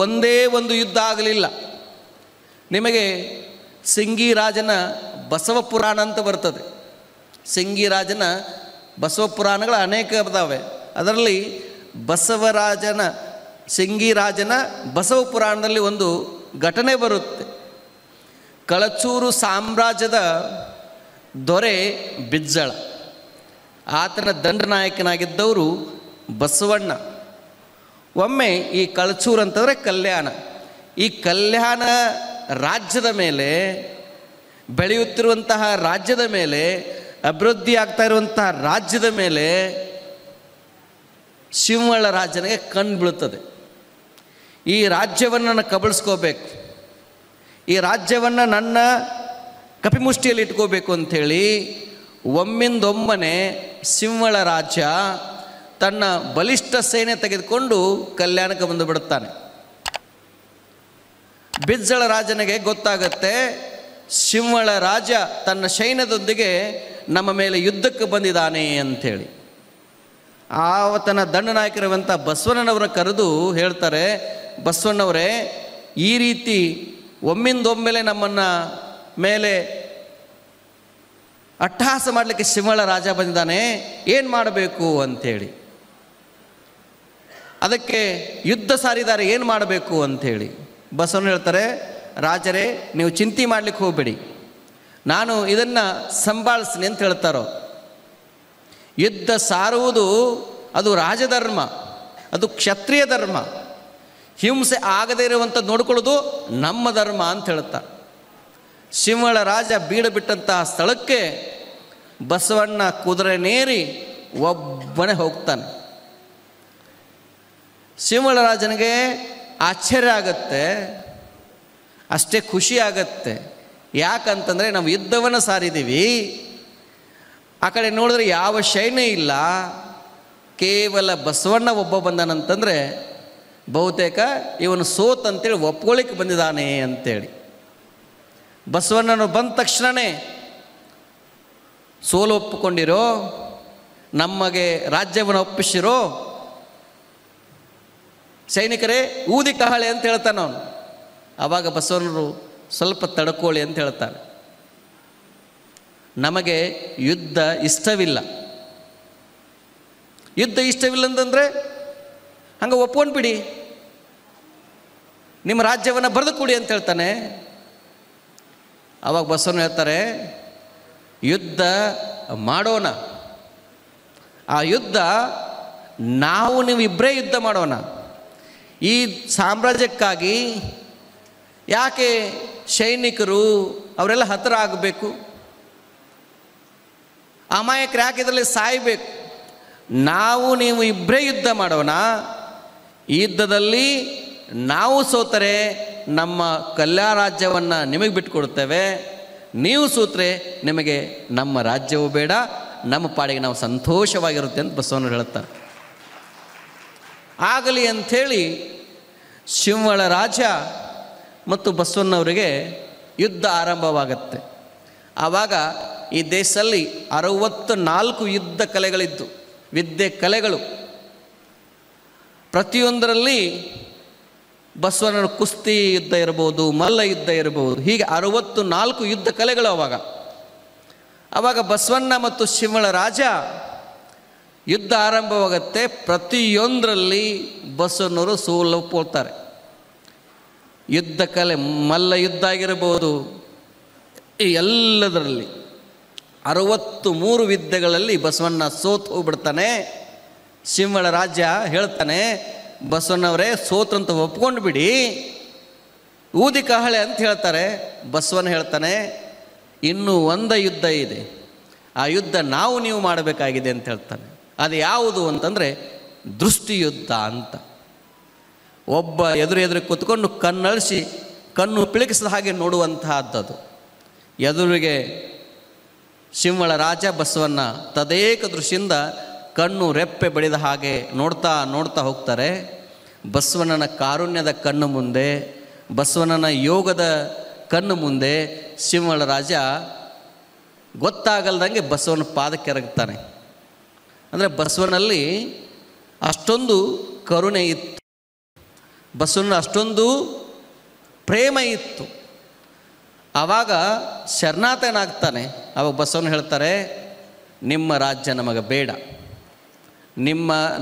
ಒಂದೇ ಒಂದು ಯುದ್ಧ ಆಗಲಿಲ್ಲ. ನಿಮಗೆ ಸಿಂಗಿರಾಜನ ಬಸವ ಪುರಾಣ ಅಂತ ಬರ್ತದೆ. ಸಿಂಗಿರಾಜನ ಬಸವ ಪುರಾಣಗಳು ಅನೇಕ ಇದ್ದಾವೆ. ಅದರಲ್ಲಿ ಸಿಂಗಿರಾಜನ ಬಸವ ಪುರಾಣದಲ್ಲಿ ಒಂದು ಘಟನೆ ಬರುತ್ತೆ. ಕಳಚೂರು ಸಾಮ್ರಾಜ್ಯದ ದೊರೆ ಬಿಜ್ಜಳ, ಆತನ ದಂಡನಾಯಕನಾಗಿದ್ದವರು ಬಸವಣ್ಣ. ಒಮ್ಮೆ ಈ ಕಳಚೂರು ಅಂತಂದರೆ ಕಲ್ಯಾಣ, ಈ ಕಲ್ಯಾಣ ರಾಜ್ಯದ ಮೇಲೆ, ಬೆಳೆಯುತ್ತಿರುವಂತಹ ರಾಜ್ಯದ ಮೇಲೆ, ಅಭಿವೃದ್ಧಿ ಆಗ್ತಾ ಇರುವಂತಹ ರಾಜ್ಯದ ಮೇಲೆ ಶಿವಮೊಳ್ಳ ರಾಜನಿಗೆ ಕಣ್ಣು ಬೀಳುತ್ತದೆ. ಈ ರಾಜ್ಯವನ್ನು ನಾನು ಕಬಳಿಸ್ಕೋಬೇಕು, ಈ ರಾಜ್ಯವನ್ನು ನನ್ನ ಕಪಿಮುಷ್ಟಿಯಲ್ಲಿ ಇಟ್ಕೋಬೇಕು ಅಂಥೇಳಿ ಒಮ್ಮಿಂದೊಮ್ಮನೆ ಶಿವಮೊಳ್ಳ ರಾಜ ತನ್ನ ಬಲಿಷ್ಠ ಸೇನೆ ತೆಗೆದುಕೊಂಡು ಕಲ್ಯಾಣಕ್ಕೆ ಬಂದು ಬಿಡುತ್ತಾನೆ. ಬಿಜ್ಜಳ ರಾಜನಿಗೆ ಗೊತ್ತಾಗತ್ತೆ ಶಿವಮೊಳ್ಳ ರಾಜ ತನ್ನ ಸೈನ್ಯದೊಂದಿಗೆ ನಮ್ಮ ಮೇಲೆ ಯುದ್ಧಕ್ಕೆ ಬಂದಿದ್ದಾನೆ ಅಂಥೇಳಿ. ಆವತನ ದಂಡನಾಯಕರಿರುವಂಥ ಬಸವಣ್ಣನವರ ಕರೆದು ಹೇಳ್ತಾರೆ, ಬಸವಣ್ಣವರೇ, ಈ ರೀತಿ ಒಮ್ಮಿಂದೊಮ್ಮೆಲೆ ನಮ್ಮನ್ನು ಮೇಲೆ ಅಟ್ಟಹಾಸ ಮಾಡಲಿಕ್ಕೆ ಶಿವಮೊಳ್ಳ ರಾಜ ಬಂದಿದ್ದಾನೆ, ಏನು ಮಾಡಬೇಕು ಅಂಥೇಳಿ. ಅದಕ್ಕೆ ಯುದ್ಧ ಸಾರಿದ್ದಾರೆ, ಏನು ಮಾಡಬೇಕು ಅಂಥೇಳಿ. ಬಸವಣ್ಣ ಹೇಳ್ತಾರೆ, ರಾಜರೇ, ನೀವು ಚಿಂತೆ ಮಾಡಲಿಕ್ಕೆ ಹೋಗಬೇಡಿ, ನಾನು ಇದನ್ನು ಸಂಭಾಳಿಸ್ತೀನಿ ಅಂತ ಹೇಳ್ತಾರೋ. ಯುದ್ಧ ಸಾರುವುದು ಅದು ರಾಜಧರ್ಮ, ಅದು ಕ್ಷತ್ರಿಯ ಧರ್ಮ. ಹಿಂಸೆ ಆಗದೇ ಇರುವಂಥದ್ದು ನೋಡ್ಕೊಳ್ಳೋದು ನಮ್ಮ ಧರ್ಮ ಅಂತ ಹೇಳ್ತಾರೆ. ಶಿವಮೊಳ್ಳ ರಾಜ ಬೀಡು ಬಿಟ್ಟಂತಹ ಸ್ಥಳಕ್ಕೆ ಬಸವಣ್ಣ ಕುದುರೆನೇರಿ ಒಬ್ಬನೇ ಹೋಗ್ತಾನೆ. ಶಿವಮೊಳ್ಳ ರಾಜನಿಗೆ ಆಶ್ಚರ್ಯ ಆಗತ್ತೆ, ಅಷ್ಟೇ ಖುಷಿ ಆಗತ್ತೆ. ಯಾಕಂತಂದರೆ ನಾವು ಯುದ್ಧವನ್ನು ಸಾರಿದ್ದೀವಿ, ಆ ಕಡೆ ನೋಡಿದ್ರೆ ಯಾವ ಸೈನ್ಯ ಇಲ್ಲ, ಕೇವಲ ಬಸವಣ್ಣ ಒಬ್ಬ ಬಂದಾನಂತಂದರೆ ಬಹುತೇಕ ಇವನು ಸೋತ್ ಅಂತೇಳಿ ಒಪ್ಕೊಳ್ಳಿಕ್ಕೆ ಬಂದಿದ್ದಾನೆ ಅಂತೇಳಿ. ಬಸವಣ್ಣನು ಬಂದ ತಕ್ಷಣವೇ ಸೋಲು ಒಪ್ಪಿಕೊಂಡಿರೋ, ನಮಗೆ ರಾಜ್ಯವನ್ನು ಒಪ್ಪಿಸಿರೋ, ಸೈನಿಕರೇ ಊದಿ ಕಹಳೆ ಅಂತ ಹೇಳ್ತಾನೆ ಅವನು. ಆವಾಗ ಬಸವಣ್ಣರು ಸ್ವಲ್ಪ ತಡ್ಕೊಳ್ಳಿ ಅಂತ ಹೇಳ್ತಾನೆ. ನಮಗೆ ಯುದ್ಧ ಇಷ್ಟವಿಲ್ಲ, ಯುದ್ಧ ಇಷ್ಟವಿಲ್ಲ ಅಂತಂದರೆ ಹಂಗೆ ಒಪ್ಕೊಂಡು ಬಿಡಿ, ನಿಮ್ಮ ರಾಜ್ಯವನ್ನು ಬರೆದು ಕೊಡಿ ಅಂತ ಹೇಳ್ತಾನೆ. ಆವಾಗ ಬಸವಣ್ಣ ಹೇಳ್ತಾರೆ, ಯುದ್ಧ ಮಾಡೋಣ, ಆ ಯುದ್ಧ ನಾವು ನೀವು ಇಬ್ಬರೇ ಯುದ್ಧ ಮಾಡೋಣ. ಈ ಸಾಮ್ರಾಜ್ಯಕ್ಕಾಗಿ ಯಾಕೆ ಸೈನಿಕರು ಅವರೆಲ್ಲ ಹತ್ತಿರ ಆಗಬೇಕು, ಅಮಾಯಕರು ಯಾಕೆ ಇದರಲ್ಲಿ ಸಾಯಬೇಕು? ನಾವು ನೀವು ಇಬ್ಬರೇ ಯುದ್ಧ ಮಾಡೋಣ. ಈ ಯುದ್ಧದಲ್ಲಿ ನಾವು ಸೋತರೆ ನಮ್ಮ ಕಲ್ಯಾಣ ರಾಜ್ಯವನ್ನು ನಿಮಗೆ ಬಿಟ್ಟುಕೊಡ್ತೇವೆ, ನೀವು ಸೋತ್ರೆ ನಿಮಗೆ ನಮ್ಮ ರಾಜ್ಯವೂ ಬೇಡ, ನಮ್ಮ ಪಾಡಿಗೆ ನಾವು ಸಂತೋಷವಾಗಿರುತ್ತೆ ಅಂತ ಬಸವಣ್ಣ ಹೇಳ್ತಾರೆ. ಆಗಲಿ ಅಂಥೇಳಿ ಶಿವಮೊಳ್ಳ ರಾಜ ಮತ್ತು ಬಸವಣ್ಣವರಿಗೆ ಯುದ್ಧ ಆರಂಭವಾಗತ್ತೆ. ಆವಾಗ ಈ ದೇಶದಲ್ಲಿ 64 ಯುದ್ಧ ಕಲೆಗಳಿದ್ದು, ವಿದ್ಯೆ ಕಲೆಗಳು. ಪ್ರತಿಯೊಂದರಲ್ಲಿ ಬಸವಣ್ಣನ ಕುಸ್ತಿ ಯುದ್ಧ ಇರ್ಬೋದು, ಮಲ್ಲ ಯುದ್ಧ ಇರ್ಬೋದು, ಹೀಗೆ 64 ಯುದ್ಧ ಕಲೆಗಳು ಆವಾಗ ಬಸವಣ್ಣ ಮತ್ತು ಶಿವಮೊಳ್ಳ ರಾಜ ಯುದ್ಧ ಆರಂಭವಾಗುತ್ತೆ. ಪ್ರತಿಯೊಂದರಲ್ಲಿ ಬಸವಣ್ಣವರು ಸೋಲೊಪ್ಕೊಳ್ತಾರೆ. ಯುದ್ಧ ಕಲೆ, ಮಲ್ಲ ಯುದ್ಧ ಆಗಿರ್ಬೋದು, ಈ ಎಲ್ಲದರಲ್ಲಿ 63 ವಿದ್ಯೆಗಳಲ್ಲಿ ಬಸವಣ್ಣ ಸೋತು ಹೋಗ್ಬಿಡ್ತಾನೆ. ಶಿವಮೊಳ್ಳ ರಾಜ ಹೇಳ್ತಾನೆ, ಬಸವಣ್ಣವರೇ ಸೋತ್ರಂತ ಒಪ್ಕೊಂಡು ಬಿಡಿ, ಊದಿ ಕಹಳೆ ಅಂತ ಹೇಳ್ತಾರೆ. ಬಸವಣ್ಣ ಹೇಳ್ತಾನೆ, ಇನ್ನೂ ಒಂದು ಯುದ್ಧ ಇದೆ, ಆ ಯುದ್ಧ ನಾವು ನೀವು ಮಾಡಬೇಕಾಗಿದೆ ಅಂತ ಹೇಳ್ತಾನೆ. ಅದು ಯಾವುದು ಅಂತಂದರೆ ದೃಷ್ಟಿ ಯುದ್ಧ ಅಂತ. ಒಬ್ಬ ಎದುರು ಕೂತ್ಕೊಂಡು ಕಣ್ಣಳಿಸಿ ಕಣ್ಣು ಪಿಳಿಕಿಸಿದ ಹಾಗೆ ನೋಡುವಂತಹದ್ದು. ಎದುರಿಗೆ ಶಿಂವಳ ರಾಜ ಬಸವಣ್ಣ ತದೇಕ ದೃಷ್ಟಿಯಿಂದ ಕಣ್ಣು ರೆಪ್ಪೆ ಬಡಿದ ಹಾಗೆ ನೋಡ್ತಾ ನೋಡ್ತಾ ಹೋಗ್ತಾರೆ. ಬಸವಣ್ಣನ ಕಾರುಣ್ಯದ ಕಣ್ಣು ಮುಂದೆ, ಬಸವಣ್ಣನ ಯೋಗದ ಕಣ್ಣು ಮುಂದೆ ಶಿಂವಳ ರಾಜ ಗೊತ್ತಾಗಲ್ದಂಗೆ ಬಸವನ ಪಾದಕ್ಕೆ ಎರಗ್ತಾನೆ. ಅಂದರೆ ಬಸವನಲ್ಲಿ ಅಷ್ಟೊಂದು ಕರುಣೆ ಇತ್ತು, ಬಸವನ ಅಷ್ಟೊಂದು ಪ್ರೇಮ ಇತ್ತು. ಆವಾಗ ಶರಣಾರ್ಥನಾಗ್ತಾನೆ. ಆವಾಗ ಬಸವನ ಹೇಳ್ತಾರೆ, ನಿಮ್ಮ ರಾಜ್ಯ ನಮಗೆ ಬೇಡ,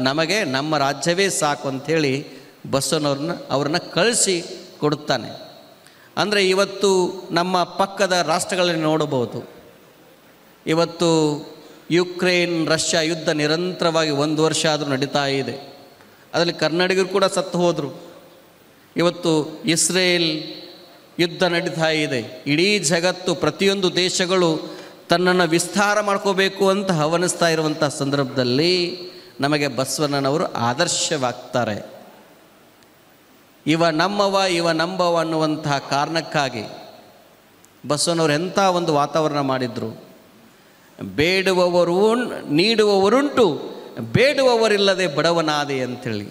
ನಮಗೆ ನಮ್ಮ ರಾಜ್ಯವೇ ಸಾಕು ಅಂಥೇಳಿ ಅವ್ರನ್ನ ಕಳಿಸಿ ಕೊಡುತ್ತಾನೆ. ಅಂದರೆ ಇವತ್ತು ನಮ್ಮ ಪಕ್ಕದ ರಾಷ್ಟ್ರಗಳಲ್ಲಿ ನೋಡಬಹುದು. ಇವತ್ತು ಯುಕ್ರೇನ್ ರಷ್ಯಾ ಯುದ್ಧ ನಿರಂತರವಾಗಿ 1 ವರ್ಷ ಆದರೂ ನಡೀತಾ ಇದೆ. ಅದರಲ್ಲಿ ಕನ್ನಡಿಗರು ಕೂಡ ಸತ್ತು ಹೋದರು. ಇವತ್ತು ಇಸ್ರೇಲ್ ಯುದ್ಧ ನಡೀತಾ ಇದೆ. ಇಡೀ ಜಗತ್ತು, ಪ್ರತಿಯೊಂದು ದೇಶಗಳು ತನ್ನನ್ನು ವಿಸ್ತಾರ ಮಾಡ್ಕೋಬೇಕು ಅಂತ ಹವನಿಸ್ತಾ ಇರುವಂಥ ಸಂದರ್ಭದಲ್ಲಿ ನಮಗೆ ಬಸವಣ್ಣನವರು ಆದರ್ಶವಾಗ್ತಾರೆ. ಇವ ನಂಬವ ಅನ್ನುವಂತಹ ಕಾರಣಕ್ಕಾಗಿ ಬಸವಣ್ಣವರು ಎಂಥ ಒಂದು ವಾತಾವರಣ ಮಾಡಿದರು. ಬೇಡುವವರು ನೀಡುವವರುಂಟು, ಬೇಡುವವರಿಲ್ಲದೆ ಬಡವನಾದೆ ಅಂಥೇಳಿ.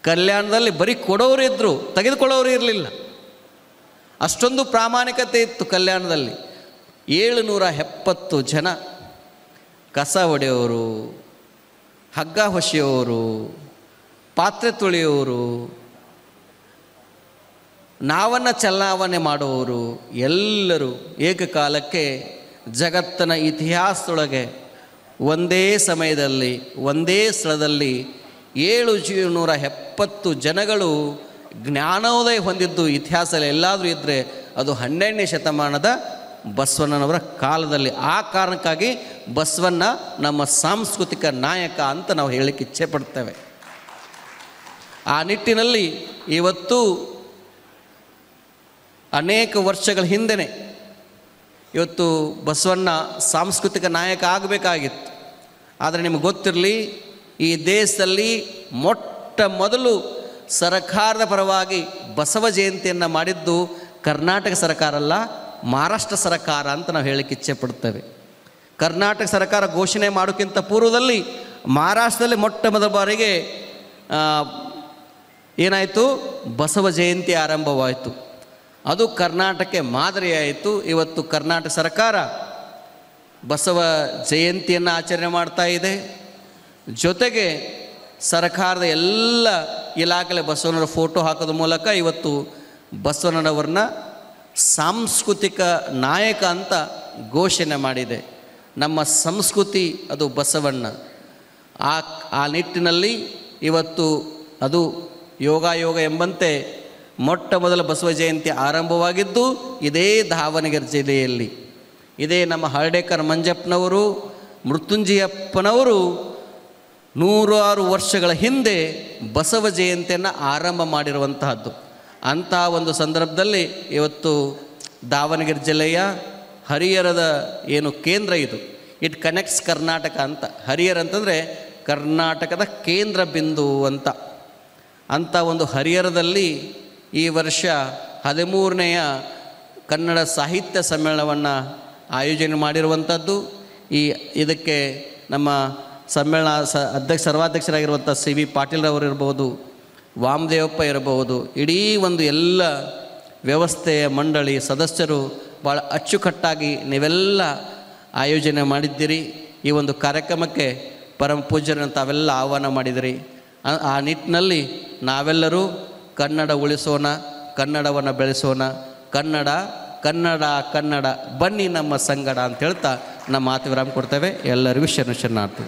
ಕಲ್ಯಾಣದಲ್ಲಿ ಬರೀ ಕೊಡೋರಿದ್ದರು, ತೆಗೆದುಕೊಳ್ಳೋರು ಇರಲಿಲ್ಲ. ಅಷ್ಟೊಂದು ಪ್ರಾಮಾಣಿಕತೆ ಇತ್ತು ಕಲ್ಯಾಣದಲ್ಲಿ. 770 ಜನ ಕಸ ಹೊಡೆಯೋರು, ಹಗ್ಗ ಹೊಸೆಯೋರು, ಪಾತ್ರೆ ತೊಳೆಯೋರು, ನಾವನ್ನು ಚಲಾವಣೆ ಮಾಡುವವರು ಎಲ್ಲರೂ ಏಕಕಾಲಕ್ಕೆ ಜಗತ್ತಿನ ಇತಿಹಾಸದೊಳಗೆ ಒಂದೇ ಸಮಯದಲ್ಲಿ ಒಂದೇ ಸ್ಥಳದಲ್ಲಿ 770 ಜನಗಳು ಜ್ಞಾನೋದಯ ಹೊಂದಿದ್ದು ಇತಿಹಾಸದಲ್ಲಿ ಎಲ್ಲಾದರೂ ಇದ್ದರೆ ಅದು 12ನೇ ಶತಮಾನದ ಬಸವಣ್ಣನವರ ಕಾಲದಲ್ಲಿ. ಆ ಕಾರಣಕ್ಕಾಗಿ ಬಸವಣ್ಣ ನಮ್ಮ ಸಾಂಸ್ಕೃತಿಕ ನಾಯಕ ಅಂತ ನಾವು ಹೇಳಲಿಕ್ಕೆ ಇಚ್ಛೆ ಪಡ್ತೇವೆ. ಆ ನಿಟ್ಟಿನಲ್ಲಿ ಇವತ್ತು ಅನೇಕ ವರ್ಷಗಳ ಹಿಂದೆಯೇ ಇವತ್ತು ಬಸವಣ್ಣ ಸಾಂಸ್ಕೃತಿಕ ನಾಯಕ ಆಗಬೇಕಾಗಿತ್ತು. ಆದರೆ ನಿಮಗೆ ಗೊತ್ತಿರಲಿ, ಈ ದೇಶದಲ್ಲಿ ಮೊಟ್ಟ ಮೊದಲು ಸರಕಾರದ ಪರವಾಗಿ ಬಸವ ಜಯಂತಿಯನ್ನು ಮಾಡಿದ್ದು ಕರ್ನಾಟಕ ಸರ್ಕಾರ ಅಲ್ಲ, ಮಹಾರಾಷ್ಟ್ರ ಸರ್ಕಾರ ಅಂತ ನಾವು ಹೇಳಲಿಕ್ಕೆ ಇಚ್ಛೆ ಪಡ್ತೇವೆ. ಕರ್ನಾಟಕ ಸರ್ಕಾರ ಘೋಷಣೆ ಮಾಡೋಕ್ಕಿಂತ ಪೂರ್ವದಲ್ಲಿ ಮಹಾರಾಷ್ಟ್ರದಲ್ಲಿ ಮೊಟ್ಟ ಮೊದಲ ಬಾರಿಗೆ ಏನಾಯಿತು, ಬಸವ ಜಯಂತಿ ಆರಂಭವಾಯಿತು. ಅದು ಕರ್ನಾಟಕಕ್ಕೆ ಮಾದರಿಯಾಯಿತು. ಇವತ್ತು ಕರ್ನಾಟಕ ಸರ್ಕಾರ ಬಸವ ಜಯಂತಿಯನ್ನು ಆಚರಣೆ ಮಾಡ್ತಾ ಇದೆ. ಜೊತೆಗೆ ಸರ್ಕಾರದ ಎಲ್ಲ ಇಲಾಖೆ ಬಸವಣ್ಣನ ಫೋಟೋ ಹಾಕೋದ್ರ ಮೂಲಕ ಇವತ್ತು ಬಸವಣ್ಣನವ್ರನ್ನ ಸಾಂಸ್ಕೃತಿಕ ನಾಯಕ ಅಂತ ಘೋಷಣೆ ಮಾಡಿದೆ. ನಮ್ಮ ಸಂಸ್ಕೃತಿ ಅದು ಬಸವಣ್ಣ. ಆ ನಿಟ್ಟಿನಲ್ಲಿ ಇವತ್ತು ಅದು ಯೋಗ ಎಂಬಂತೆ ಮೊಟ್ಟ ಮೊದಲ ಬಸವ ಜಯಂತಿ ಆರಂಭವಾಗಿದ್ದು ಇದೇ ದಾವಣಗೆರೆ ಜಿಲ್ಲೆಯಲ್ಲಿ. ಇದೇ ನಮ್ಮ ಹರ್ಡೇಕರ್ ಮಂಜಪ್ಪನವರು, ಮೃತ್ಯುಂಜಯಪ್ಪನವರು 106 ವರ್ಷಗಳ ಹಿಂದೆ ಬಸವ ಜಯಂತಿಯನ್ನು ಆರಂಭ ಮಾಡಿರುವಂತಹದ್ದು. ಅಂಥ ಒಂದು ಸಂದರ್ಭದಲ್ಲಿ ಇವತ್ತು ದಾವಣಗೆರೆ ಜಿಲ್ಲೆಯ ಹರಿಹರದ ಏನು ಕೇಂದ್ರ ಇದು, ಇಟ್ ಕನೆಕ್ಟ್ಸ್ ಕರ್ನಾಟಕ ಅಂತ. ಹರಿಹರ ಅಂತಂದರೆ ಕರ್ನಾಟಕದ ಕೇಂದ್ರ ಬಿಂದು ಅಂತ ಒಂದು ಹರಿಹರದಲ್ಲಿ ಈ ವರ್ಷ 13ನೇಯ ಕನ್ನಡ ಸಾಹಿತ್ಯ ಸಮ್ಮೇಳನವನ್ನು ಆಯೋಜನೆ ಮಾಡಿರುವಂಥದ್ದು. ಇದಕ್ಕೆ ನಮ್ಮ ಸಮ್ಮೇಳನ ಸರ್ವಾಧ್ಯಕ್ಷರಾಗಿರುವಂಥ CB ಪಾಟೀಲ್ರವರು ಇರ್ಬೋದು, ವಾಮದೇವಪ್ಪ ಇರಬಹುದು, ಇಡೀ ಒಂದು ಎಲ್ಲ ವ್ಯವಸ್ಥೆಯ ಮಂಡಳಿ ಸದಸ್ಯರು ಭಾಳ ಅಚ್ಚುಕಟ್ಟಾಗಿ ನೀವೆಲ್ಲ ಆಯೋಜನೆ ಮಾಡಿದ್ದೀರಿ. ಈ ಒಂದು ಕಾರ್ಯಕ್ರಮಕ್ಕೆ ಪರಮ ಪೂಜ್ಯರನ್ನು ತಾವೆಲ್ಲ ಆಹ್ವಾನ ಮಾಡಿದಿರಿ. ಆ ನಿಟ್ಟಿನಲ್ಲಿ ನಾವೆಲ್ಲರೂ ಕನ್ನಡ ಉಳಿಸೋಣ, ಕನ್ನಡವನ್ನು ಬೆಳೆಸೋಣ, ಕನ್ನಡ ಕನ್ನಡ ಕನ್ನಡ ಬನ್ನಿ ನಮ್ಮ ಸಂಗಡ ಅಂತ ಹೇಳ್ತಾ ನಮ್ಮ ಮಾತು ವಿರಾಮ ಕೊಡ್ತೇವೆ. ಎಲ್ಲರಿಗೂ ಶರಣಾರ್ಥಿ.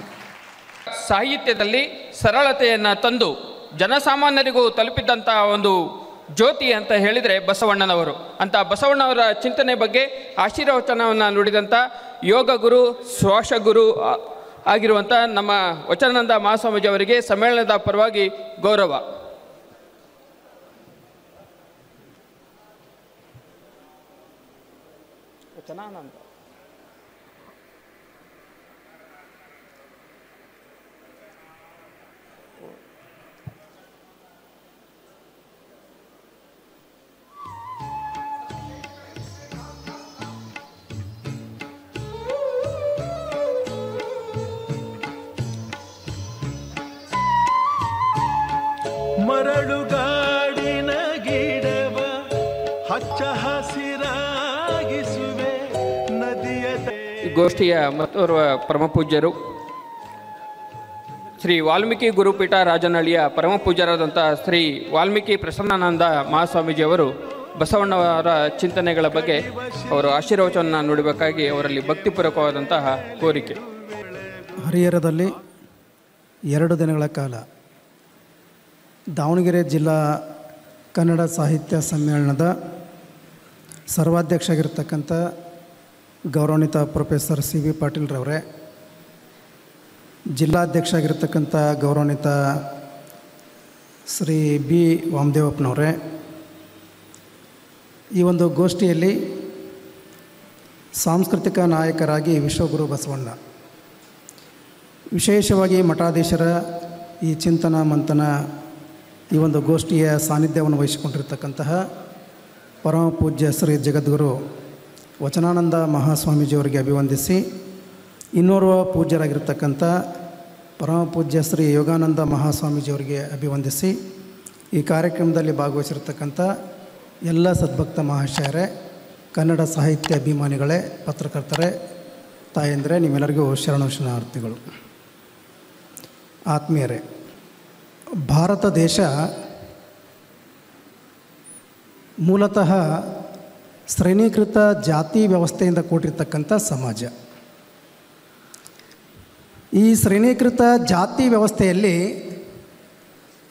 ಸಾಹಿತ್ಯದಲ್ಲಿ ಸರಳತೆಯನ್ನು ತಂದು ಜನಸಾಮಾನ್ಯರಿಗೂ ತಲುಪಿದ್ದಂಥ ಒಂದು ಜ್ಯೋತಿ ಅಂತ ಹೇಳಿದರೆ ಬಸವಣ್ಣನವರು. ಅಂತ ಬಸವಣ್ಣವರ ಚಿಂತನೆ ಬಗ್ಗೆ ಆಶೀರ್ವಚನವನ್ನು ನುಡಿದಂಥ ಯೋಗ ಗುರು, ಶ್ವಾಸ ಗುರು ಆಗಿರುವಂಥ ನಮ್ಮ ವಚನಾನಂದ ಮಹಾಸ್ವಾಮೀಜಿ ಅವರಿಗೆ ಸಮ್ಮೇಳನದ ಪರವಾಗಿ ಗೌರವ. ವಚನಾನಂದ ಹಚ್ಚ ಹಸಿರಾಗಿಸುವೆ ನದಿಯ ಈ ಗೋಷ್ಠಿಯ ಮತ್ತೋರ್ವ ಪರಮಪೂಜ್ಯರು ಶ್ರೀ ವಾಲ್ಮೀಕಿ ಗುರುಪೀಠ ರಾಜನಹಳ್ಳಿಯ ಪರಮಪೂಜ್ಯರಾದಂಥ ಶ್ರೀ ವಾಲ್ಮೀಕಿ ಪ್ರಸನ್ನಾನಂದ ಮಹಾಸ್ವಾಮೀಜಿಯವರು ಬಸವಣ್ಣವರ ಚಿಂತನೆಗಳ ಬಗ್ಗೆ ಅವರು ಆಶೀರ್ವಚನ ನುಡಿಬೇಕಾಗಿ ಅವರಲ್ಲಿ ಭಕ್ತಿಪೂರ್ವಕವಾದಂತಹ ಕೋರಿಕೆ. ಹರಿಹರದಲ್ಲಿ 2 ದಿನಗಳ ಕಾಲ ದಾವಣಗೆರೆ ಜಿಲ್ಲಾ ಕನ್ನಡ ಸಾಹಿತ್ಯ ಸಮ್ಮೇಳನದ ಸರ್ವಾಧ್ಯಕ್ಷರಾಗಿರ್ತಕ್ಕಂಥ ಗೌರವಾನ್ವಿತ ಪ್ರೊಫೆಸರ್ ಸಿ ವಿ ಪಾಟೀಲ್ರವರೇ, ಜಿಲ್ಲಾಧ್ಯಕ್ಷ ಆಗಿರ್ತಕ್ಕಂಥ ಗೌರವಾನ್ವಿತ ಶ್ರೀ ಬಿ ವಾಮದೇವಪ್ಪನವರೇ, ಈ ಒಂದು ಗೋಷ್ಠಿಯಲ್ಲಿ ಸಾಂಸ್ಕೃತಿಕ ನಾಯಕರಾಗಿ ವಿಶ್ವಗುರು ಬಸವಣ್ಣ, ವಿಶೇಷವಾಗಿ ಮಠಾಧೀಶರ ಈ ಚಿಂತನ ಮಂಥನ ಈ ಒಂದು ಗೋಷ್ಠಿಯ ಸಾನ್ನಿಧ್ಯವನ್ನು ವಹಿಸಿಕೊಂಡಿರ್ತಕ್ಕಂತಹ ಪರಮ ಪೂಜ್ಯ ಶ್ರೀ ಜಗದ್ಗುರು ವಚನಾನಂದ ಮಹಾಸ್ವಾಮೀಜಿಯವರಿಗೆ ಅಭಿವಂದಿಸಿ, ಇನ್ನೋರ್ವ ಪೂಜ್ಯರಾಗಿರ್ತಕ್ಕಂಥ ಪರಮ ಪೂಜ್ಯ ಶ್ರೀ ಯೋಗಾನಂದ ಮಹಾಸ್ವಾಮೀಜಿಯವರಿಗೆ ಅಭಿವಂದಿಸಿ, ಈ ಕಾರ್ಯಕ್ರಮದಲ್ಲಿ ಭಾಗವಹಿಸಿರ್ತಕ್ಕಂಥ ಎಲ್ಲ ಸದ್ಭಕ್ತ ಮಹಾಶಯರೇ, ಕನ್ನಡ ಸಾಹಿತ್ಯ ಅಭಿಮಾನಿಗಳೇ, ಪತ್ರಕರ್ತರೇ, ತಾಯಂದಿರೇ, ನಿಮ್ಮೆಲ್ಲರಿಗೂ ಶರಣಾರ್ಥಿಗಳು. ಆತ್ಮೀಯರೇ, ಭಾರತ ದೇಶ ಮೂಲತಃ ಶ್ರೇಣೀಕೃತ ಜಾತಿ ವ್ಯವಸ್ಥೆಯಿಂದ ಕೂಡಿರ್ತಕ್ಕಂಥ ಸಮಾಜ. ಈ ಶ್ರೇಣೀಕೃತ ಜಾತಿ ವ್ಯವಸ್ಥೆಯಲ್ಲಿ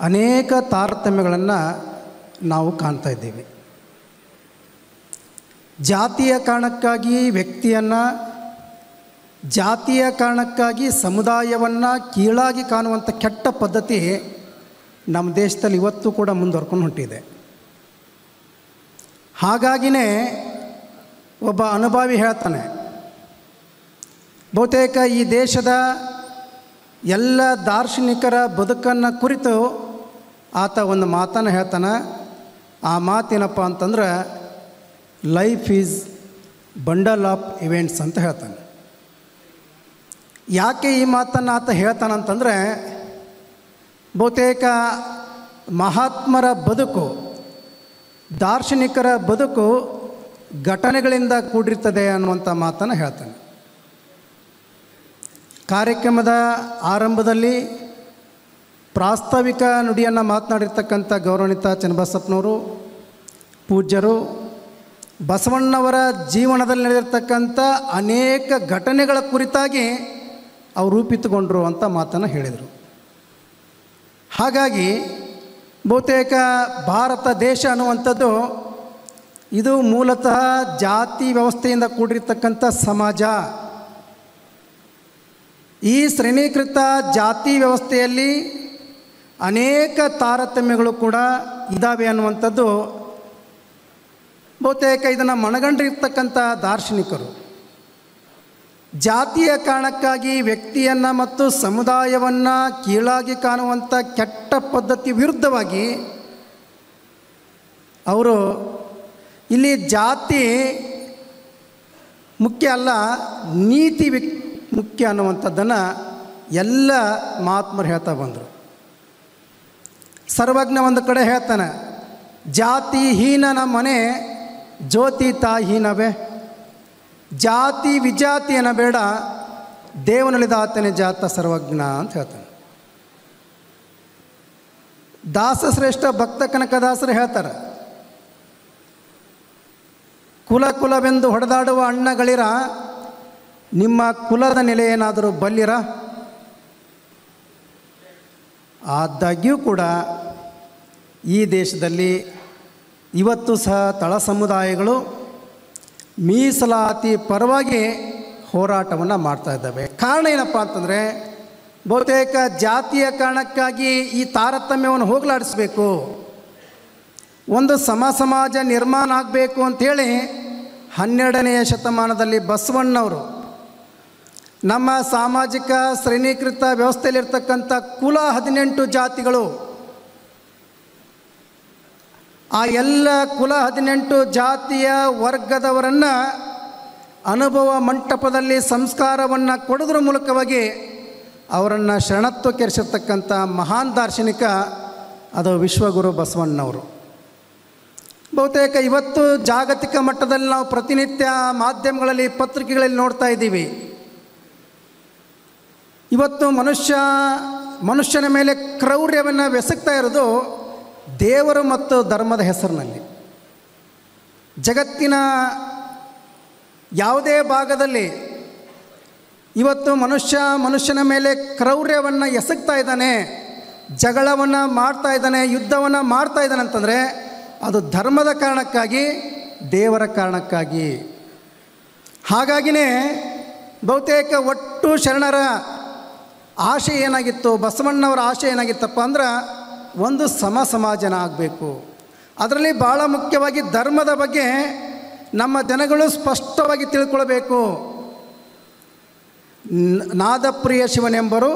ಅನೇಕ ತಾರತಮ್ಯಗಳನ್ನು ನಾವು ಕಾಣ್ತಾ ಇದ್ದೀವಿ. ಜಾತಿಯ ಕಾರಣಕ್ಕಾಗಿ ವ್ಯಕ್ತಿಯನ್ನು, ಜಾತಿಯ ಕಾರಣಕ್ಕಾಗಿ ಸಮುದಾಯವನ್ನು ಕೀಳಾಗಿ ಕಾಣುವಂಥ ಕೆಟ್ಟ ಪದ್ಧತಿ ನಮ್ಮ ದೇಶದಲ್ಲಿ ಇವತ್ತು ಕೂಡ ಮುಂದುವರ್ಕೊಂಡು ಹೊಂಟಿದೆ. ಹಾಗಾಗಿನೇ ಒಬ್ಬ ಅನುಭವಿ ಹೇಳ್ತಾನೆ, ಬಹುತೇಕ ಈ ದೇಶದ ಎಲ್ಲ ದಾರ್ಶನಿಕರ ಬದುಕನ್ನು ಕುರಿತು ಆತ ಒಂದು ಮಾತನ್ನು ಹೇಳ್ತಾನೆ. ಆ ಮಾತೇನಪ್ಪ ಅಂತಂದ್ರೆ, life is bundle of events ಅಂತ ಹೇಳ್ತಾನೆ. ಯಾಕೆ ಈ ಮಾತನ್ನು ಆತ ಹೇಳ್ತಾನಂತಂದರೆ, ಬಹುತೇಕ ಮಹಾತ್ಮರ ಬದುಕು, ದಾರ್ಶನಿಕರ ಬದುಕು ಘಟನೆಗಳಿಂದ ಕೂಡಿರ್ತದೆ ಅನ್ನುವಂಥ ಮಾತನ್ನು ಹೇಳ್ತಾನೆ. ಕಾರ್ಯಕ್ರಮದ ಆರಂಭದಲ್ಲಿ ಪ್ರಾಸ್ತಾವಿಕ ನುಡಿಯನ್ನು ಮಾತನಾಡಿರ್ತಕ್ಕಂಥ ಗೌರವಾನ್ವಿತ ಚನ್ನಬಸಪ್ಪನವರು ಪೂಜ್ಯರು ಬಸವಣ್ಣವರ ಜೀವನದಲ್ಲಿ ನಡೆದಿರ್ತಕ್ಕಂಥ ಅನೇಕ ಘಟನೆಗಳ ಕುರಿತಾಗಿ ಅವರು ರೂಪಿತುಕೊಂಡರು ಅಂತ ಮಾತನ್ನು ಹೇಳಿದರು. ಹಾಗಾಗಿ ಬಹುತೇಕ ಭಾರತ ದೇಶ ಅನ್ನುವಂಥದ್ದು ಇದು ಮೂಲತಃ ಜಾತಿ ವ್ಯವಸ್ಥೆಯಿಂದ ಕೂಡಿರ್ತಕ್ಕಂಥ ಸಮಾಜ. ಈ ಶ್ರೇಣೀಕೃತ ಜಾತಿ ವ್ಯವಸ್ಥೆಯಲ್ಲಿ ಅನೇಕ ತಾರತಮ್ಯಗಳು ಕೂಡ ಇದ್ದಾವೆ ಅನ್ನುವಂಥದ್ದು ಬಹುತೇಕ ಇದನ್ನು ಮನಗಂಡಿರ್ತಕ್ಕಂಥ ದಾರ್ಶನಿಕರು ಜಾತಿಯ ಕಾರಣಕ್ಕಾಗಿ ವ್ಯಕ್ತಿಯನ್ನು ಮತ್ತು ಸಮುದಾಯವನ್ನು ಕೀಳಾಗಿ ಕಾಣುವಂಥ ಕೆಟ್ಟ ಪದ್ಧತಿ ವಿರುದ್ಧವಾಗಿ ಅವರು ಇಲ್ಲಿ ಜಾತಿ ಮುಖ್ಯ ಅಲ್ಲ, ನೀತಿ ಮುಖ್ಯ ಅನ್ನುವಂಥದ್ದನ್ನು ಎಲ್ಲ ಮಹಾತ್ಮರು ಹೇಳ್ತಾ ಬಂದರು. ಸರ್ವಜ್ಞ ಒಂದು ಕಡೆ ಹೇಳ್ತಾನೆ, ಜಾತಿ ಹೀನನ ಮನೆ ಜ್ಯೋತಿ ತಾಹೀನವೇ, ಜಾತಿ ವಿಜಾತಿ ಬೇಡ ದೇವನಲ್ಲಿದಾತನೇ ಜಾತ ಸರ್ವಜ್ಞ ಅಂತ ಹೇಳ್ತಾನೆ. ದಾಸಶ್ರೇಷ್ಠ ಭಕ್ತ ಕನಕದಾಸರು ಹೇಳ್ತಾರೆ, ಕುಲ ಕುಲವೆಂದು ಹೊಡೆದಾಡುವ ಅಣ್ಣಗಳಿರ, ನಿಮ್ಮ ಕುಲದ ನೆಲೆ ಏನಾದರೂ ಬಲ್ಲಿರ. ಆದಾಗ್ಯೂ ಕೂಡ ಈ ದೇಶದಲ್ಲಿ ಇವತ್ತು ಸಹ ತಳ ಸಮುದಾಯಗಳು ಮೀಸಲಾತಿ ಪರವಾಗಿ ಹೋರಾಟವನ್ನು ಮಾಡ್ತಾ ಇದ್ದಾವೆ. ಕಾರಣ ಏನಪ್ಪ ಅಂತಂದರೆ, ಬಹುತೇಕ ಜಾತಿಯ ಕಾರಣಕ್ಕಾಗಿ ಈ ತಾರತಮ್ಯವನ್ನು ಹೋಗಲಾಡಿಸಬೇಕು, ಒಂದು ಸಮಾಜ ನಿರ್ಮಾಣ ಆಗಬೇಕು ಅಂಥೇಳಿ 12ನೆಯ ಶತಮಾನದಲ್ಲಿ ಬಸವಣ್ಣವರು ನಮ್ಮ ಸಾಮಾಜಿಕ ಶ್ರೇಣೀಕೃತ ವ್ಯವಸ್ಥೆಯಲ್ಲಿರ್ತಕ್ಕಂಥ ಕುಲ 18 ಜಾತಿಗಳು, ಆ ಎಲ್ಲ ಕುಲ 18 ಜಾತಿಯ ವರ್ಗದವರನ್ನು ಅನುಭವ ಮಂಟಪದಲ್ಲಿ ಸಂಸ್ಕಾರವನ್ನು ಕೊಡೋದ್ರ ಮೂಲಕವಾಗಿ ಅವರನ್ನು ಶರಣತ್ವಕ್ಕೇರಿಸಿರ್ತಕ್ಕಂಥ ಮಹಾನ್ ದಾರ್ಶನಿಕ ಅದು ವಿಶ್ವಗುರು ಬಸವಣ್ಣವರು. ಬಹುತೇಕ ಇವತ್ತು ಜಾಗತಿಕ ಮಟ್ಟದಲ್ಲಿ ನಾವು ಪ್ರತಿನಿತ್ಯ ಮಾಧ್ಯಮಗಳಲ್ಲಿ ಪತ್ರಿಕೆಗಳಲ್ಲಿ ನೋಡ್ತಾ ಇದ್ದೀವಿ. ಇವತ್ತು ಮನುಷ್ಯನ ಮೇಲೆ ಕ್ರೌರ್ಯವನ್ನು ಬೆಸಗ್ತಾ ಇರೋದು ದೇವರು ಮತ್ತು ಧರ್ಮದ ಹೆಸರಿನಲ್ಲಿ. ಜಗತ್ತಿನ ಯಾವುದೇ ಭಾಗದಲ್ಲಿ ಇವತ್ತು ಮನುಷ್ಯನ ಮೇಲೆ ಕ್ರೌರ್ಯವನ್ನು ಎಸಗ್ತಾ ಇದ್ದಾನೆ, ಜಗಳವನ್ನು ಮಾಡ್ತಾ ಇದ್ದಾನೆ, ಯುದ್ಧವನ್ನು ಮಾಡ್ತಾ ಇದ್ದಾನೆ ಅಂತಂದರೆ ಅದು ಧರ್ಮದ ಕಾರಣಕ್ಕಾಗಿ, ದೇವರ ಕಾರಣಕ್ಕಾಗಿ. ಹಾಗಾಗಿನೇ ಬಹುತೇಕ ಒಟ್ಟು ಶರಣರ ಆಶೆ ಏನಾಗಿತ್ತು, ಬಸವಣ್ಣವರ ಆಶೆ ಏನಾಗಿತ್ತಪ್ಪ ಅಂದ್ರೆ ಒಂದು ಸಮಾಜನ ಆಗಬೇಕು. ಅದರಲ್ಲಿ ಭಾಳ ಮುಖ್ಯವಾಗಿ ಧರ್ಮದ ಬಗ್ಗೆ ನಮ್ಮ ಜನಗಳು ಸ್ಪಷ್ಟವಾಗಿ ತಿಳ್ಕೊಳ್ಬೇಕು. ನಾದಪ್ರಿಯ ಶಿವನೆಂಬರು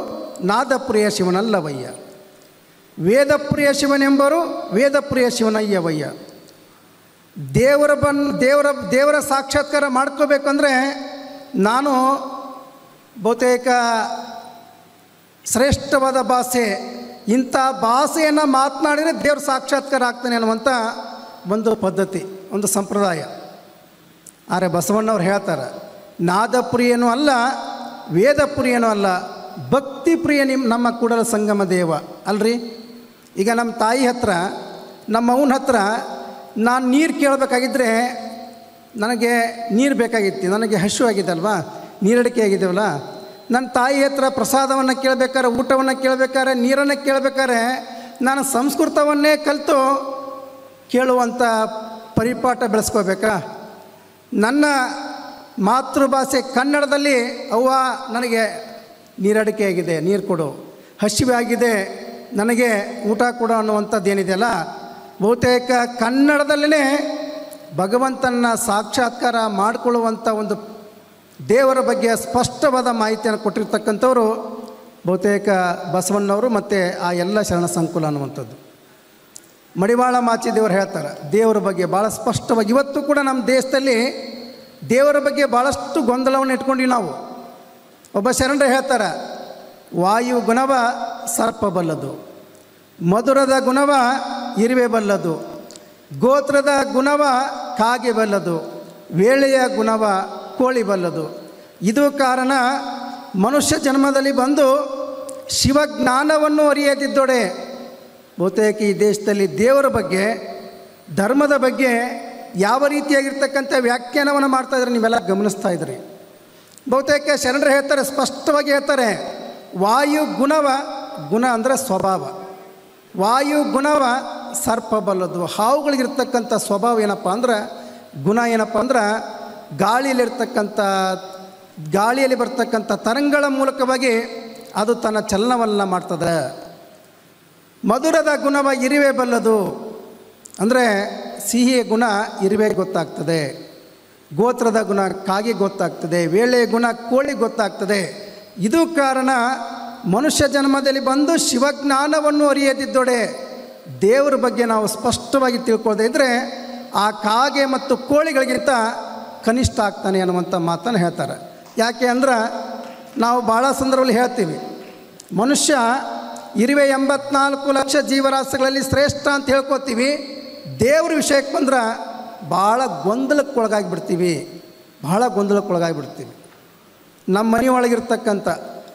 ನಾದಪ್ರಿಯ ಶಿವನಲ್ಲವಯ್ಯ, ವೇದಪ್ರಿಯ ಶಿವನೆಂಬರು ವೇದಪ್ರಿಯ ಶಿವನಯ್ಯವಯ್ಯ. ದೇವರ ಸಾಕ್ಷಾತ್ಕಾರ ಮಾಡ್ಕೋಬೇಕಂದ್ರೆ ನಾನು ಬಹುತೇಕ ಶ್ರೇಷ್ಠವಾದ ಭಾಷೆ, ಇಂಥ ಭಾಷೆಯನ್ನು ಮಾತನಾಡಿದರೆ ದೇವ್ರ ಸಾಕ್ಷಾತ್ಕಾರ ಆಗ್ತಾನೆ ಅನ್ನುವಂಥ ಒಂದು ಪದ್ಧತಿ, ಒಂದು ಸಂಪ್ರದಾಯ. ಆದರೆ ಬಸವಣ್ಣವ್ರು ಹೇಳ್ತಾರೆ, ನಾದಪ್ರಿಯನೂ ಅಲ್ಲ, ವೇದಪ್ರಿಯನೂ ಅಲ್ಲ, ಭಕ್ತಿ ಪ್ರಿಯ ನಮ್ಮ ಕೂಡಲ ಸಂಗಮ ದೇವ ಅಲ್ರಿ. ಈಗ ನಮ್ಮ ತಾಯಿ ಹತ್ರ, ನಮ್ಮ ಅವನ ಹತ್ರ ನಾನು ನೀರು ಕೇಳಬೇಕಾಗಿದ್ದರೆ ನನಗೆ ನೀರು ಬೇಕಾಗಿತ್ತು, ನನಗೆ ಹಶು ಆಗಿದ್ದಲ್ವಾ, ನೀರಡಿಕೆ ಆಗಿದ್ದೇವಲ್ಲ. ನನ್ನ ತಾಯಿ ಹತ್ರ ಪ್ರಸಾದವನ್ನು ಕೇಳಬೇಕಾದ್ರೆ, ಊಟವನ್ನು ಕೇಳಬೇಕಾದ್ರೆ, ನೀರನ್ನು ಕೇಳಬೇಕಾದ್ರೆ ನಾನು ಸಂಸ್ಕೃತವನ್ನೇ ಕಲಿತು ಕೇಳುವಂಥ ಪರಿಪಾಠ ಬೆಳೆಸ್ಕೋಬೇಕಾ? ನನ್ನ ಮಾತೃಭಾಷೆ ಕನ್ನಡದಲ್ಲಿ ಅವ್ವ ನನಗೆ ನೀರಡಿಕೆ ಆಗಿದೆ, ನೀರು ಕೊಡು, ಹಸಿವೆ ಆಗಿದೆ, ನನಗೆ ಊಟ ಕೊಡು ಅನ್ನುವಂಥದ್ದು ಏನಿದೆಯಲ್ಲ, ಬಹುತೇಕ ಕನ್ನಡದಲ್ಲೇ ಭಗವಂತನ ಸಾಕ್ಷಾತ್ಕಾರ ಮಾಡಿಕೊಳ್ಳುವಂಥ ಒಂದು ದೇವರ ಬಗ್ಗೆ ಸ್ಪಷ್ಟವಾದ ಮಾಹಿತಿಯನ್ನು ಕೊಟ್ಟಿರ್ತಕ್ಕಂಥವ್ರು ಬಹುತೇಕ ಬಸವಣ್ಣವರು ಮತ್ತು ಆ ಎಲ್ಲ ಶರಣ ಸಂಕುಲ ಅನ್ನುವಂಥದ್ದು. ಮಡಿವಾಳ ಮಾಚಿದೇವರು ಹೇಳ್ತಾರೆ ದೇವರ ಬಗ್ಗೆ ಭಾಳ ಸ್ಪಷ್ಟವಾಗಿ. ಇವತ್ತು ಕೂಡ ನಮ್ಮ ದೇಶದಲ್ಲಿ ದೇವರ ಬಗ್ಗೆ ಭಾಳಷ್ಟು ಗೊಂದಲವನ್ನು ಇಟ್ಕೊಂಡ್ವಿ ನಾವು. ಒಬ್ಬ ಶರಣರು ಹೇಳ್ತಾರೆ, ವಾಯು ಗುಣವ ಸರ್ಪ ಬಲ್ಲದು, ಮಧುರದ ಗುಣವ ಇರುವೆ ಬಲ್ಲದು, ಗೋತ್ರದ ಗುಣವ ಕಾಗೆ ಬಲ್ಲದು, ವೇಳೆಯ ಗುಣವ ಕೋಳಿ ಬಲ್ಲದು. ಇದು ಕಾರಣ ಮನುಷ್ಯ ಜನ್ಮದಲ್ಲಿ ಬಂದು ಶಿವಜ್ಞಾನವನ್ನು ಅರಿಯದಿದ್ದೊಡೆ. ಬಹುತೇಕ ಈ ದೇಶದಲ್ಲಿ ದೇವರ ಬಗ್ಗೆ, ಧರ್ಮದ ಬಗ್ಗೆ ಯಾವ ರೀತಿಯಾಗಿರ್ತಕ್ಕಂಥ ವ್ಯಾಖ್ಯಾನವನ್ನು ಮಾಡ್ತಾಯಿದ್ರೆ ನೀವೆಲ್ಲ ಗಮನಿಸ್ತಾ ಇದ್ರಿ. ಬಹುತೇಕ ಶರಣರು ಹೇಳ್ತಾರೆ, ಸ್ಪಷ್ಟವಾಗಿ ಹೇಳ್ತಾರೆ, ವಾಯು ಗುಣವ, ಗುಣ ಅಂದರೆ ಸ್ವಭಾವ, ವಾಯು ಗುಣವ ಸರ್ಪ ಬಲ್ಲದು. ಹಾವುಗಳಿಗಿರ್ತಕ್ಕಂಥ ಸ್ವಭಾವ ಏನಪ್ಪ ಅಂದ್ರೆ, ಗುಣ ಏನಪ್ಪ ಅಂದ್ರೆ ಗಾಳಿಯಲ್ಲಿ ಬರ್ತಕ್ಕಂಥ ತರಂಗಗಳ ಮೂಲಕವಾಗಿ ಅದು ತನ್ನ ಚಲನವನ್ನ ಮಾಡ್ತದೆ. ಮಧುರದ ಗುಣವ ಇರುವೆ ಬಲ್ಲದು ಅಂದರೆ ಸಿಹಿಯ ಗುಣ ಇರುವೆ ಗೊತ್ತಾಗ್ತದೆ, ಗೋತ್ರದ ಗುಣ ಕಾಗೆ ಗೊತ್ತಾಗ್ತದೆ, ವೇಳೆಯ ಗುಣ ಕೋಳಿ ಗೊತ್ತಾಗ್ತದೆ. ಇದು ಕಾರಣ ಮನುಷ್ಯ ಜನ್ಮದಲ್ಲಿ ಬಂದು ಶಿವಜ್ಞಾನವನ್ನು ಅರಿಯದಿದ್ದೊಡೆ. ದೇವರ ಬಗ್ಗೆ ನಾವು ಸ್ಪಷ್ಟವಾಗಿ ತಿಳ್ಕೊಳ್ಳದೆ ಇದ್ದರೆ ಆ ಕಾಗೆ ಮತ್ತು ಕೋಳಿಗಳಿಗಿಂತ ಕನಿಷ್ಠ ಆಗ್ತಾನೆ ಅನ್ನುವಂಥ ಮಾತನ್ನು ಹೇಳ್ತಾರೆ. ಯಾಕೆ ಅಂದ್ರೆ ನಾವು ಭಾಳ ಸಂದರ್ಭದಲ್ಲಿ ಹೇಳ್ತೀವಿ, ಮನುಷ್ಯ 84 ಲಕ್ಷ ಜೀವರಾಶಿಗಳಲ್ಲಿ ಶ್ರೇಷ್ಠ ಅಂತ ಹೇಳ್ಕೊತೀವಿ. ದೇವ್ರ ವಿಷಯಕ್ಕೆ ಬಂದ್ರೆ ಭಾಳ ಗೊಂದಲಕ್ಕೊಳಗಾಗಿಬಿಡ್ತೀವಿ. ನಮ್ಮ ಮನೆಯೊಳಗಿರ್ತಕ್ಕಂಥ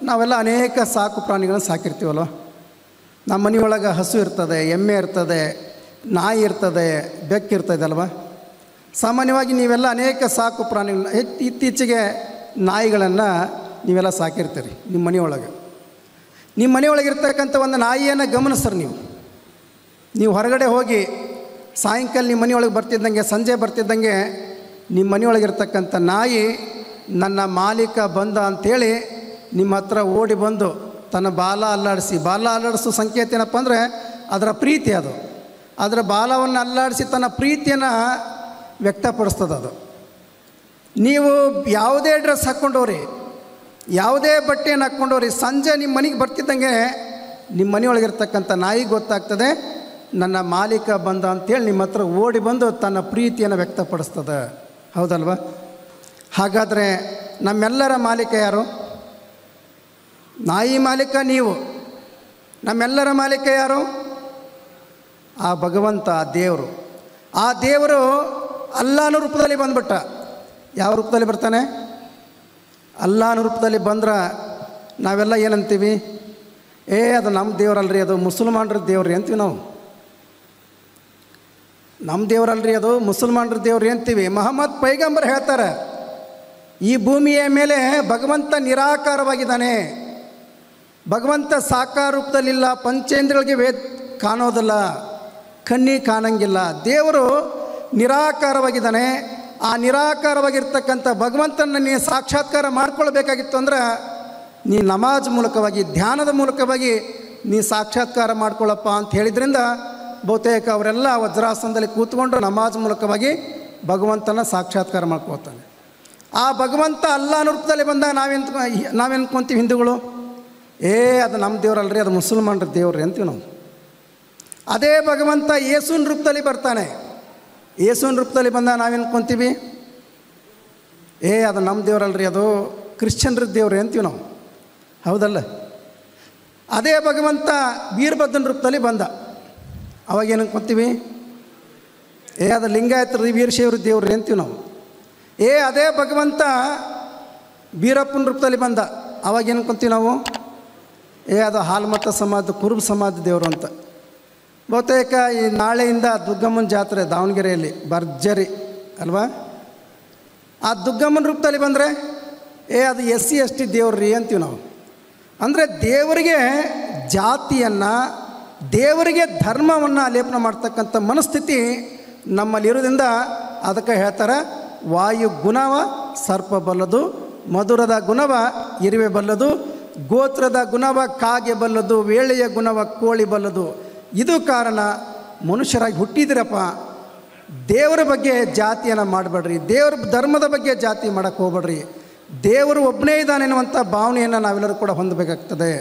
ನಾವೆಲ್ಲ ಅನೇಕ ಸಾಕು ಪ್ರಾಣಿಗಳನ್ನು ಸಾಕಿರ್ತೀವಲ್ವ. ನಮ್ಮ ಮನೆಯೊಳಗೆ ಹಸು ಇರ್ತದೆ, ಎಮ್ಮೆ ಇರ್ತದೆ, ನಾಯಿ ಇರ್ತದೆ, ಬೆಕ್ಕಿರ್ತದೆ ಅಲ್ವ. ಸಾಮಾನ್ಯವಾಗಿ ನೀವೆಲ್ಲ ಅನೇಕ ಸಾಕು ಪ್ರಾಣಿಗಳನ್ನ, ಇತ್ತೀಚೆಗೆ ನಾಯಿಗಳನ್ನು ನೀವೆಲ್ಲ ಸಾಕಿರ್ತೀರಿ ನಿಮ್ಮ ಮನೆಯೊಳಗೆ. ನಿಮ್ಮ ಮನೆಯೊಳಗಿರ್ತಕ್ಕಂಥ ಒಂದು ನಾಯಿಯನ್ನು ಗಮನಿಸ್ರಿ. ನೀವು ಹೊರಗಡೆ ಹೋಗಿ ಸಾಯಂಕಾಲ ನಿಮ್ಮ ಮನೆಯೊಳಗೆ ಬರ್ತಿದ್ದಂಗೆ, ಸಂಜೆ ಬರ್ತಿದ್ದಂಗೆ ನಿಮ್ಮ ಮನೆಯೊಳಗಿರ್ತಕ್ಕಂಥ ನಾಯಿ ನನ್ನ ಮಾಲೀಕ ಬಂದ ಅಂಥೇಳಿ ನಿಮ್ಮ ಹತ್ರ ಓಡಿ ಬಂದು ತನ್ನ ಬಾಲ ಅಲ್ಲಾಡಿಸೋ ಸಂಕೇತ ಏನಪ್ಪ ಅಂದರೆ ಅದರ ಪ್ರೀತಿ. ಅದರ ಬಾಲವನ್ನು ಅಲ್ಲಾಡಿಸಿ ತನ್ನ ಪ್ರೀತಿಯನ್ನು ವ್ಯಕ್ತಪಡಿಸ್ತದೆ. ಅದು ನೀವು ಯಾವುದೇ ಡ್ರೆಸ್ ಹಾಕ್ಕೊಂಡವ್ರಿ, ಯಾವುದೇ ಬಟ್ಟೆಯನ್ನು ಹಾಕ್ಕೊಂಡವ್ರಿ, ಸಂಜೆ ನಿಮ್ಮ ಮನೆಗೆ ಬರ್ತಿದ್ದಂಗೆ ನಿಮ್ಮ ಮನೆಯೊಳಗಿರ್ತಕ್ಕಂಥ ನಾಯಿ ಗೊತ್ತಾಗ್ತದೆ ನನ್ನ ಮಾಲೀಕ ಬಂದ ಅಂಥೇಳಿ ನಿಮ್ಮ ಹತ್ರ ಓಡಿ ಬಂದು ತನ್ನ ಪ್ರೀತಿಯನ್ನು ವ್ಯಕ್ತಪಡಿಸ್ತದೆ. ಹೌದಲ್ವ? ಹಾಗಾದರೆ ನಮ್ಮೆಲ್ಲರ ಮಾಲೀಕ ಯಾರು? ನಾಯಿ ಮಾಲೀಕ ನೀವು. ನಮ್ಮೆಲ್ಲರ ಮಾಲೀಕ ಯಾರು? ಆ ಭಗವಂತ, ಆ ದೇವರು. ಆ ದೇವರು ಅಲ್ಲಾನ ರೂಪದಲ್ಲಿ ಬಂದ್ಬಿಟ್ಟ. ಯಾವ ರೂಪದಲ್ಲಿ ಬರ್ತಾನೆ? ಅಲ್ಲಾನ ರೂಪದಲ್ಲಿ ಬಂದ್ರೆ ನಾವೆಲ್ಲ ಏನಂತೀವಿ? ಅದು ನಮ್ಮ ದೇವರಲ್ರಿ, ಅದು ಮುಸಲ್ಮಾನರ ದೇವ್ರಿ ಅಂತೀವಿ ನಾವು. ನಮ್ಮ ದೇವರಲ್ರಿ, ಅದು ಮುಸಲ್ಮಾನರ ದೇವ್ರಿ ಅಂತೀವಿ. ಮೊಹಮ್ಮದ್ ಪೈಗಂಬರ್ ಹೇಳ್ತಾರೆ, ಈ ಭೂಮಿಯ ಮೇಲೆ ಭಗವಂತ ನಿರಾಕಾರವಾಗಿದ್ದಾನೆ, ಭಗವಂತ ಸಾಕಾರ ರೂಪದಲ್ಲಿಲ್ಲ, ಪಂಚೇಂದ್ರಿಗಳಿಗೆ ಕಾಣೋದಿಲ್ಲ, ಕಣ್ಣಿಗೆ ಕಾಣಂಗಿಲ್ಲ. ದೇವರು ನಿರಾಕಾರವಾಗಿದ್ದಾನೆ. ಆ ನಿರಾಕಾರವಾಗಿರ್ತಕ್ಕಂಥ ಭಗವಂತನ ನೀನು ಸಾಕ್ಷಾತ್ಕಾರ ಮಾಡ್ಕೊಳ್ಬೇಕಾಗಿತ್ತು ಅಂದ್ರೆ ನೀ ನಮಾಜ್ ಮೂಲಕವಾಗಿ, ಧ್ಯಾನದ ಮೂಲಕವಾಗಿ ನೀ ಸಾಕ್ಷಾತ್ಕಾರ ಮಾಡ್ಕೊಳ್ಳಪ್ಪ ಅಂತ ಹೇಳಿದ್ರಿಂದ ಬಹುತೇಕ ಅವರೆಲ್ಲ ವಜ್ರಾಸನದಲ್ಲಿ ಕೂತ್ಕೊಂಡು ನಮಾಜ್ ಮೂಲಕವಾಗಿ ಭಗವಂತನ ಸಾಕ್ಷಾತ್ಕಾರ ಮಾಡ್ಕೊಳ್ತಾನೆ. ಆ ಭಗವಂತ ಅಲ್ಲಾನ ರೂಪದಲ್ಲಿ ಬಂದಾಗ ನಾವೇನ್ಕೊಂತೀವಿ ಹಿಂದೂಗಳು? ಅದು ನಮ್ಮ ದೇವರಲ್ರಿ, ಅದು ಮುಸಲ್ಮಾನರ ದೇವ್ರಿ ಅಂತೀವಿ ನಾವು. ಅದೇ ಭಗವಂತ ಯೇಸುವಿನ ರೂಪದಲ್ಲಿ ಬರ್ತಾನೆ. ಯೇಸುವಿನ ರೂಪದಲ್ಲಿ ಬಂದಾಗ ನಾವೇನ್ಕೊಂತೀವಿ? ಅದು ನಮ್ಮ ದೇವರಲ್ರಿ, ಅದು ಕ್ರಿಶ್ಚಿಯನ್ರ ದೇವ್ರಿ ಅಂತೀವಿ ನಾವು. ಹೌದಲ್ಲ? ಅದೇ ಭಗವಂತ ವೀರಭದ್ರನ ರೂಪದಲ್ಲಿ ಬಂದ, ಅವಾಗ ಏನಂತೀವಿ? ಅದು ಲಿಂಗಾಯತರು ವೀರಶೈವರ ದೇವ್ರಿ ಅಂತೀವಿ ನಾವು. ಅದೇ ಭಗವಂತ ವೀರಪ್ಪನ ರೂಪದಲ್ಲಿ ಬಂದ, ಅವಾಗ ಏನಂತೀವಿ ನಾವು? ಅದು ಹಾಲ್ಮತ ಸಮಾಜ, ಕುರುಬ ಸಮಾಜ ದೇವರು ಅಂತ. ಬಹುತೇಕ ಈ ನಾಳೆಯಿಂದ ದುಗ್ಗಮ್ಮನ ಜಾತ್ರೆ ದಾವಣಗೆರೆಯಲ್ಲಿ ಭರ್ಜರಿ ಅಲ್ವಾ? ಆ ದುಗ್ಗಮ್ಮನ ರೂಪದಲ್ಲಿ ಬಂದರೆ ಅದು SC/ST ದೇವ್ರಿ ಅಂತೀವಿ ನಾವು. ಅಂದರೆ ದೇವರಿಗೆ ಜಾತಿಯನ್ನು, ದೇವರಿಗೆ ಧರ್ಮವನ್ನು ಆಲೇಪನ ಮಾಡ್ತಕ್ಕಂಥ ಮನಸ್ಥಿತಿ ನಮ್ಮಲ್ಲಿರೋದ್ರಿಂದ ಅದಕ್ಕೆ ಹೇಳ್ತಾರೆ, ವಾಯು ಗುಣವ ಸರ್ಪ ಬಲ್ಲದು, ಮಧುರದ ಗುಣವ ಇರುವೆ ಬಲ್ಲದು, ಗೋತ್ರದ ಗುಣವ ಕಾಗೆ ಬಲ್ಲದು, ವೇಳೆಯ ಗುಣವ ಕೋಳಿ ಬಲ್ಲದು. ಇದು ಕಾರಣ, ಮನುಷ್ಯರಾಗಿ ಹುಟ್ಟಿದಿರಪ್ಪ, ದೇವರ ಬಗ್ಗೆ ಜಾತಿಯನ್ನು ಮಾಡಬೇಡ್ರಿ, ದೇವರ ಧರ್ಮದ ಬಗ್ಗೆ ಜಾತಿ ಮಾಡೋಕ್ಕೆ ಹೋಗ್ಬೇಡ್ರಿ, ದೇವರು ಒಬ್ಬನೇ ಇದ್ದಾನೆ ಅನ್ನುವಂಥ ಭಾವನೆಯನ್ನು ನಾವೆಲ್ಲರೂ ಕೂಡ ಹೊಂದಬೇಕಾಗ್ತದೆ.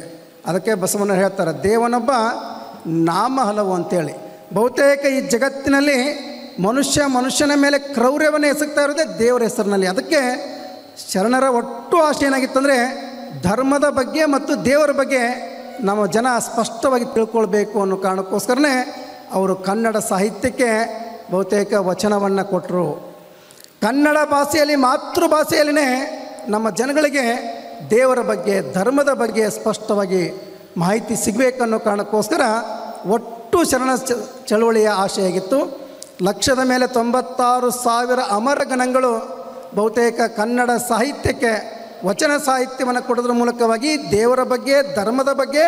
ಅದಕ್ಕೆ ಬಸವಣ್ಣ ಹೇಳ್ತಾರೆ, ದೇವನೊಬ್ಬ ನಾಮ ಹಲವು ಅಂತೇಳಿ. ಬಹುತೇಕ ಈ ಜಗತ್ತಿನಲ್ಲಿ ಮನುಷ್ಯನ ಮೇಲೆ ಕ್ರೌರ್ಯವನ್ನು ಎಸಗ್ತಾ ಇರೋದೇ ದೇವರ ಹೆಸರಿನಲ್ಲಿ. ಅದಕ್ಕೆ ಶರಣರ ಒಟ್ಟು ಆಶೆ ಏನಾಗಿತ್ತಂದರೆ ಧರ್ಮದ ಬಗ್ಗೆ ಮತ್ತು ದೇವರ ಬಗ್ಗೆ ನಮ್ಮ ಜನ ಸ್ಪಷ್ಟವಾಗಿ ತಿಳ್ಕೊಳ್ಬೇಕು ಅನ್ನೋ ಕಾರಣಕ್ಕೋಸ್ಕರನೇ ಅವರು ಕನ್ನಡ ಸಾಹಿತ್ಯಕ್ಕೆ ಬಹುತೇಕ ವಚನವನ್ನು ಕೊಟ್ಟರು. ಕನ್ನಡ ಭಾಷೆಯಲ್ಲಿ, ಮಾತೃಭಾಷೆಯಲ್ಲಿನೇ ನಮ್ಮ ಜನಗಳಿಗೆ ದೇವರ ಬಗ್ಗೆ, ಧರ್ಮದ ಬಗ್ಗೆ ಸ್ಪಷ್ಟವಾಗಿ ಮಾಹಿತಿ ಸಿಗಬೇಕನ್ನೋ ಕಾರಣಕ್ಕೋಸ್ಕರ ಒಟ್ಟು ಶರಣ ಚಳವಳಿಯ ಆಶೆಯಾಗಿತ್ತು. ಲಕ್ಷದ ಮೇಲೆ 96,000 ಅಮರಗಣಗಳು ಬಹುತೇಕ ಕನ್ನಡ ಸಾಹಿತ್ಯಕ್ಕೆ ವಚನ ಸಾಹಿತ್ಯವನ್ನು ಕೊಡೋದ್ರ ಮೂಲಕವಾಗಿ ದೇವರ ಬಗ್ಗೆ, ಧರ್ಮದ ಬಗ್ಗೆ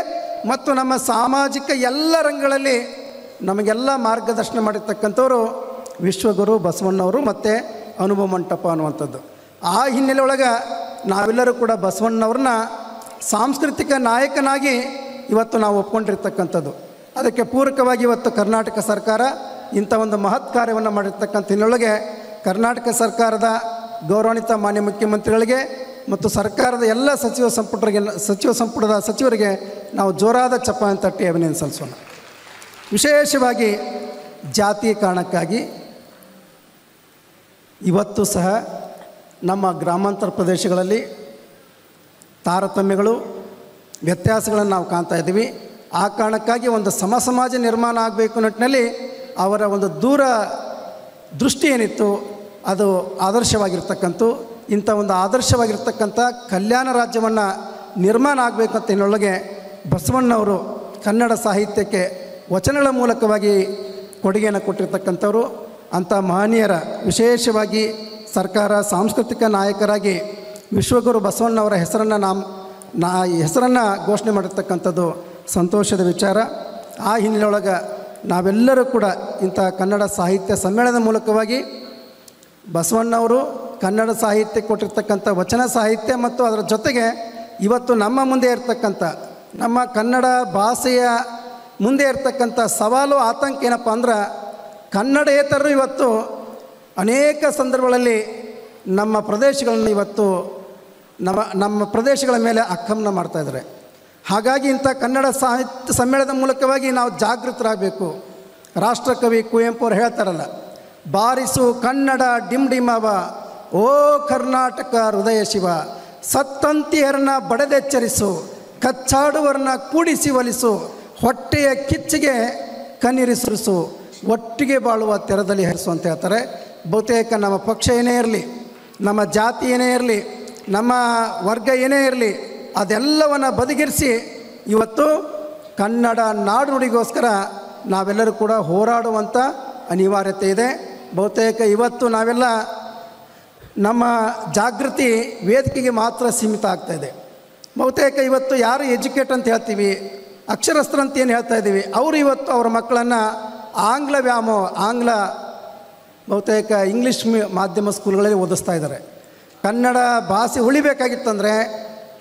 ಮತ್ತು ನಮ್ಮ ಸಾಮಾಜಿಕ ಎಲ್ಲ ರಂಗಗಳಲ್ಲಿ ನಮಗೆಲ್ಲ ಮಾರ್ಗದರ್ಶನ ಮಾಡಿರ್ತಕ್ಕಂಥವ್ರು ವಿಶ್ವಗುರು ಬಸವಣ್ಣವರು ಮತ್ತು ಅನುಭವ ಮಂಟಪ ಅನ್ನುವಂಥದ್ದು. ಆ ಹಿನ್ನೆಲೆ ಒಳಗೆ ನಾವೆಲ್ಲರೂ ಕೂಡ ಬಸವಣ್ಣವ್ರನ್ನ ಸಾಂಸ್ಕೃತಿಕ ನಾಯಕನಾಗಿ ಇವತ್ತು ನಾವು ಒಪ್ಕೊಂಡಿರ್ತಕ್ಕಂಥದ್ದು. ಅದಕ್ಕೆ ಪೂರಕವಾಗಿ ಇವತ್ತು ಕರ್ನಾಟಕ ಸರ್ಕಾರ ಇಂಥ ಒಂದು ಮಹತ್ ಕಾರ್ಯವನ್ನು ಮಾಡಿರ್ತಕ್ಕಂಥ ಹಿನ್ನೆಲೆಯೊಳಗೆ ಕರ್ನಾಟಕ ಸರ್ಕಾರದ ಗೌರವಾನ್ವಿತ ಮಾನ್ಯ ಮುಖ್ಯಮಂತ್ರಿಗಳಿಗೆ ಮತ್ತು ಸರ್ಕಾರದ ಎಲ್ಲ ಸಚಿವ ಸಂಪುಟದ ಸಚಿವರಿಗೆ ನಾವು ಜೋರಾದ ಚಪ್ಪಾಳೆ ತಟ್ಟಿ ಅಭಿನಂದನೆ ಸಲ್ಲಿಸೋಣ. ವಿಶೇಷವಾಗಿ ಜಾತಿ ಕಾರಣಕ್ಕಾಗಿ ಇವತ್ತು ಸಹ ನಮ್ಮ ಗ್ರಾಮಾಂತರ ಪ್ರದೇಶಗಳಲ್ಲಿ ತಾರತಮ್ಯಗಳು, ವ್ಯತ್ಯಾಸಗಳನ್ನು ನಾವು ಕಾಣ್ತಾ ಇದ್ದೀವಿ. ಆ ಕಾರಣಕ್ಕಾಗಿ ಒಂದು ಸಮಾಜ ನಿರ್ಮಾಣ ಆಗಬೇಕು ನಿಟ್ಟಿನಲ್ಲಿ ಅವರ ಒಂದು ದೂರ ದೃಷ್ಟಿ ಏನಿತ್ತು ಅದು ಆದರ್ಶವಾಗಿರ್ತಕ್ಕಂಥ ಇಂಥ ಒಂದು ಆದರ್ಶವಾಗಿರ್ತಕ್ಕಂಥ ಕಲ್ಯಾಣ ರಾಜ್ಯವನ್ನು ನಿರ್ಮಾಣ ಆಗಬೇಕಂತ ಇನ್ನೊಳಗೆ ಬಸವಣ್ಣವರು ಕನ್ನಡ ಸಾಹಿತ್ಯಕ್ಕೆ ವಚನಗಳ ಮೂಲಕವಾಗಿ ಕೊಡುಗೆಯನ್ನು ಕೊಟ್ಟಿರ್ತಕ್ಕಂಥವ್ರು. ಅಂಥ ಮಹನೀಯರ ವಿಶೇಷವಾಗಿ ಸರ್ಕಾರ ಸಾಂಸ್ಕೃತಿಕ ನಾಯಕರಾಗಿ ವಿಶ್ವಗುರು ಬಸವಣ್ಣವರ ಹೆಸರನ್ನು ಘೋಷಣೆ ಮಾಡಿರ್ತಕ್ಕಂಥದ್ದು ಸಂತೋಷದ ವಿಚಾರ. ಆ ಹಿನ್ನೆಲೆಯೊಳಗೆ ನಾವೆಲ್ಲರೂ ಕೂಡ ಇಂಥ ಕನ್ನಡ ಸಾಹಿತ್ಯ ಸಮ್ಮೇಳನದ ಮೂಲಕವಾಗಿ ಬಸವಣ್ಣವರು ಕನ್ನಡ ಸಾಹಿತ್ಯ ಕೊಟ್ಟಿರ್ತಕ್ಕಂಥ ವಚನ ಸಾಹಿತ್ಯ ಮತ್ತು ಅದರ ಜೊತೆಗೆ ಇವತ್ತು ನಮ್ಮ ಮುಂದೆ ಇರ್ತಕ್ಕಂಥ ನಮ್ಮ ಕನ್ನಡ ಭಾಷೆಯ ಮುಂದೆ ಇರ್ತಕ್ಕಂಥ ಸವಾಲು ಆತಂಕ ಏನಪ್ಪ ಅಂದ್ರೆ ಕನ್ನಡೇತರರು ಇವತ್ತು ಅನೇಕ ಸಂದರ್ಭಗಳಲ್ಲಿ ನಮ್ಮ ಪ್ರದೇಶಗಳನ್ನು ಇವತ್ತು ನಮ್ಮ ಪ್ರದೇಶಗಳ ಮೇಲೆ ಆಕ್ರಮಣ ಮಾಡ್ತಾಯಿದ್ದಾರೆ. ಹಾಗಾಗಿ ಇಂಥ ಕನ್ನಡ ಸಾಹಿತ್ಯ ಸಮ್ಮೇಳನದ ಮೂಲಕವಾಗಿ ನಾವು ಜಾಗೃತರಾಗಬೇಕು. ರಾಷ್ಟ್ರಕವಿ ಕುವೆಂಪು ಅವರು ಹೇಳ್ತಾರಲ್ಲ, ಬಾರಿಸು ಕನ್ನಡ ಡಿಂಡಿಮವ, ಓ ಕರ್ನಾಟಕ ಹೃದಯ ಶಿವ, ಸತ್ತಂತಿಯರನ್ನ ಬಡದೆಚ್ಚರಿಸು, ಕಚ್ಚಾಡುವರನ್ನ ಕೂಡಿಸಿ ಒಲಿಸು, ಹೊಟ್ಟೆಯ ಕಿಚ್ಚಿಗೆ ಕಣ್ಣೀರಿಸುರಿಸು, ಒಟ್ಟಿಗೆ ಬಾಳುವ ತೆರದಲ್ಲಿ ಹರಿಸು ಅಂತ ಹೇಳ್ತಾರೆ. ಬಹುತೇಕ ನಮ್ಮ ಪಕ್ಷ ಏನೇ ಇರಲಿ, ನಮ್ಮ ಜಾತಿ ಏನೇ ಇರಲಿ, ನಮ್ಮ ವರ್ಗ ಏನೇ ಇರಲಿ, ಅದೆಲ್ಲವನ್ನು ಬದಿಗಿರಿಸಿ ಇವತ್ತು ಕನ್ನಡ ನಾಡು ನುಡಿಗೋಸ್ಕರ ನಾವೆಲ್ಲರೂ ಕೂಡ ಹೋರಾಡುವಂಥ ಅನಿವಾರ್ಯತೆ ಇದೆ. ಬಹುತೇಕ ಇವತ್ತು ನಾವೆಲ್ಲ ನಮ್ಮ ಜಾಗೃತಿ ವೇದಿಕೆಗೆ ಮಾತ್ರ ಸೀಮಿತ ಆಗ್ತಾಯಿದೆ. ಬಹುತೇಕ ಇವತ್ತು ಯಾರು ಎಜುಕೇಟ್ ಅಂತ ಹೇಳ್ತೀವಿ, ಅಕ್ಷರಸ್ಥರು ಅಂತ ಏನು ಹೇಳ್ತಾ ಇದ್ದೀವಿ, ಅವರು ಇವತ್ತು ಅವರ ಮಕ್ಕಳನ್ನು ಆಂಗ್ಲ ಬಹುತೇಕ ಇಂಗ್ಲೀಷ್ ಮಾಧ್ಯಮ ಸ್ಕೂಲ್ಗಳಲ್ಲಿ ಓದಿಸ್ತಾ ಇದ್ದಾರೆ. ಕನ್ನಡ ಭಾಷೆ ಉಳಿಬೇಕಾಗಿತ್ತಂದರೆ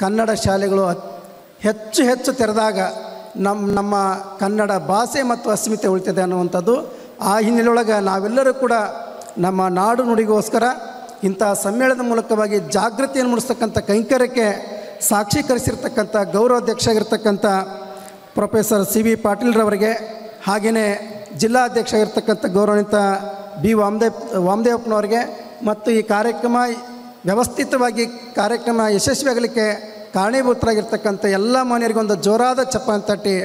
ಕನ್ನಡ ಶಾಲೆಗಳು ಹೆಚ್ಚು ತೆರೆದಾಗ ನಮ್ಮ ಕನ್ನಡ ಭಾಷೆ ಮತ್ತು ಅಸ್ಮಿತೆ ಉಳಿತದೆ ಅನ್ನುವಂಥದ್ದು. ಆ ಹಿನ್ನೆಲೆಯೊಳಗೆ ನಾವೆಲ್ಲರೂ ಕೂಡ ನಮ್ಮ ನಾಡು ನುಡಿಗೋಸ್ಕರ ಇಂಥ ಸಮ್ಮೇಳನದ ಮೂಲಕವಾಗಿ ಜಾಗೃತಿಯನ್ನು ಮೂಡಿಸ್ತಕ್ಕಂಥ ಕೈಂಕರ್ಯಕ್ಕೆ ಸಾಕ್ಷೀಕರಿಸಿರ್ತಕ್ಕಂಥ ಗೌರವಾಧ್ಯಕ್ಷ ಆಗಿರ್ತಕ್ಕಂಥ ಪ್ರೊಫೆಸರ್ CB ಪಾಟೀಲ್ರವರಿಗೆ, ಹಾಗೆಯೇ ಜಿಲ್ಲಾಧ್ಯಕ್ಷ ಆಗಿರ್ತಕ್ಕಂಥ ಗೌರವಾನ್ವಿತ B ವಾಮದೇವಪ್ಪನವರಿಗೆ ಮತ್ತು ಈ ಕಾರ್ಯಕ್ರಮ ವ್ಯವಸ್ಥಿತವಾಗಿ ಯಶಸ್ವಿಯಾಗಲಿಕ್ಕೆ ಕಾರಣೀಭೂತರಾಗಿರ್ತಕ್ಕಂಥ ಎಲ್ಲ ಮಾನ್ಯರಿಗೊಂದು ಜೋರಾದ ಚಪ್ಪಾಳೆ ತಟ್ಟಿ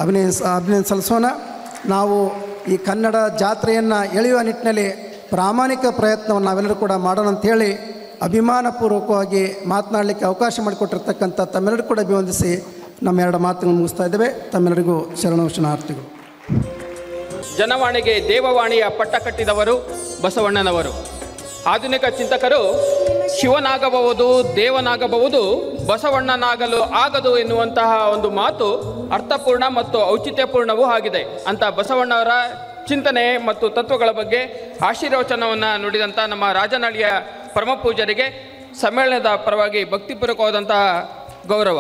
ಅಭಿನಂದನೆ ಸಲ್ಲಿಸೋಣ. ನಾವು ಈ ಕನ್ನಡ ಜಾತ್ರೆಯನ್ನು ಎಳೆಯುವ ನಿಟ್ಟಿನಲ್ಲಿ ಪ್ರಾಮಾಣಿಕ ಪ್ರಯತ್ನವನ್ನು ನಾವೆಲ್ಲರೂ ಕೂಡ ಮಾಡೋಣ ಅಂಥೇಳಿ ಅಭಿಮಾನಪೂರ್ವಕವಾಗಿ ಮಾತನಾಡಲಿಕ್ಕೆ ಅವಕಾಶ ಮಾಡಿಕೊಟ್ಟಿರ್ತಕ್ಕಂಥ ತಮ್ಮೆಲ್ಲರೂ ಕೂಡ ಅಭಿವಂದಿಸಿ ನಮ್ಮ ಎರಡು ಮಾತುಗಳನ್ನು ಮುಗಿಸ್ತಾ ಇದ್ದೇವೆ. ತಮ್ಮೆಲ್ಲರಿಗೂ ಶರಣಾರ್ಥಿಗಳು. ಜನವಾಣಿಗೆ ದೇವವಾಣಿಯ ಪಟ್ಟ ಕಟ್ಟಿದವರು ಬಸವಣ್ಣನವರು. ಆಧುನಿಕ ಚಿಂತಕರು ಶಿವನಾಗಬಹುದು, ದೇವನಾಗಬಹುದು, ಬಸವಣ್ಣನಾಗಲು ಆಗದು ಎನ್ನುವಂತಹ ಒಂದು ಮಾತು ಅರ್ಥಪೂರ್ಣ ಮತ್ತು ಔಚಿತ್ಯಪೂರ್ಣವೂ ಆಗಿದೆ ಅಂತ ಬಸವಣ್ಣವರ ಚಿಂತನೆ ಮತ್ತು ತತ್ವಗಳ ಬಗ್ಗೆ ಆಶೀರ್ವಚನವನ್ನು ನುಡಿದಂಥ ನಮ್ಮ ರಾಜನಹಳ್ಳಿಯ ಪರಮ ಪೂಜರಿಗೆ ಸಮ್ಮೇಳನದ ಪರವಾಗಿ ಭಕ್ತಿಪೂರ್ವಕವಾದಂತಹ ಗೌರವ.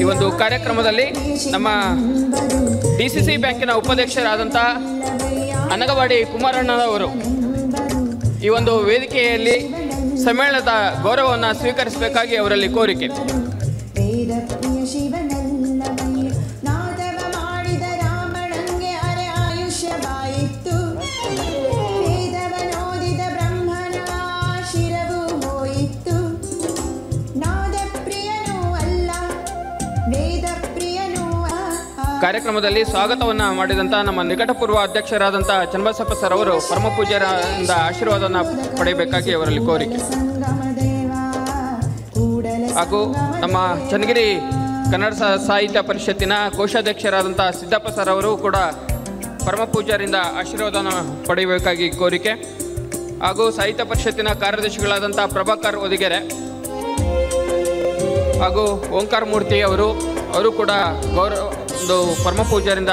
ಈ ಒಂದು ಕಾರ್ಯಕ್ರಮದಲ್ಲಿ ನಮ್ಮ DCC ಬ್ಯಾಂಕಿನ ಉಪಾಧ್ಯಕ್ಷರಾದಂಥ ಅನಗವಾಡಿ ಕುಮಾರಣ್ಣನವರು ಈ ಒಂದು ವೇದಿಕೆಯಲ್ಲಿ ಸಮ್ಮೇಳನದ ಗೌರವವನ್ನು ಸ್ವೀಕರಿಸಬೇಕಾಗಿ ಅವರಲ್ಲಿ ಕೋರಿಕೆ. ಕಾರ್ಯಕ್ರಮದಲ್ಲಿ ಸ್ವಾಗತವನ್ನು ಮಾಡಿದಂಥ ನಮ್ಮ ನಿಕಟಪೂರ್ವ ಅಧ್ಯಕ್ಷರಾದಂಥ ಚನ್ನಬಸಪ್ಪ ಸರ್ ಅವರು ಪರಮ ಪೂಜ್ಯರಿಂದ ಆಶೀರ್ವಾದವನ್ನು ಪಡೆಯಬೇಕಾಗಿ ಅವರಲ್ಲಿ ಕೋರಿಕೆ. ಹಾಗೂ ನಮ್ಮ ಚನ್ನಗಿರಿ ಕನ್ನಡ ಸಾಹಿತ್ಯ ಪರಿಷತ್ತಿನ ಕೋಶಾಧ್ಯಕ್ಷರಾದಂಥ ಸಿದ್ದಪ್ಪ ಸರ್ ಅವರು ಕೂಡ ಪರಮ ಪೂಜ್ಯರಿಂದ ಆಶೀರ್ವಾದವನ್ನು ಪಡೆಯಬೇಕಾಗಿ ಕೋರಿಕೆ. ಹಾಗೂ ಸಾಹಿತ್ಯ ಪರಿಷತ್ತಿನ ಕಾರ್ಯದರ್ಶಿಗಳಾದಂಥ ಪ್ರಭಾಕರ್ ಒದಿಗೆರೆ ಹಾಗೂ ಓಂಕಾರ ಮೂರ್ತಿ ಅವರು ಕೂಡ ಒಂದು ಪರಮ ಪೂಜ್ಯರಿಂದ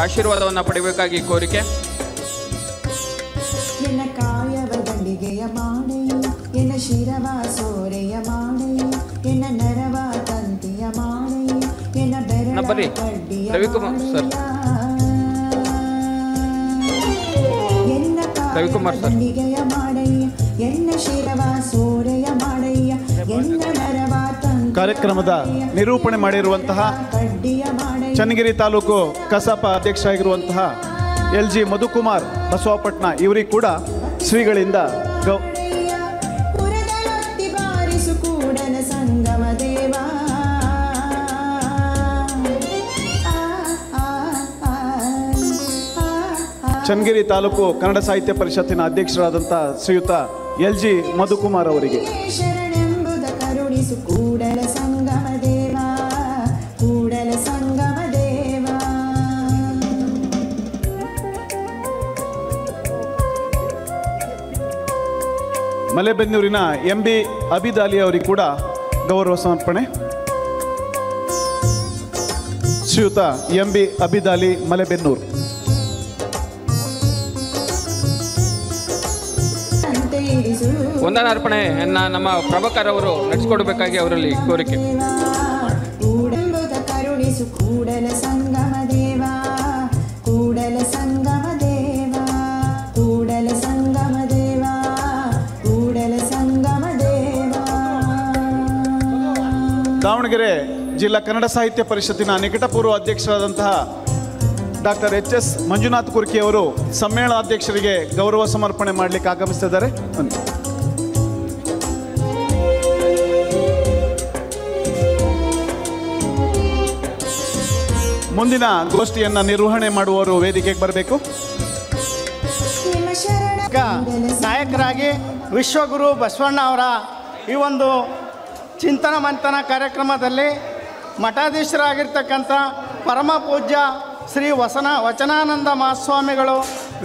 ಆಶೀರ್ವಾದವನ್ನು ಪಡೆಯಬೇಕಾಗಿ ಕೋರಿಕೆ. ಬರ್ರಿ ರವಿಕುಮಾರ್ ಸರ್. ರವಿಕುಮಾರ್ ಸರ್ ಕಾರ್ಯಕ್ರಮದ ನಿರೂಪಣೆ ಮಾಡಿರುವಂತಹ ಚನ್ನಗಿರಿ ತಾಲೂಕು ಕಸಾಪ ಅಧ್ಯಕ್ಷ ಆಗಿರುವಂತಹ LG ಮಧುಕುಮಾರ್ ಬಸವಪಟ್ನ ಇವರಿಗೆ ಕೂಡ ಶ್ರೀಗಳಿಂದ ಚನ್ನಗಿರಿ ತಾಲೂಕು ಕನ್ನಡ ಸಾಹಿತ್ಯ ಪರಿಷತ್ತಿನ ಅಧ್ಯಕ್ಷರಾದಂಥ ಶ್ರೀಯುತ LG ಮಧುಕುಮಾರ್ ಅವರಿಗೆ ಮಲೆಬೆನ್ನೂರಿನ MB ಅಬಿದಾಲಿ ಅವರಿಗೆ ಕೂಡ ಗೌರವ ಸಮರ್ಪಣೆ. ಶ್ರೀಯುತ MB ಅಬಿದಾಲಿ ಮಲೆಬೆನ್ನೂರು. ವಂದನಾರ್ಪಣೆಯನ್ನು ನಮ್ಮ ಪ್ರಭಾಕರ್ ಅವರು ನಡೆಸಿಕೊಡಬೇಕಾಗಿ ಅವರಲ್ಲಿ ಕೋರಿಕೆ. ದಾವಣಗೆರೆ ಜಿಲ್ಲಾ ಕನ್ನಡ ಸಾಹಿತ್ಯ ಪರಿಷತ್ತಿನ ನಿಕಟಪೂರ್ವ ಅಧ್ಯಕ್ಷರಾದಂತಹ ಡಾಕ್ಟರ್ ಎಚ್.ಎಸ್. ಮಂಜುನಾಥ್ ಕುರ್ಕಿ ಅವರು ಸಮ್ಮೇಳನಾಧ್ಯಕ್ಷರಿಗೆ ಗೌರವ ಸಮರ್ಪಣೆ ಮಾಡಲಿಕ್ಕೆ ಆಗಮಿಸ್ತಿದ್ದಾರೆ. ಮುಂದಿನ ಗೋಷ್ಠಿಯನ್ನು ನಿರ್ವಹಣೆ ಮಾಡುವವರು ವೇದಿಕೆಗೆ ಬರಬೇಕು. ನಾಯಕರಾಗಿ ವಿಶ್ವಗುರು ಬಸವಣ್ಣ ಅವರ ಈ ಒಂದು ಚಿಂತನ ಮಂಥನ ಕಾರ್ಯಕ್ರಮದಲ್ಲಿ ಮಠಾಧೀಶರಾಗಿರ್ತಕ್ಕಂಥ ಪರಮ ಪೂಜ್ಯ ಶ್ರೀ ವಚನಾನಂದ ಮಹಾಸ್ವಾಮಿಗಳು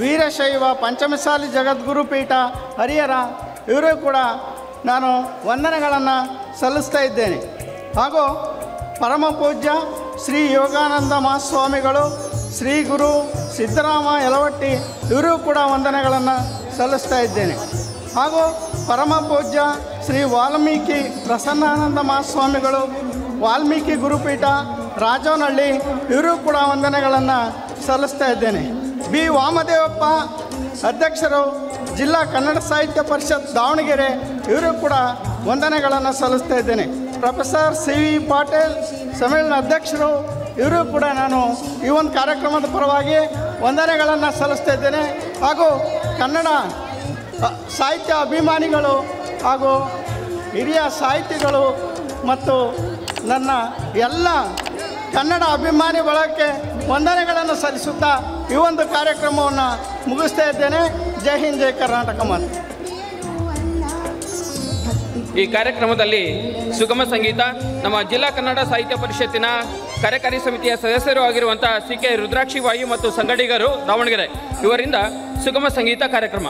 ವೀರಶೈವ ಪಂಚಮಸಾಲಿ ಜಗದ್ಗುರು ಪೀಠ ಹರಿಹರ ಇವರು ಕೂಡ ನಾನು ವಂದನೆಗಳನ್ನು ಸಲ್ಲಿಸ್ತಾ ಇದ್ದೇನೆ. ಹಾಗೂ ಪರಮ ಪೂಜ್ಯ ಶ್ರೀ ಯೋಗಾನಂದ ಮಹಾಸ್ವಾಮಿಗಳು ಶ್ರೀ ಗುರು ಸಿದ್ದರಾಮ ಯಲವಟ್ಟಿ ಇವರು ಕೂಡ ವಂದನೆಗಳನ್ನು ಸಲ್ಲಿಸ್ತಾ ಇದ್ದೇನೆ. ಹಾಗೂ ಪರಮ ಪೂಜ್ಯ ಶ್ರೀ ವಾಲ್ಮೀಕಿ ಪ್ರಸನ್ನಾನಂದ ಮಹಾಸ್ವಾಮಿಗಳು ವಾಲ್ಮೀಕಿ ಗುರುಪೀಠ ರಾಜವನಹಳ್ಳಿ ಇವರು ಕೂಡ ವಂದನೆಗಳನ್ನು ಸಲ್ಲಿಸ್ತಾ ಇದ್ದೇನೆ. ಬಿ ವಾಮದೇವಪ್ಪ ಅಧ್ಯಕ್ಷರು ಜಿಲ್ಲಾ ಕನ್ನಡ ಸಾಹಿತ್ಯ ಪರಿಷತ್ ದಾವಣಗೆರೆ ಇವರು ಕೂಡ ವಂದನೆಗಳನ್ನು ಸಲ್ಲಿಸ್ತಾ ಇದ್ದೇನೆ. Professor CV. ಪಾಟೀಲ್ ಸಮ್ಮೇಳನ ಅಧ್ಯಕ್ಷರು ಇವರು ಕೂಡ ನಾನು ಈ ಒಂದು ಕಾರ್ಯಕ್ರಮದ ಪರವಾಗಿ ವಂದನೆಗಳನ್ನು ಸಲ್ಲಿಸ್ತಾ ಇದ್ದೇನೆ. ಹಾಗೂ ಕನ್ನಡ ಸಾಹಿತ್ಯ ಅಭಿಮಾನಿಗಳು ಹಾಗೂ ಹಿರಿಯ ಸಾಹಿತಿಗಳು ಮತ್ತು ನನ್ನ ಎಲ್ಲ ಕನ್ನಡ ಅಭಿಮಾನಿ ಬಳಗಕ್ಕೆ ವಂದನೆಗಳನ್ನು ಸಲ್ಲಿಸುತ್ತಾ ಈ ಒಂದು ಕಾರ್ಯಕ್ರಮವನ್ನು ಮುಗಿಸ್ತಾ ಇದ್ದೇನೆ. ಜೈ ಹಿಂದ್, ಜೈ ಕರ್ನಾಟಕ ಮಾತು. ಈ ಕಾರ್ಯಕ್ರಮದಲ್ಲಿ ಸುಗಮ ಸಂಗೀತ ನಮ್ಮ ಜಿಲ್ಲಾ ಕನ್ನಡ ಸಾಹಿತ್ಯ ಪರಿಷತ್ತಿನ ಕಾರ್ಯಕಾರಿ ಸಮಿತಿಯ ಸದಸ್ಯರು ಆಗಿರುವಂಥ ಸಿ.ಕೆ. ರುದ್ರಾಕ್ಷಿ ವಾಯಿ ಮತ್ತು ಸಂಗಡಿಗರು ದಾವಣಗೆರೆ ಇವರಿಂದ ಸುಗಮ ಸಂಗೀತ ಕಾರ್ಯಕ್ರಮ.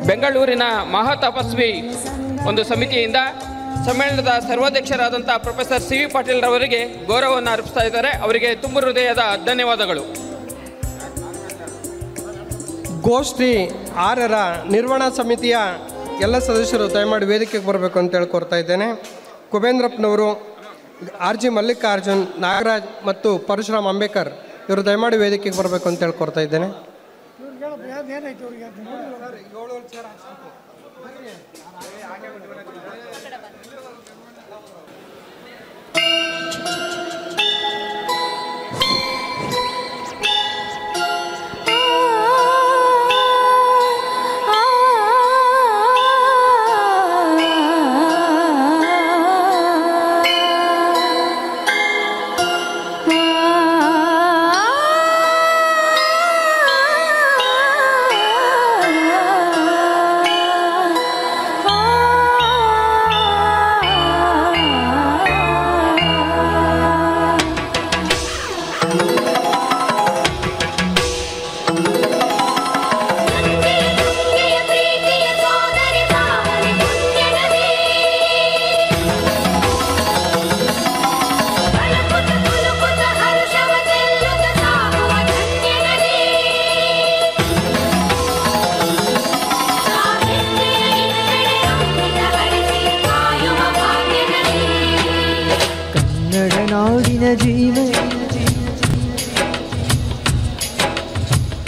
ಬೆಂಗಳೂರಿನ ಮಹಾತಪಸ್ವಿ ಒಂದು ಸಮಿತಿಯಿಂದ ಸಮ್ಮೇಳನದ ಸರ್ವಾಧ್ಯಕ್ಷರಾದಂಥ ಪ್ರೊಫೆಸರ್ ಸಿ.ವಿ. ಪಾಟೀಲ್ ರವರಿಗೆ ಗೌರವವನ್ನು ಅರ್ಪಿಸ್ತಾ ಇದ್ದಾರೆ. ಅವರಿಗೆ ತುಂಬ ಹೃದಯದ ಧನ್ಯವಾದಗಳು. ಗೋಷ್ಠಿ 6ರ ನಿರ್ವಹಣಾ ಸಮಿತಿಯ ಎಲ್ಲ ಸದಸ್ಯರು ದಯಮಾಡಿ ವೇದಿಕೆಗೆ ಬರಬೇಕು ಅಂತ ಹೇಳ್ಕೊಡ್ತಾ ಇದ್ದೇನೆ. ಕುಬೇಂದ್ರಪ್ಪನವರು, ಆರ್.ಜಿ. ಮಲ್ಲಿಕಾರ್ಜುನ್, ನಾಗರಾಜ್ ಮತ್ತು ಪರಶುರಾಮ್ ಅಂಬೇಕರ್ ಇವರು ದಯಮಾಡಿ ವೇದಿಕೆಗೆ ಬರಬೇಕು ಅಂತ ಹೇಳ್ಕೊಡ್ತಾ ಇದ್ದೇನೆ.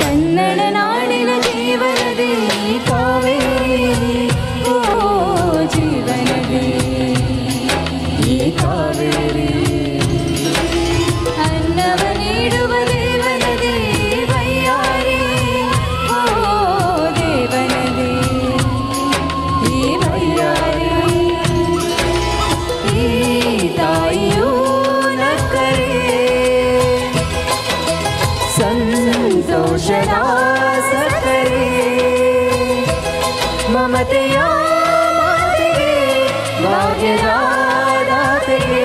ಕನ್ನಡ ನಾಡಿನ ಜೀವನದಿ ಕಾವೇರಿ, ಓ ಜೀವನದಿ ಈ ಕಾವೇರಿ, ಅನ್ನವ ನೀಡುವ ದೇವನದಿ ವೈಯಾರಿ, ಓ ದೇವನದಿ ಈ ವೈಯಾರಿ, ಈ ತಾಯಿಯೂ ನಕ್ಕರೆ ಸಂತೋಷದ ಸಕ್ಕರೆ, ಮಮತೆಯ ಮಾತೆಗೆ ಭಾಗ್ಯದ ದಾತೆಗೆ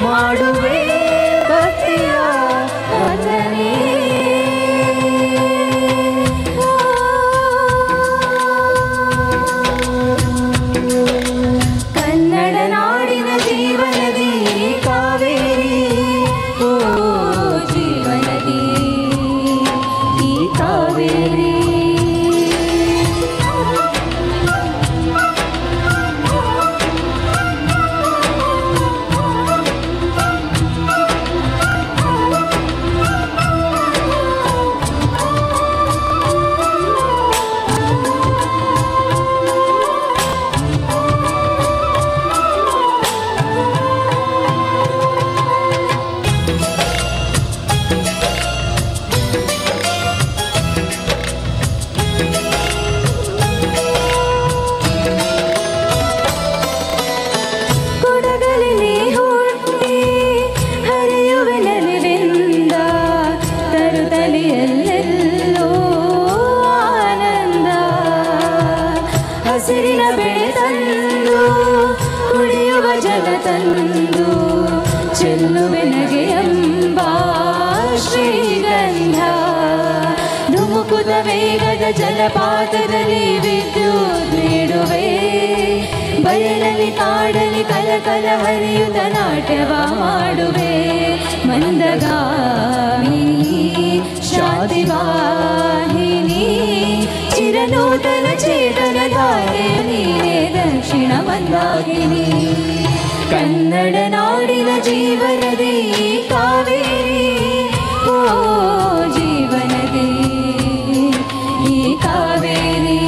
ಮಾಡುವೆ ಭಕ್ತಿಯ ವಂದನೆ. ಕನ್ನಡ ನಾಡಿನ ಜೀವನದಿ ಕಾವೇರಿ, ಓ ಜೀವನದಿ ಈ ಕಾವೇರಿ. ಹಸಿರಿನ ಬೆಳೆ ತಂದು ಕುಡಿಯುವ ಜಲ ತಂದು ಚೆಲ್ಲುವೆ ನಗೆಯೆಂಬ ಶ್ರೀಗಂಧ ಧುಮುಕುತ ವೇಗದ ಜಲಪಾತದಲ್ಲಿ ವಿದ್ಯುತ್ ನೀಡುವೆ ಬಯಲಲ್ಲಿ ಕಾಡಲಿ ಕಲಕಲ ಹರಿಯುತ್ತ ನಾಟ್ಯವ ಮಾಡುವೆ ಮಂದಗಾಮಿನಿ ಶಾಂತಿವಾಹಿನಿ ಚಿರನೂತನ ಚೇತನ ಧಾರೆ ನೀನೇ ದಕ್ಷಿಣ ಮಂದಾಗಿನಿ ಕನ್ನಡ ನಾಡಿನ ಜೀವನದಿ ಕಾವೇರಿ ಓ ಜೀವನದಿ ಈ ಕಾವೇರಿ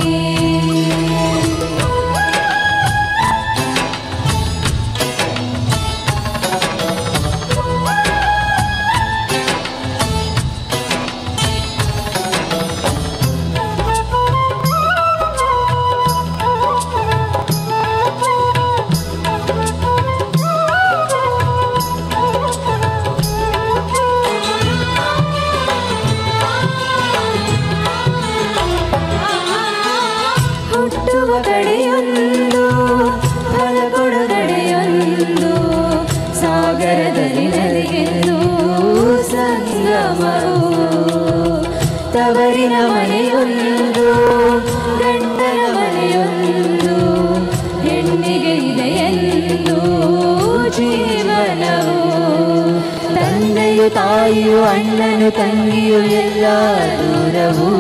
ಕಡೆಯೊಂದು ಫಲಕೊಡುಗಡೆಯೊಂದು ಸಾಗರದಲ್ಲಿ ನದಿಗೆಂದು ಸಂಗಮವು ತವರಿನ ಮನೆಯೊಂದು ಗಂಡನ ಮನೆಯೊಂದು ಹೆಣ್ಣಿಗೆ ಇದೆಯೆಂದು ಜೀವನವು ತಂದೆಯು ತಾಯಿಯು ಅಣ್ಣನು ತಂಗಿಯು ಎಲ್ಲ ದೂರವು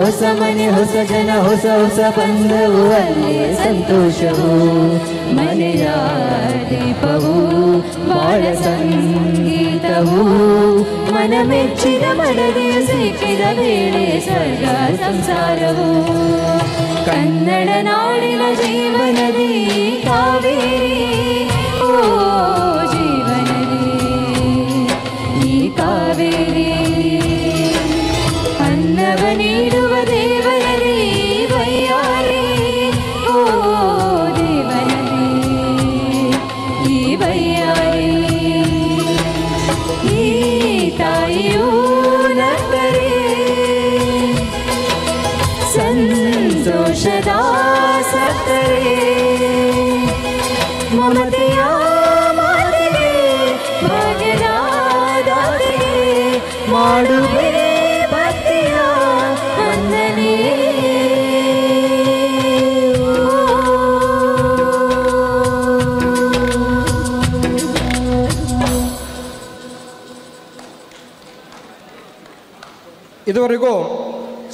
ಹೊಸ ಮನೆ ಹೊಸ ಜನ ಹೊಸ ಹೊಸ ಬಂದವು ಅಲ್ಲಿ ಸಂತೋಷವು ಮನೆಯ ದೀಪವು ಬಾಳ ಸಂಗೀತವು ಮನ ಮೆಚ್ಚಿದ ಮನದಿಯ ಸಿಕ್ಕಿದ ವೇಳೆ ಸ್ವರ್ಗ ಸಂಸಾರವು ಕನ್ನಡ ನಾಡಿನ ಜೀವನದಿ ಕಾವೇರಿ ಓ ಜೀವನದಿ ಈ ಕಾವೇರಿ ಅನ್ನವ ನೀಡುವ ದೇವನದಿ ಬಯ್ಯಾರಿ ಓ ದೇವನದಿ ಈ ಬಯ್ಯಾರಿ ಈ ತಾಯಿಯೂ ನಕ್ಕರೆ ಸಂತೋಷದ ಸಕ್ಕರೆ ಮಮತೆಯ ಮಾತಿಗೆ ಭಾಗ್ಯದ ದಾತಿಗೆ ಮಾಡುವೆ ಭಕ್ತಿಯ ವಂದನೆ ಇದುವರೆಗೂ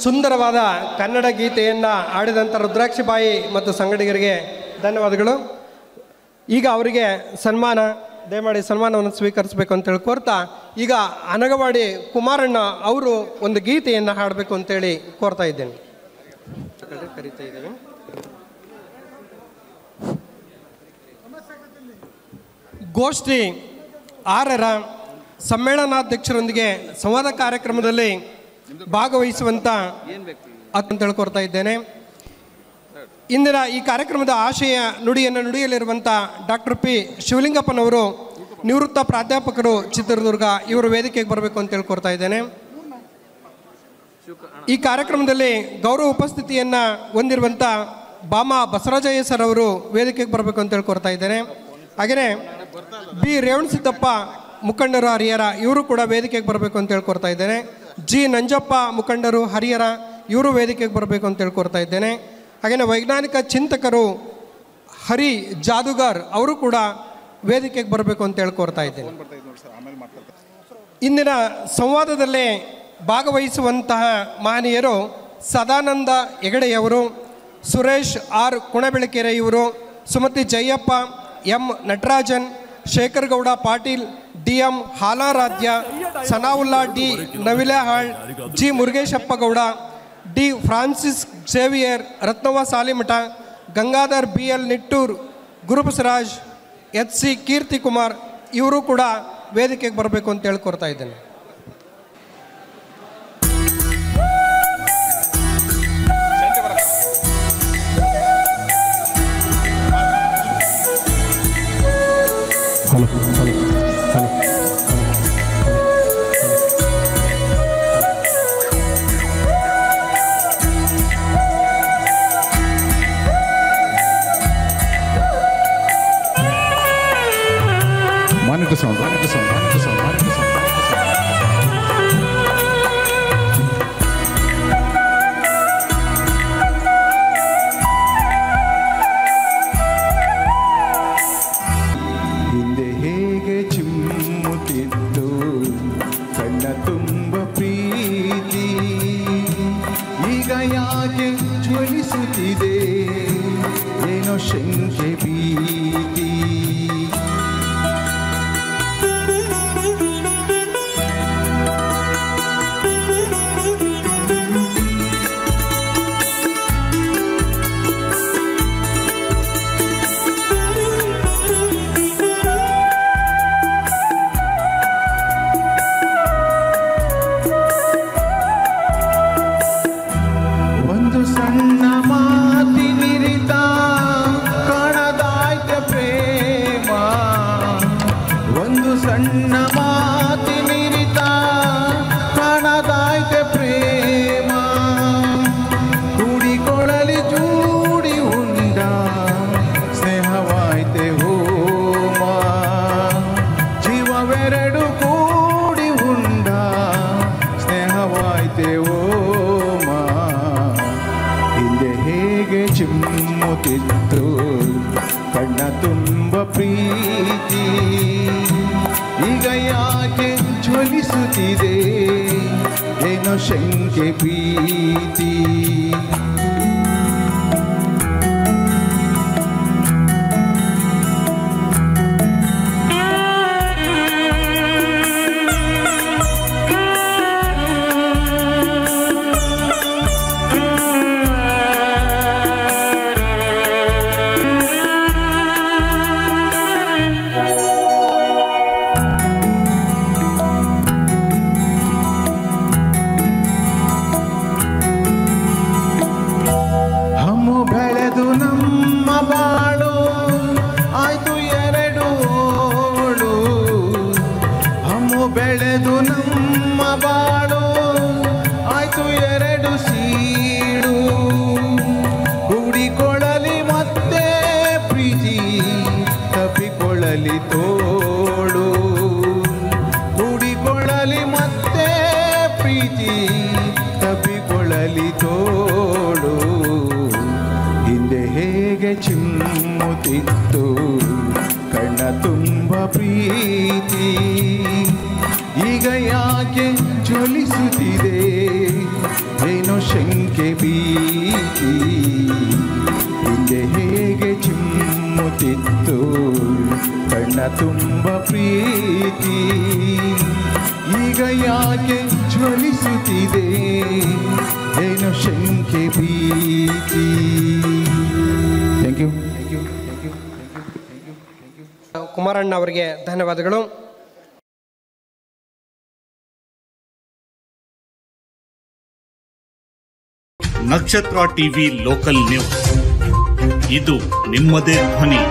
ಸುಂದರವಾದ ಕನ್ನಡ ಗೀತೆಯನ್ನು ಆಡಿದಂಥ ರುದ್ರಾಕ್ಷಿಬಾಯಿ ಮತ್ತು ಸಂಗಡಿಗರಿಗೆ ಧನ್ಯವಾದಗಳು. ಈಗ ಅವರಿಗೆ ಸನ್ಮಾನ ದಯಮಾಡಿ ಸನ್ಮಾನವನ್ನು ಸ್ವೀಕರಿಸಬೇಕು ಅಂತೇಳಿ ಕೋರ್ತಾ ಈಗ ಅನಗವಾಡಿ ಕುಮಾರಣ್ಣ ಅವರು ಒಂದು ಗೀತೆಯನ್ನು ಹಾಡಬೇಕು ಅಂತೇಳಿ ಕೋರ್ತಾ ಇದ್ದೇನೆ. ಕರೀತಾ ಇದ್ದೇವೆ. ಗೋಷ್ಠಿ 6ರ ಸಮ್ಮೇಳನಾಧ್ಯಕ್ಷರೊಂದಿಗೆ ಸಂವಾದ ಕಾರ್ಯಕ್ರಮದಲ್ಲಿ ಭಾಗವಹಿಸುವಂಥ ಅಂತೇಳಿ ಕೋರ್ತಾ ಇದ್ದೇನೆ. ಇಂದಿನ ಈ ಕಾರ್ಯಕ್ರಮದ ಆಶಯ ನುಡಿಯನ್ನು ನುಡಿಯಲಿರುವಂಥ ಡಾಕ್ಟರ್ ಪಿ ಶಿವಲಿಂಗಪ್ಪನವರು ನಿವೃತ್ತ ಪ್ರಾಧ್ಯಾಪಕರು ಚಿತ್ರದುರ್ಗ, ಇವರು ವೇದಿಕೆಗೆ ಬರಬೇಕು ಅಂತೇಳಿ ಕೋರ್ತಾ ಇದ್ದೇನೆ. ಈ ಕಾರ್ಯಕ್ರಮದಲ್ಲಿ ಗೌರವ ಉಪಸ್ಥಿತಿಯನ್ನು ಹೊಂದಿರುವಂಥ ಬಾಮಾ ಬಸವರಾಜಯ್ಯ ಸರ್ ಅವರು ವೇದಿಕೆಗೆ ಬರಬೇಕು ಅಂತೇಳಿ ಕೋರ್ತಾ ಇದ್ದೇನೆ. ಹಾಗೆಯೇ ಬಿ ರೇವಣಸಿದ್ದಪ್ಪ ಮುಖಂಡರು ಹರಿಹರ, ಇವರು ಕೂಡ ವೇದಿಕೆಗೆ ಬರಬೇಕು ಅಂತೇಳಿ ಕೋರ್ತಾ ಇದ್ದೇನೆ. ಜಿ ನಂಜಪ್ಪ ಮುಖಂಡರು ಹರಿಹರ, ಇವರು ವೇದಿಕೆಗೆ ಬರಬೇಕು ಅಂತೇಳಿ ಕೋರ್ತಾ ಇದ್ದೇನೆ. ಹಾಗೆಯೇ ವೈಜ್ಞಾನಿಕ ಚಿಂತಕರು ಹರಿ ಜಾದುಗಾರ್ ಅವರು ಕೂಡ ವೇದಿಕೆಗೆ ಬರಬೇಕು ಅಂತೇಳಿ ಕೋರ್ತಾ ಇದ್ದೇನೆ. ಇಂದಿನ ಸಂವಾದದಲ್ಲೇ ಭಾಗವಹಿಸುವಂತಹ ಮಹನೀಯರು ಸದಾನಂದ ಹೆಗಡೆಯವರು, ಸುರೇಶ್ ಆರ್ ಕುಣಬೆಳಕೆರೆ ಇವರು, Sumathi Jayappa, M Natarajan, Shekhar Gowda Patil, D M Halaradhya, Sanaulla D Navilehal, G Murugeshappa Gowda, D Francis Xavier, Ratnavva Salimath, Gangadhar B L Nittur, Gurubasaraj, H C Keerthi Kumar, ಇವರು ಕೂಡ ವೇದಿಕೆಗೆ ಬರಬೇಕು ಅಂತ ಹೇಳ್ಕೊಡ್ತಾ ಇದ್ದೇನೆ. ಹಿಂದೆ ಹೇಗೆ ಚಿಮ್ಮುತ್ತಿತ್ತು ಕಣ್ಣ ತುಂಬ ಪ್ರೀತಿ, ಈಗ ಯಾಕೆ ಜ್ವಲಿಸುತ್ತಿದೆ ಏನೋ ಶಂಕೆ ಭೀತಿ. ಒಂದು ಸಣ್ಣ ಮಾತಿನಿರಿತ ಕಾಣದಾಯ್ತ ಪ್ರೇಮ, ಒಂದು ಸಣ್ಣ ಮಾತಿನಿರಿತ ಕಾಣದಾಯ್ತ ಪ್ರೇಮ, ಕೂಡಿಕೊಳ್ಳಲಿ ಜೂಡಿ ಉಂಡ ಸ್ನೇಹವಾಯ್ತೆ ಹೋಮ, ಜೀವವೆರಡು ಕೂಡಿ ಉಂಡ ಸ್ನೇಹವಾಯ್ತೆ ಹೋಮ. ಹಿಂದೆ ಹೇಗೆ ಚಿಮ್ಮುತ್ತಿತ್ತು ಕಣ್ಣ ತುಂಬ ಪ್ರೀತಿ, ಈಗ ಯಾಕೆ ಜ್ವಲಿಸುತ್ತಿದೆ ಏನೋ ಶಂಕೆ ಭೀತಿ. ಹಮ್ಮು ಬೆಳೆದು ನಮ್ಮ ಬಾಳು ಆಯ್ತು ಎರಡು ಓಳು, ಹಮ್ಮು ಬೆಳೆದು ನಮ್ಮ ಬಾಳು ಆಯ್ತು ಎರಡು ಸೀಳು, ಕೂಡಿಕೊಳ್ಳಲಿ ಮತ್ತೆ ಪ್ರೀತಿ ತಪ್ಪಿಕೊಳ್ಳಲಿ ತೋಳು, ಕೂಡಿಕೊಳ್ಳಲಿ ಮತ್ತೆ ಪ್ರೀತಿ ತಪ್ಪಿಕೊಳ್ಳಲಿ ತೋಳು. ಹಿಂದೆ ಹೇಗೆ ಚಿಮ್ಮುತ್ತಿತ್ತು ಕಣ್ಣ ತುಂಬ ಪ್ರೀತಿ, ಈಗ ಯಾಕೆ ಜ್ವಲಿಸುತ್ತಿದೆ ಏನೋ ಶಂಕೆ ಭೀತಿ. ಹಿಂದೆ ಹೇಗೆ ಚಿಮ್ಮುತ್ತಿತ್ತು ಕಣ್ಣ ತುಂಬ ಪ್ರೀತಿ, ಈಗ ಯಾಕೆ ಜ್ವಲಿಸುತ್ತಿದೆ ಏನೋ ಶಂಕೆ ಭೀತಿ. Thank you. ಕುಮಾರಣ್ಣ ಅವರಿಗೆ ಧನ್ಯವಾದಗಳು. ನಕ್ಷತ್ರ ಟಿವಿ ಲೋಕಲ್ ನ್ಯೂಸ್, ಇದು ನಿಮ್ಮದೇ ಧ್ವನಿ.